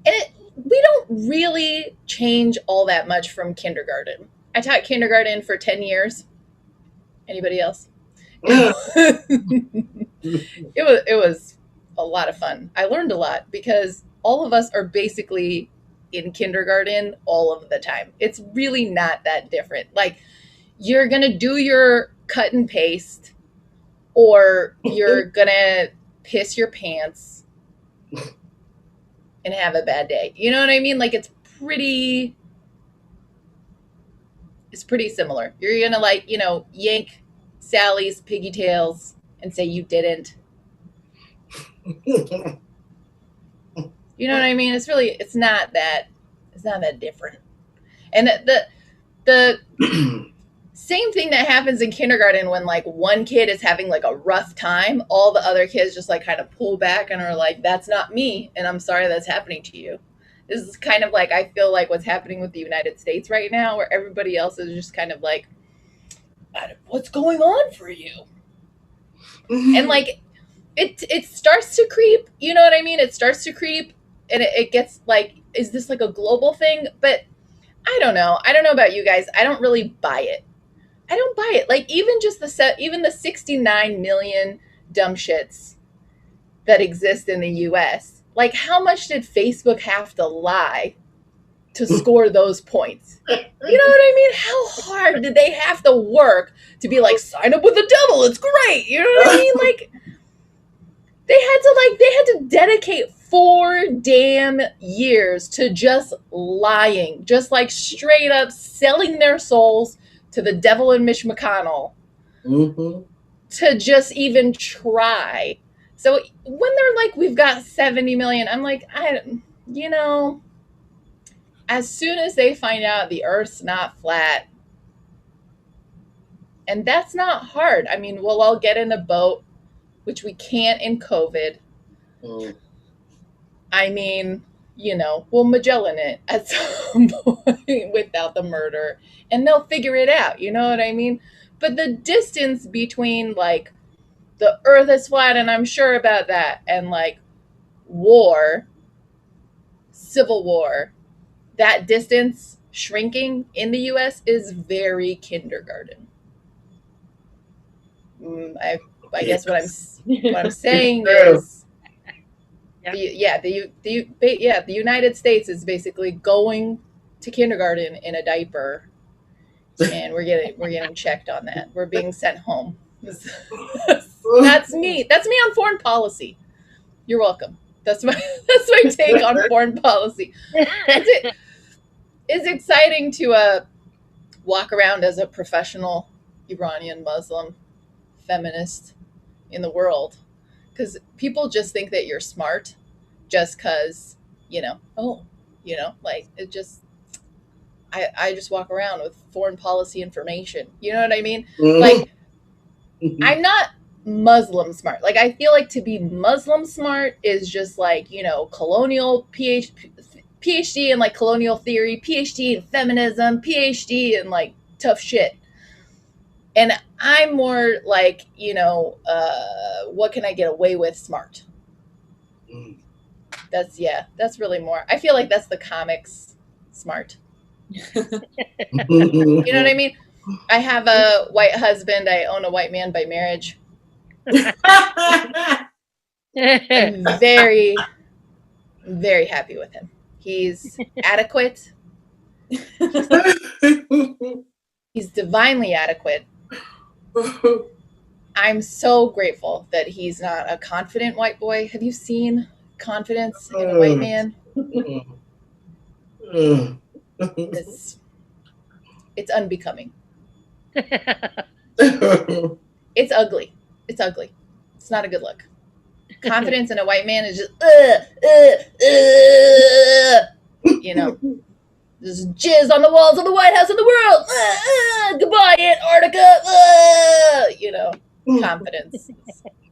And we don't really change all that much from kindergarten. I taught kindergarten for 10 years. Anybody else? It was a lot of fun. I learned a lot because all of us are basically in kindergarten all of the time. It's really not that different. Like, you're going to do your cut and paste, or you're going to piss your pants and have a bad day. You know what I mean? Like, it's pretty similar. You're going to, like, you know, yank Sally's piggy tails and say you didn't. You know what I mean? It's not that different. And the same thing that happens in kindergarten when, like, one kid is having, like, a rough time, all the other kids just, like, kind of pull back and are like, that's not me, and I'm sorry that's happening to you. This is kind of like, I feel like what's happening with the United States right now, where everybody else is just kind of like, what's going on for you? And, like, it starts to creep, you know what I mean? It starts to creep, and it gets like, is this like a global thing? But I don't know. I don't know about you guys. I don't really buy it. I don't buy it. Like, even the 69 million dumb shits that exist in the US, like, how much did Facebook have to lie to score those points? You know what I mean? How hard did they have to work to be like, sign up with the devil, it's great? You know what I mean? Like, they had to dedicate 4 damn years to just lying, just like straight up selling their souls to the devil and Mitch McConnell to just even try. So when they're like, we've got 70 million, I'm like, as soon as they find out the Earth's not flat, and that's not hard. I mean, we'll all get in a boat, which we can't in COVID. I mean, we'll Magellan it at some point without the murder, and they'll figure it out. You know what I mean? But the distance between, like, the Earth is flat, and I'm sure about that, and, like, war, civil war, that distance shrinking in the U.S. is very kindergarten. I guess what I'm saying is, the United States is basically going to kindergarten in a diaper, and we're getting checked on that. We're being sent home. That's me. That's me on foreign policy. You're welcome. That's my take on foreign policy. It's exciting to walk around as a professional Iranian Muslim feminist in the world, because people just think that you're smart just because, like, it just, I just walk around with foreign policy information. You know what I mean? Like, I'm not Muslim smart. Like, I feel like to be Muslim smart is just like, colonial PhD in, like, colonial theory, PhD in feminism, PhD in, like, tough shit. And I'm more like, what can I get away with smart? That's really more. I feel like that's the comics smart. You know what I mean? I have a white husband. I own a white man by marriage. I'm very, very happy with him. He's adequate. He's divinely adequate. I'm so grateful that he's not a confident white boy. Have you seen confidence in a white man? It's unbecoming. It's ugly. It's ugly. It's not a good look. Confidence in a white man is just just jizz on the walls of the White House of the world. Goodbye, Antarctica. Confidence.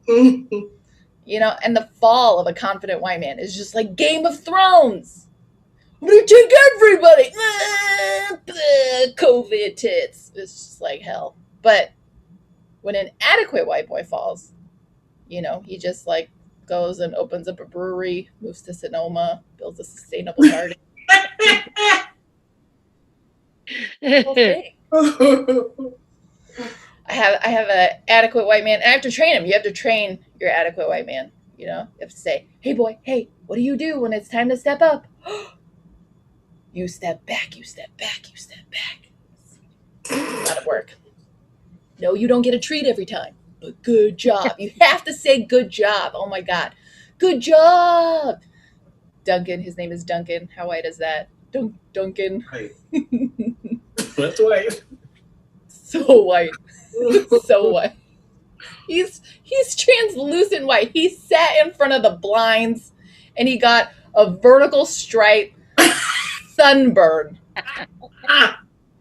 And the fall of a confident white man is just like Game of Thrones. I'm gonna take everybody. COVID tits. It's just like hell. But when an adequate white boy falls, he just, like, goes and opens up a brewery, moves to Sonoma, builds a sustainable garden. Whole thing. I have an adequate white man, and I have to train him. You have to train your adequate white man. You know, you have to say, "Hey, boy, hey, what do you do when it's time to step up?" You step back. You step back. You step back. A lot of work. No, you don't get a treat every time, but good job. You have to say good job. Oh my God, good job, Duncan. His name is Duncan. How white is that? Duncan. Right. That's white. So white. So white. He's translucent white. He sat in front of the blinds and he got a vertical stripe sunburn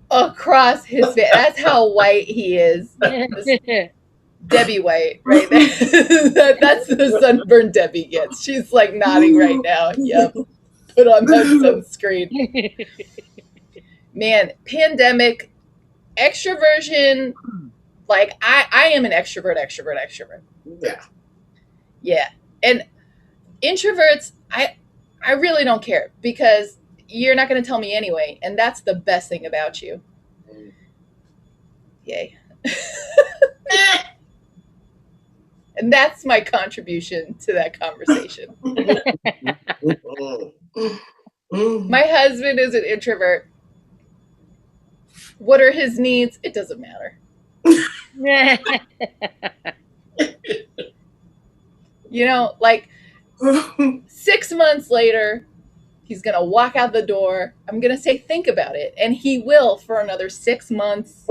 across his face. That's how white he is. Debbie White, right there. That's the sunburn Debbie gets. She's like nodding right now. Yep. Put on that sunscreen. Man, pandemic, extroversion. Like I am an extrovert. Yeah. Yeah. And introverts, I really don't care because you're not going to tell me anyway. And that's the best thing about you. Yay. And that's my contribution to that conversation. My husband is an introvert. What are his needs? It doesn't matter. You know, like 6 months later, he's going to walk out the door. I'm going to say, think about it. And he will for another 6 months.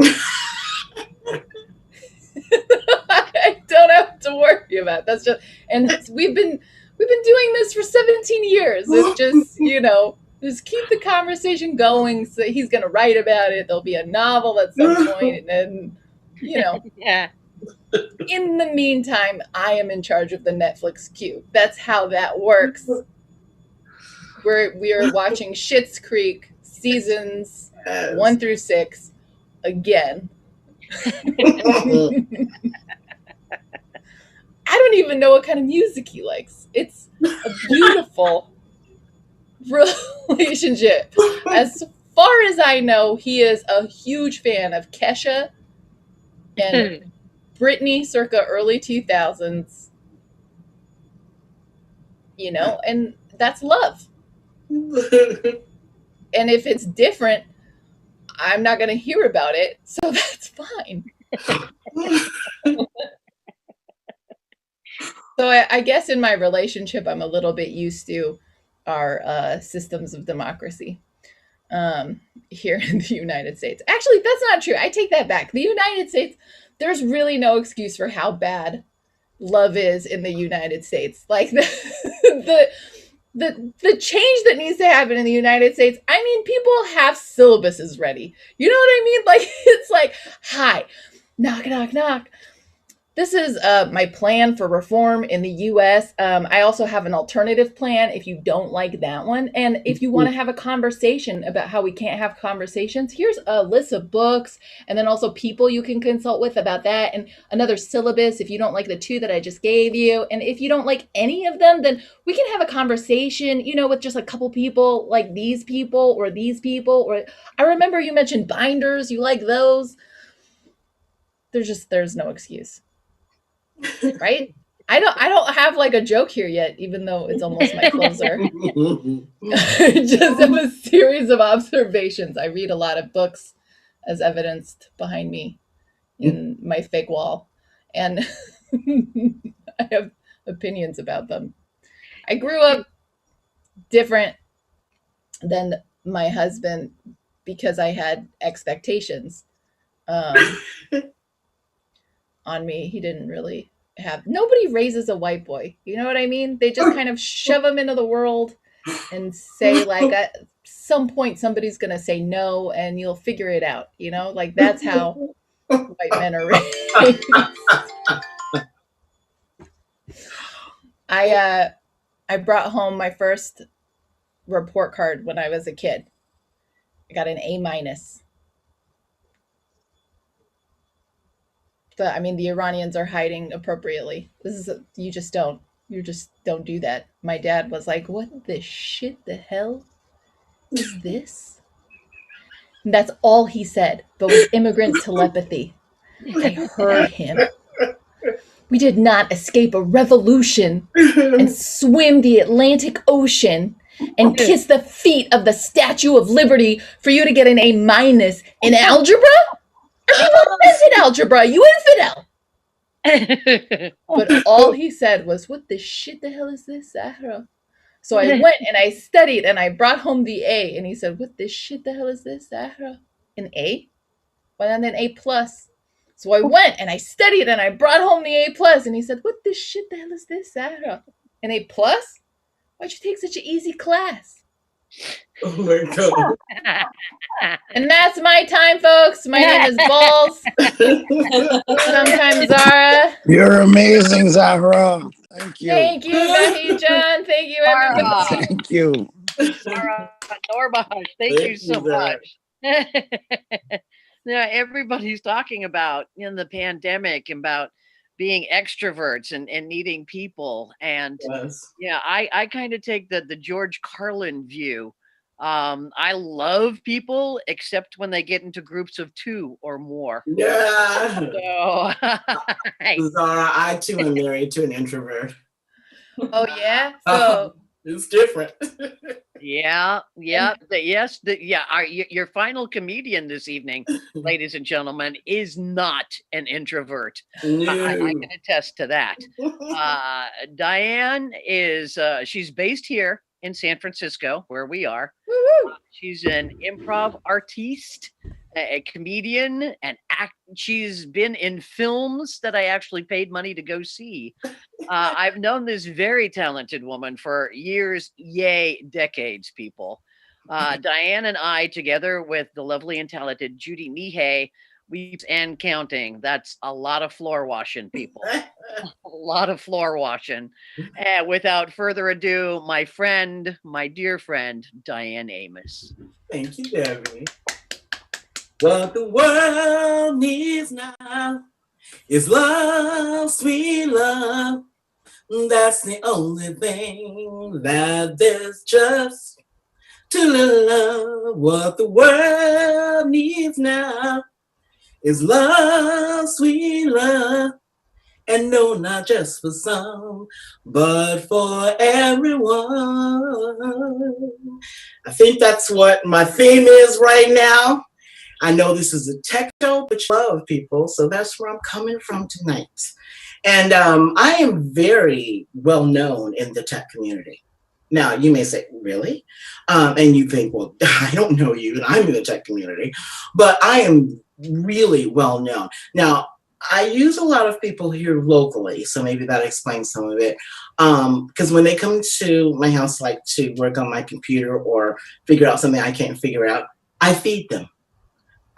I don't have to worry about it. That's just, and we've been doing this for 17 years. It's just, you know, just keep the conversation going. So he's going to write about it. There'll be a novel at some point, and then, you know. Yeah. In the meantime, I am in charge of the Netflix queue. That's how that works. We are watching Schitt's Creek seasons 1 through 6 again. I don't even know what kind of music he likes. It's a beautiful relationship. As far as I know, he is a huge fan of Kesha and Britney circa early 2000s. You know, and that's love. And if it's different, I'm not going to hear about it. So that's fine. So I guess in my relationship, I'm a little bit used to our systems of democracy here in the United States. Actually, that's not true. I take that back. The United States, there's really no excuse for how bad love is in the United States. Like the change that needs to happen in the United States, I mean, people have syllabuses ready. You know what I mean? Like, it's like, hi, knock, knock, knock. This is my plan for reform in the U.S. I also have an alternative plan if you don't like that one. And if you want to have a conversation about how we can't have conversations, here's a list of books and then also people you can consult with about that, and another syllabus if you don't like the 2 that I just gave you. And if you don't like any of them, then we can have a conversation, you know, with just a couple people, like these people or these people. Or I remember you mentioned binders. You like those. There's no excuse. Right? I don't have like a joke here yet, even though it's almost my closer. I just have a series of observations. I read a lot of books, as evidenced behind me in my fake wall, and I have opinions about them. I grew up different than my husband because I had expectations on me. He didn't really have, nobody raises a white boy. You know what I mean? They just kind of shove him into the world and say like at some point somebody's going to say no and you'll figure it out. You know, like that's how white men are raised. I brought home my first report card when I was a kid. I got an A-. I mean, the Iranians are hiding appropriately. You just don't do that. My dad was like, what the shit the hell is this? And that's all he said, but with immigrant telepathy. I heard him. We did not escape a revolution and swim the Atlantic Ocean and kiss the feet of the Statue of Liberty for you to get an A- in algebra? I mean, what is in algebra? You infidel. But all he said was, what the shit the hell is this, Zahra? So I went and I studied and I brought home the A. And he said, what the shit the hell is this, Zahra? An A? Well, and then A+. So I went and I studied and I brought home the A+. And he said, what the shit the hell is this, Zahra? An A+? Why'd you take such an easy class? Oh my God. And that's my time, folks. My name is Balls. Sometimes Zara. You're amazing, Zahra. Thank you. Thank you, Bahijaan. Thank you, everybody. Thank you. Norma, thank you so much. Now everybody's talking about in the pandemic about being extroverts and needing people. And yeah, I kind of take the George Carlin view. I love people except when they get into groups of 2 or more. Yeah. So, Zara, I too am married to an introvert. Oh yeah? So it's different. Yeah. Your final comedian this evening, ladies and gentlemen, is not an introvert. No. I can attest to that. Diane is she's based here in San Francisco, where we are. She's an improv artiste, a comedian, and she's been in films that I actually paid money to go see. I've known this very talented woman for years, yay, decades, people. Diane and I, together with the lovely and talented Judy Nihei, and counting. That's a lot of floor washing, people. A lot of floor washing. And without further ado, my dear friend, Diane Amos. Thank you, Debbie. What the world needs now is love, sweet love. That's the only thing that there's just to love. What the world needs now is love, sweet love. And no, not just for some, but for everyone. I think that's what my theme is right now. I know this is a tech show, but you love people, so that's where I'm coming from tonight. And I am very well known in the tech community. Now, you may say, really? And you think, well, I don't know you, and I'm in the tech community, but I am really well known. Now, I use a lot of people here locally, so maybe that explains some of it. Because when they come to my house, like to work on my computer or figure out something I can't figure out, I feed them.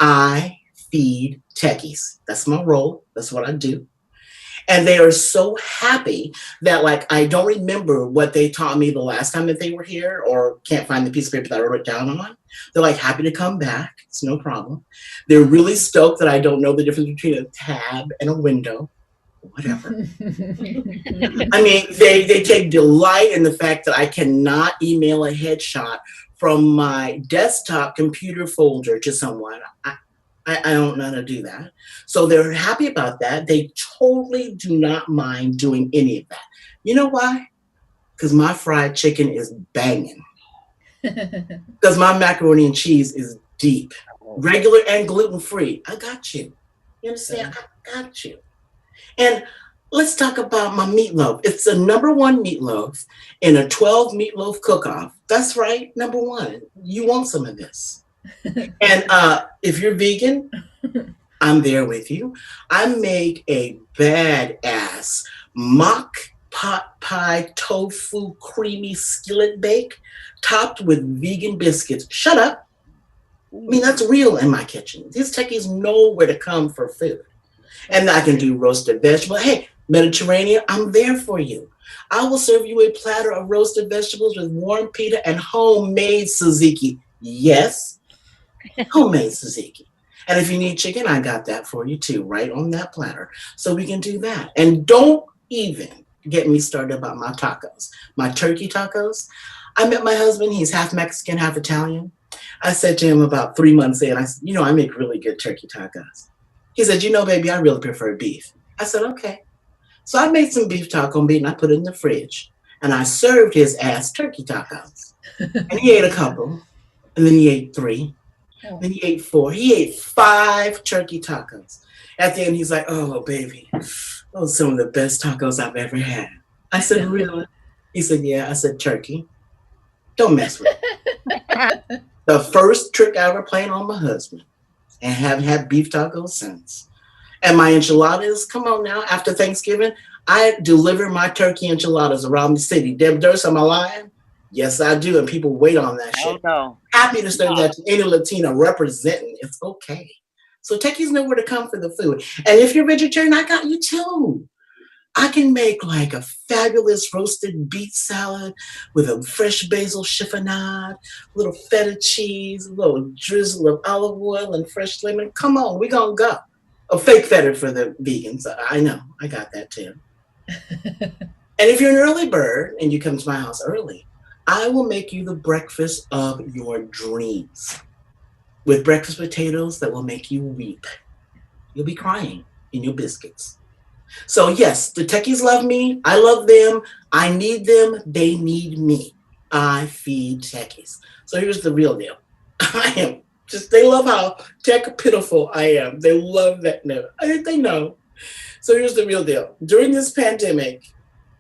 I feed techies. That's my role. That's what I do. And they are so happy that, like, I don't remember what they taught me the last time that they were here, or can't find the piece of paper that I wrote down on. They're like happy to come back. It's no problem. They're really stoked that I don't know the difference between a tab and a window. Whatever. I mean, they take delight in the fact that I cannot email a headshot from my desktop computer folder to someone. I don't know how to do that. So they're happy about that. They totally do not mind doing any of that. You know why? Because my fried chicken is banging. Because my macaroni and cheese is deep. Regular and gluten-free. I got you. You understand? I got you. And let's talk about my meatloaf. It's the #1 meatloaf in a 12 meatloaf cook-off. That's right, #1. You want some of this. And if you're vegan, I'm there with you. I make a badass mock pot pie tofu creamy skillet bake topped with vegan biscuits. Shut up. I mean, that's real in my kitchen. These techies know where to come for food. And I can do roasted vegetables. Hey, Mediterranean, I'm there for you. I will serve you a platter of roasted vegetables with warm pita and homemade tzatziki. Yes, homemade tzatziki. And if you need chicken, I got that for you too, right on that platter. So we can do that. And don't even get me started about my tacos, my turkey tacos. I met my husband. He's half Mexican, half Italian. I said to him about 3 months in, I said, I make really good turkey tacos. He said, baby, I really prefer beef. I said, okay. So I made some beef taco meat and I put it in the fridge. And I served his ass turkey tacos. And he ate a couple. And then he ate 3. Then he ate 4. He ate 5 turkey tacos. At the end, he's like, oh, baby, those are some of the best tacos I've ever had. I said, really? He said, yeah. I said, turkey. Don't mess with it. The first trick I ever played on my husband, and haven't had beef tacos since. And my enchiladas, come on now, after Thanksgiving, I deliver my turkey enchiladas around the city. Deb Durst, am I lying? Yes, I do. And people wait on that shit. No. Happy to serve that to any Latina representing. It's okay. So techies know where to come for the food. And if you're vegetarian, I got you too. I can make like a fabulous roasted beet salad with a fresh basil chiffonade, a little feta cheese, a little drizzle of olive oil and fresh lemon. Come on, we gonna go. A fake feta for the vegans. I know, I got that too. And if you're an early bird and you come to my house early, I will make you the breakfast of your dreams with breakfast potatoes that will make you weep. You'll be crying in your biscuits. So yes, the techies love me. I love them. I need them. They need me. I feed techies. So here's the real deal. They love how tech pitiful I am. They love that note. I think they know. So here's the real deal. During this pandemic,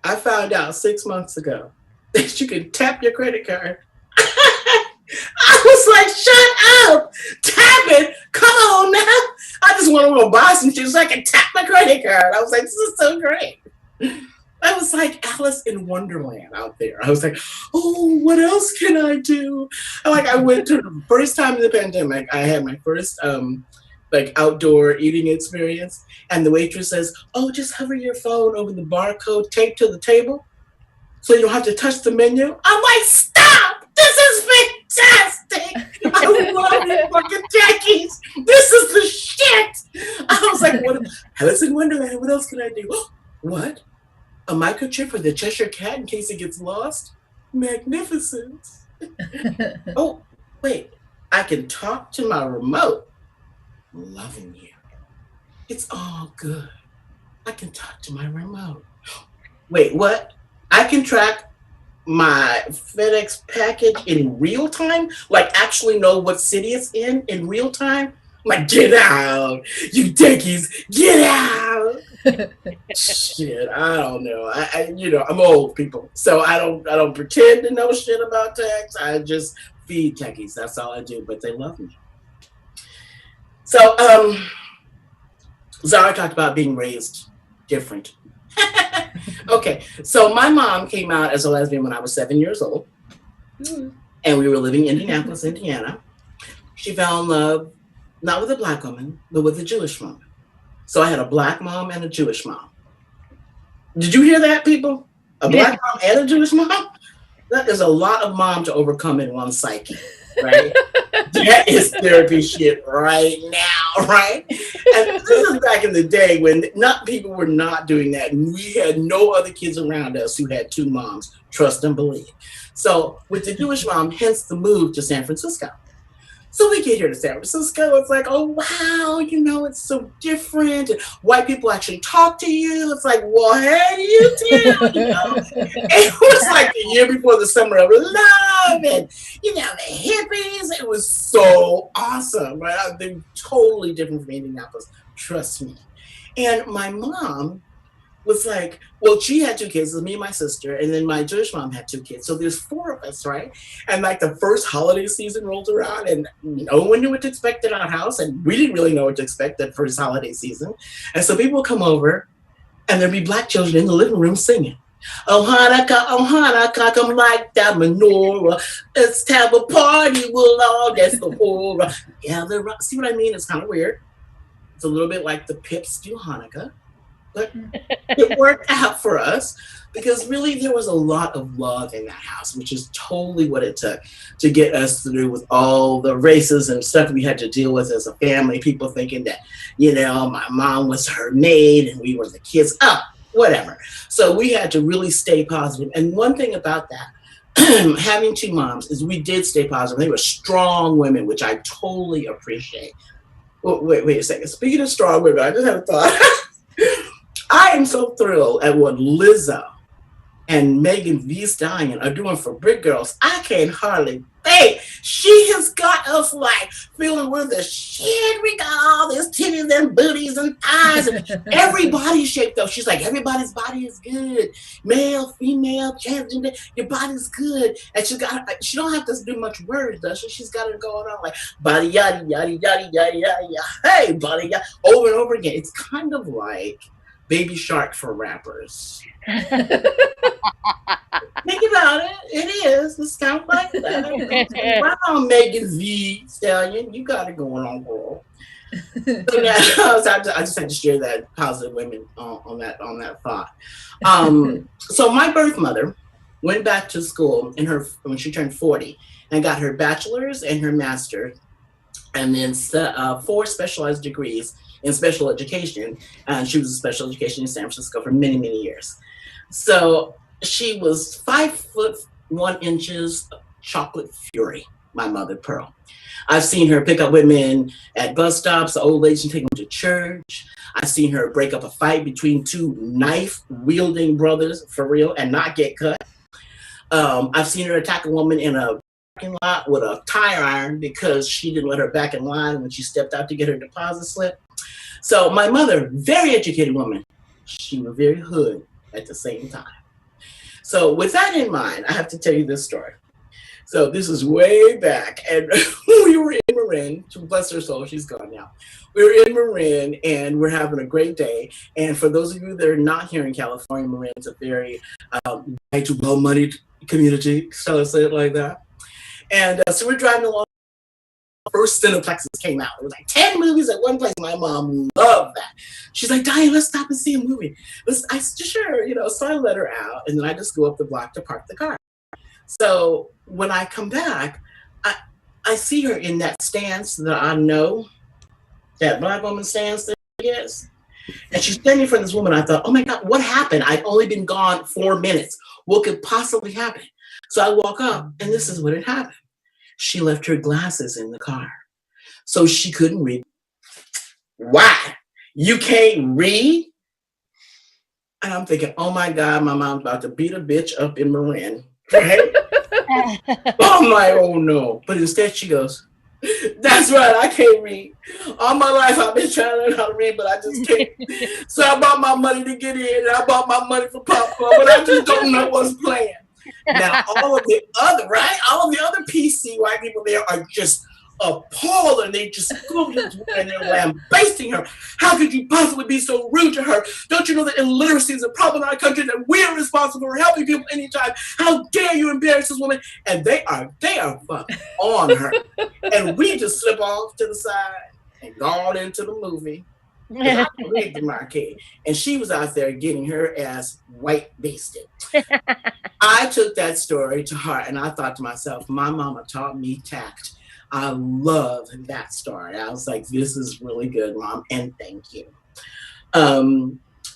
I found out 6 months ago that you can tap your credit card. I was like, shut up, tap it, come on now. I just want to go buy some shit so I can tap my credit card. I was like, this is so great. I was like Alice in Wonderland out there. I was like, oh, what else can I do? I went to the first time in the pandemic, I had my first outdoor eating experience. And the waitress says, oh, just hover your phone over the barcode taped to the table so you don't have to touch the menu. I'm like, stop! This is fantastic! I love it, fucking techies! This is the shit! I was like, what? Alice in Wonderland, what else can I do? What? A microchip for the Cheshire Cat in case it gets lost? Magnificent! Oh, wait. I can talk to my remote. I'm loving you. It's all good. I can talk to my remote. Wait, what? I can track my FedEx package in real time? Like actually know what city it's in real time? Like, get out, you techies, get out. Shit, I don't know. I'm old, people. So I don't pretend to know shit about tech. I just feed techies. That's all I do, but they love me. So Zara talked about being raised different. Okay, so my mom came out as a lesbian when I was 7 years old, and we were living in Indianapolis, Indiana. She fell in love, not with a Black woman, but with a Jewish woman. So I had a Black mom and a Jewish mom. Did you hear that, people? A Black mom and a Jewish mom? That is a lot of mom to overcome in one psyche, right? That is therapy shit right now, right? And this is back in the day when people were not doing that. And we had no other kids around us who had 2 moms, trust and believe. So with the Jewish mom, hence the move to San Francisco. So we get here to San Francisco. It's like, oh, wow, it's so different. And white people actually talk to you. It's like, well, hey, you too. It was like the year before the summer of love. And, the hippies. It was so awesome, right? They're totally different from Indianapolis. Trust me. And my mom was like, well, she had 2 kids, me and my sister, and then my Jewish mom had 2 kids. So there's 4 of us, right? And the first holiday season rolled around and no one knew what to expect in our house. And we didn't really know what to expect that first holiday season. And so people would come over and there'd be Black children in the living room singing. Oh Hanukkah, come like that menorah. Let's have a party, we'll all dance the horror. Yeah, see what I mean? It's kind of weird. It's a little bit like the Pips do Hanukkah. But it worked out for us because really there was a lot of love in that house, which is totally what it took to get us through with all the racism and stuff we had to deal with as a family. People thinking that, my mom was her maid and we were the kids. Whatever. So we had to really stay positive. And one thing about that having two moms is we did stay positive. They were strong women, which I totally appreciate. Oh, wait a second. Speaking of strong women, I just had a thought. I am so thrilled at what Lizzo and Megan Thee Stallion are doing for Brick Girls. I can't hardly think. She has got us like feeling we're the shit. We got all this titties and booties and thighs and every body shape though. She's like, everybody's body is good. Male, female, transgender, your body's good. And she don't have to do much words, does she? She's got it going on like body yada yada yada yada yada. Hey, body yada, over and over again. It's kind of like Baby Shark for rappers. Think about it. It is. It's kind of like that. Wow, Megan Thee Stallion, you got it going on, girl. So now, I just had to share that positive women on that thought. So my birth mother went back to school when she turned 40 and got her bachelor's and her master's, and then 4 specialized degrees in special education. And she was in special education in San Francisco for many, many years. So she was 5'1" chocolate fury, my mother Pearl. I've seen her pick up women at bus stops, old ladies, and take them to church. I've seen her break up a fight between 2 knife-wielding brothers, for real, and not get cut. I've seen her attack a woman in a parking lot with a tire iron because she didn't let her back in line when she stepped out to get her deposit slip. So my mother, very educated woman, she was very hood at the same time. So with that in mind, I have to tell you this story. So this is way back, and we were in Marin, bless her soul, she's gone now. We were in Marin, and we're having a great day. And for those of you that are not here in California, Marin is a very white, well-moneyed community, shall I say it like that? And so we're driving along. First Cineplexes came out. It was like 10 movies at one place. My mom loved that. She's like, Diane, let's stop and see a movie. I said, sure, so I let her out, and then I just go up the block to park the car. So when I come back, I see her in that stance that I know, that Black woman stance that she is. And she's standing in front of this woman. I thought, oh my God, what happened? I'd only been gone 4 minutes. What could possibly happen? So I walk up, and this is what had happened. She left her glasses in the car, so she couldn't read. Why? You can't read? And I'm thinking, oh my God, my mom's about to beat a bitch up in Marin. Right? I'm like, oh no. But instead she goes, that's right, I can't read. All my life I've been trying to learn how to read, but I just can't. So I bought my money to get in, and I bought my money for popcorn, but I just don't know what's playing. Now, all of the other PC white people there are just appalled, and they just go and they're lambasting her. How could you possibly be so rude to her? Don't you know that illiteracy is a problem in our country, that we're responsible for helping people anytime? How dare you embarrass this woman? And they are fucking on her. And we just slip off to the side and gone into the movie. I read the marquee, and she was out there getting her ass white basted. I took that story to heart, and I thought to myself, my mama taught me tact. I love that story. I was like, this is really good, Mom, and thank you.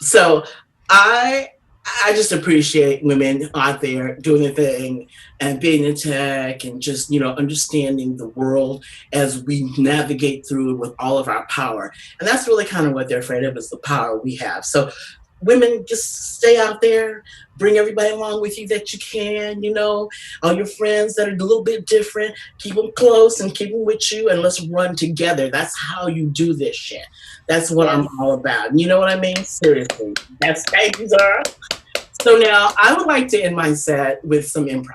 So I just appreciate women out there doing their thing and being in tech and just, understanding the world as we navigate through it with all of our power. And that's really kind of what they're afraid of, is the power we have. So women, just stay out there, bring everybody along with you that you can, all your friends that are a little bit different, keep them close and keep them with you, and let's run together. That's how you do this shit. That's what I'm all about. You know what I mean? Seriously. Thank you, Zara. So now I would like to end my set with some improv.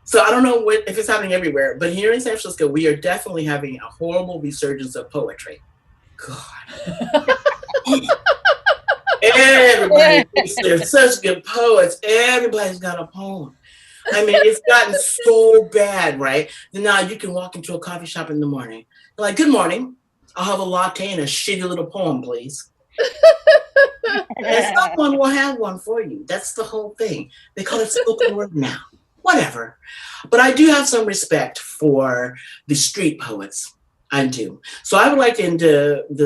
So I don't know if it's happening everywhere, but here in San Francisco, we are definitely having a horrible resurgence of poetry. God. Everybody thinks they're such good poets. Everybody's got a poem. I mean, it's gotten so bad, right? Now you can walk into a coffee shop in the morning. You're like, good morning. I'll have a latte and a shitty little poem, please. And someone will have one for you. That's the whole thing. They call it spoken word now. Whatever. But I do have some respect for the street poets. I do. So I would like to end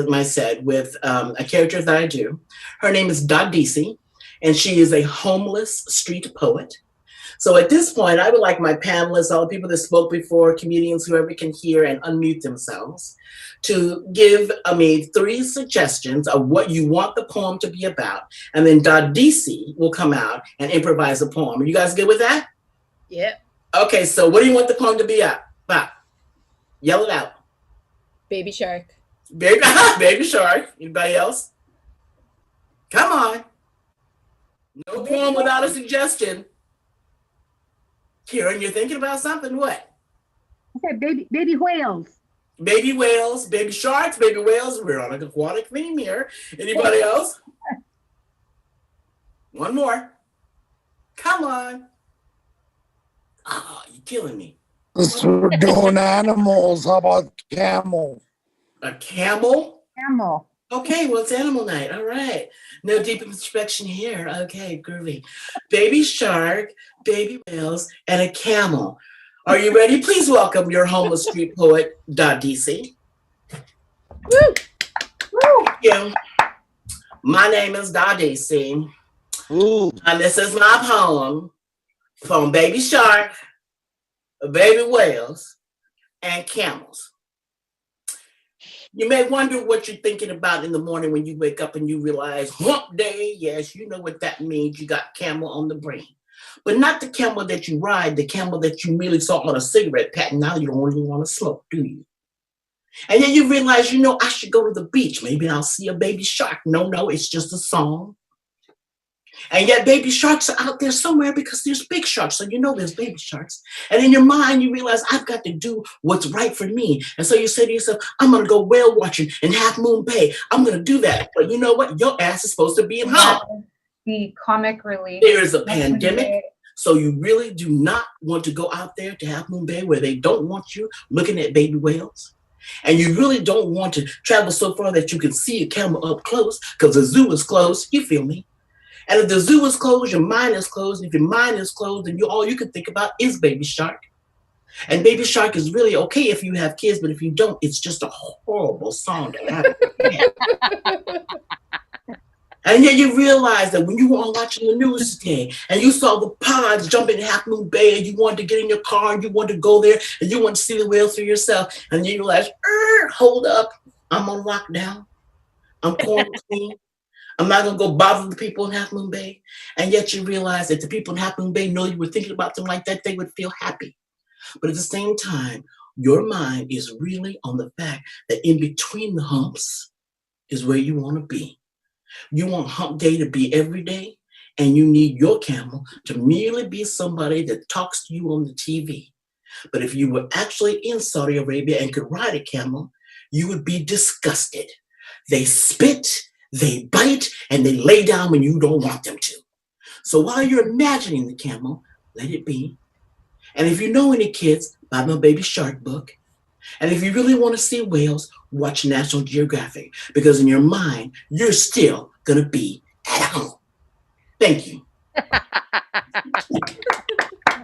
my set with a character that I do. Her name is Dodisi, and she is a homeless street poet. So at this point, I would like my panelists, all the people that spoke before, comedians, whoever can hear and unmute themselves, to give me 3 suggestions of what you want the poem to be about. And then DC will come out and improvise a poem. Are you guys good with that? Yep. Okay, so what do you want the poem to be about? Yell it out. Baby shark. Baby shark. Anybody else? Come on. No poem without a suggestion. Kieran, you're thinking about something? What? Okay, baby whales. Baby whales, baby sharks, baby whales. We're on an aquatic theme here. Anybody else? One more. Come on. Oh, you're killing me. We're doing animals. How about camel? A camel? Camel. Okay, well, it's animal night. All right. No deep inspection here. Okay, groovy. Baby shark, baby whales, and a camel. Are you ready? Please welcome your homeless street poet, DC. Woo! Woo! Yeah. My name is DC. And this is my poem from baby shark, baby whales, and camels. You may wonder what you're thinking about in the morning when you wake up and you realize hump day. Yes, you know what that means. You got camel on the brain. But not the camel that you ride, the camel that you merely saw on a cigarette pack. Now you don't really want to smoke, do you? And then you realize, I should go to the beach. Maybe I'll see a baby shark. No, it's just a song. And yet baby sharks are out there somewhere because there's big sharks. So there's baby sharks. And in your mind, you realize I've got to do what's right for me. And so you say to yourself, I'm going to go whale watching in Half Moon Bay. I'm going to do that. But you know what? Your ass is supposed to be at home. The comic relief. There is a pandemic. So you really do not want to go out there to Half Moon Bay where they don't want you looking at baby whales. And you really don't want to travel so far that you can see a camel up close because the zoo is closed. You feel me? And if the zoo is closed, your mind is closed. If your mind is closed, then all you can think about is baby shark. And baby shark is really okay if you have kids, but if you don't, it's just a horrible song to have. And then you realize that when you were watching the news today and you saw the pods jumping in Half Moon Bay and you wanted to get in your car and you wanted to go there and you want to see the whales for yourself, and you realize, hold up, I'm on lockdown. I'm quarantined. I'm not going to go bother the people in Half Moon Bay. And yet you realize that the people in Half Moon Bay know you were thinking about them like that, they would feel happy. But at the same time, your mind is really on the fact that in between the humps is where you want to be. You want hump day to be every day, and you need your camel to merely be somebody that talks to you on the TV. But if you were actually in Saudi Arabia and could ride a camel, you would be disgusted. They spit, they bite, and they lay down when you don't want them to. So while you're imagining the camel, let it be. And if you know any kids, buy my Baby Shark book. And if you really want to see whales, watch National Geographic, because in your mind, you're still going to be at home. Thank you.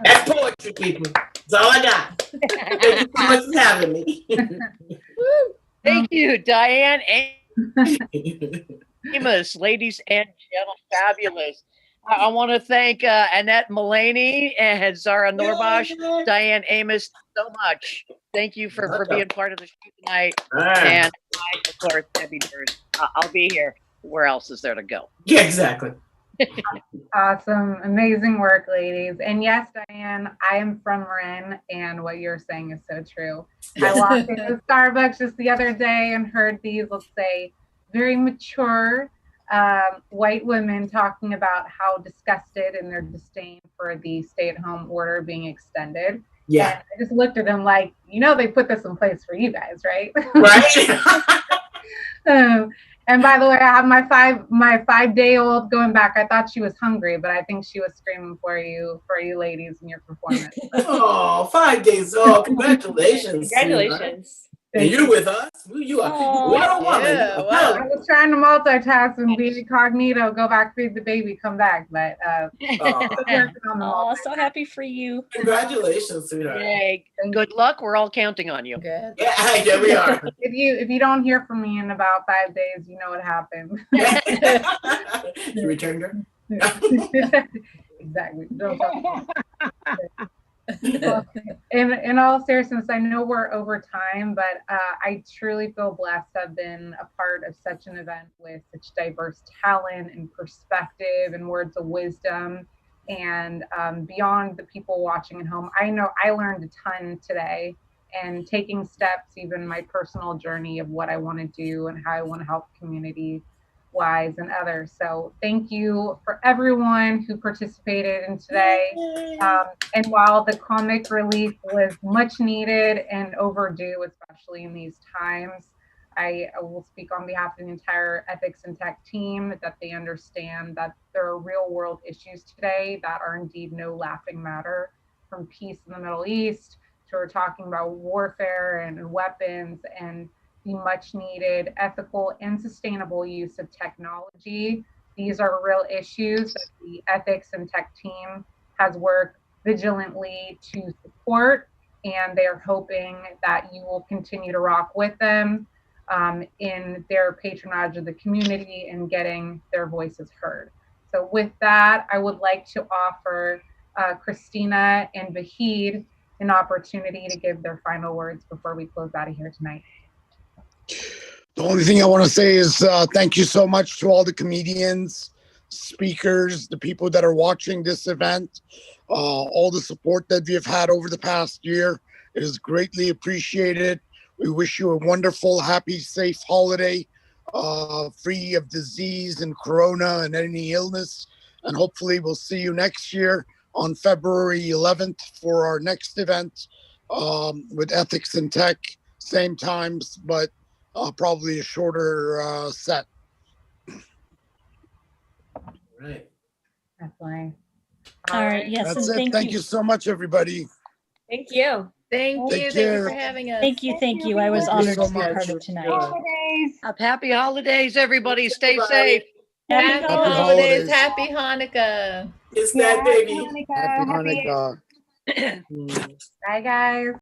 That's poetry, people. That's all I got. Thank you so much for having me. Thank you, Diane. Amos, ladies and gentlemen, fabulous. I want to thank Annette Mullaney and Zara Norbosch, Diane Amos, so much. Thank you for being part of the show tonight. And I, of course, Debbie Durst. I'll be here. Where else is there to go? Yeah, exactly. Awesome. Amazing work, ladies. And yes, Diane, I am from Marin, and what you're saying is so true. I walked into Starbucks just the other day and heard these, let's say, very mature white women talking about how disgusted and their disdain for the stay-at-home order being extended. Yeah. And I just looked at them like, they put this in place for you guys, right? Right. And by the way, I have my 5-day-old going back. I thought she was hungry, but I think she was screaming for you ladies in your performance. Oh, 5 days old. Congratulations. Congratulations. And you're with us. You are what a woman. Yeah, wow. I was trying to multitask and be incognito, go back, feed the baby, come back. But so happy for you. Congratulations, sweetheart. Yay. Good luck. We're all counting on you. Good. Yeah, there we are. If you don't hear from me in about 5 days, you know what happened. You returned her? Exactly. Don't talk well, in all seriousness, I know we're over time, but I truly feel blessed to have been a part of such an event with such diverse talent and perspective and words of wisdom. And beyond the people watching at home, I know I learned a ton today, and taking steps, even my personal journey of what I want to do and how I want to help community wise and others. So thank you for everyone who participated in today. And while the comic relief was much needed and overdue, especially in these times, I will speak on behalf of the entire Ethics and Tech team that they understand that there are real world issues today that are indeed no laughing matter, from peace in the Middle East to we're talking about warfare and weapons and the much needed ethical and sustainable use of technology. These are real issues that the Ethics and Tech team has worked vigilantly to support, and they're hoping that you will continue to rock with them in their patronage of the community and getting their voices heard. So with that, I would like to offer Christina and Vahid an opportunity to give their final words before we close out of here tonight. The only thing I want to say is thank you so much to all the comedians, speakers, the people that are watching this event, all the support that we have had over the past year. It is greatly appreciated. We wish you a wonderful, happy, safe holiday, free of disease and corona and any illness. And hopefully we'll see you next year on February 11th for our next event with Ethics and Tech, same times, but probably a shorter set. Right. Definitely. All right. Yes. That's and it. Thank you so much, everybody. Thank you. Thank Take you. Thank care. you for having us. Thank you. I was Thank you honored so to be much. part of tonight. Holidays. Happy holidays, everybody. Stay Everybody. safe. Happy Happy holidays. holidays. Happy Hanukkah. It's that baby. Happy Hanukkah. Bye, guys.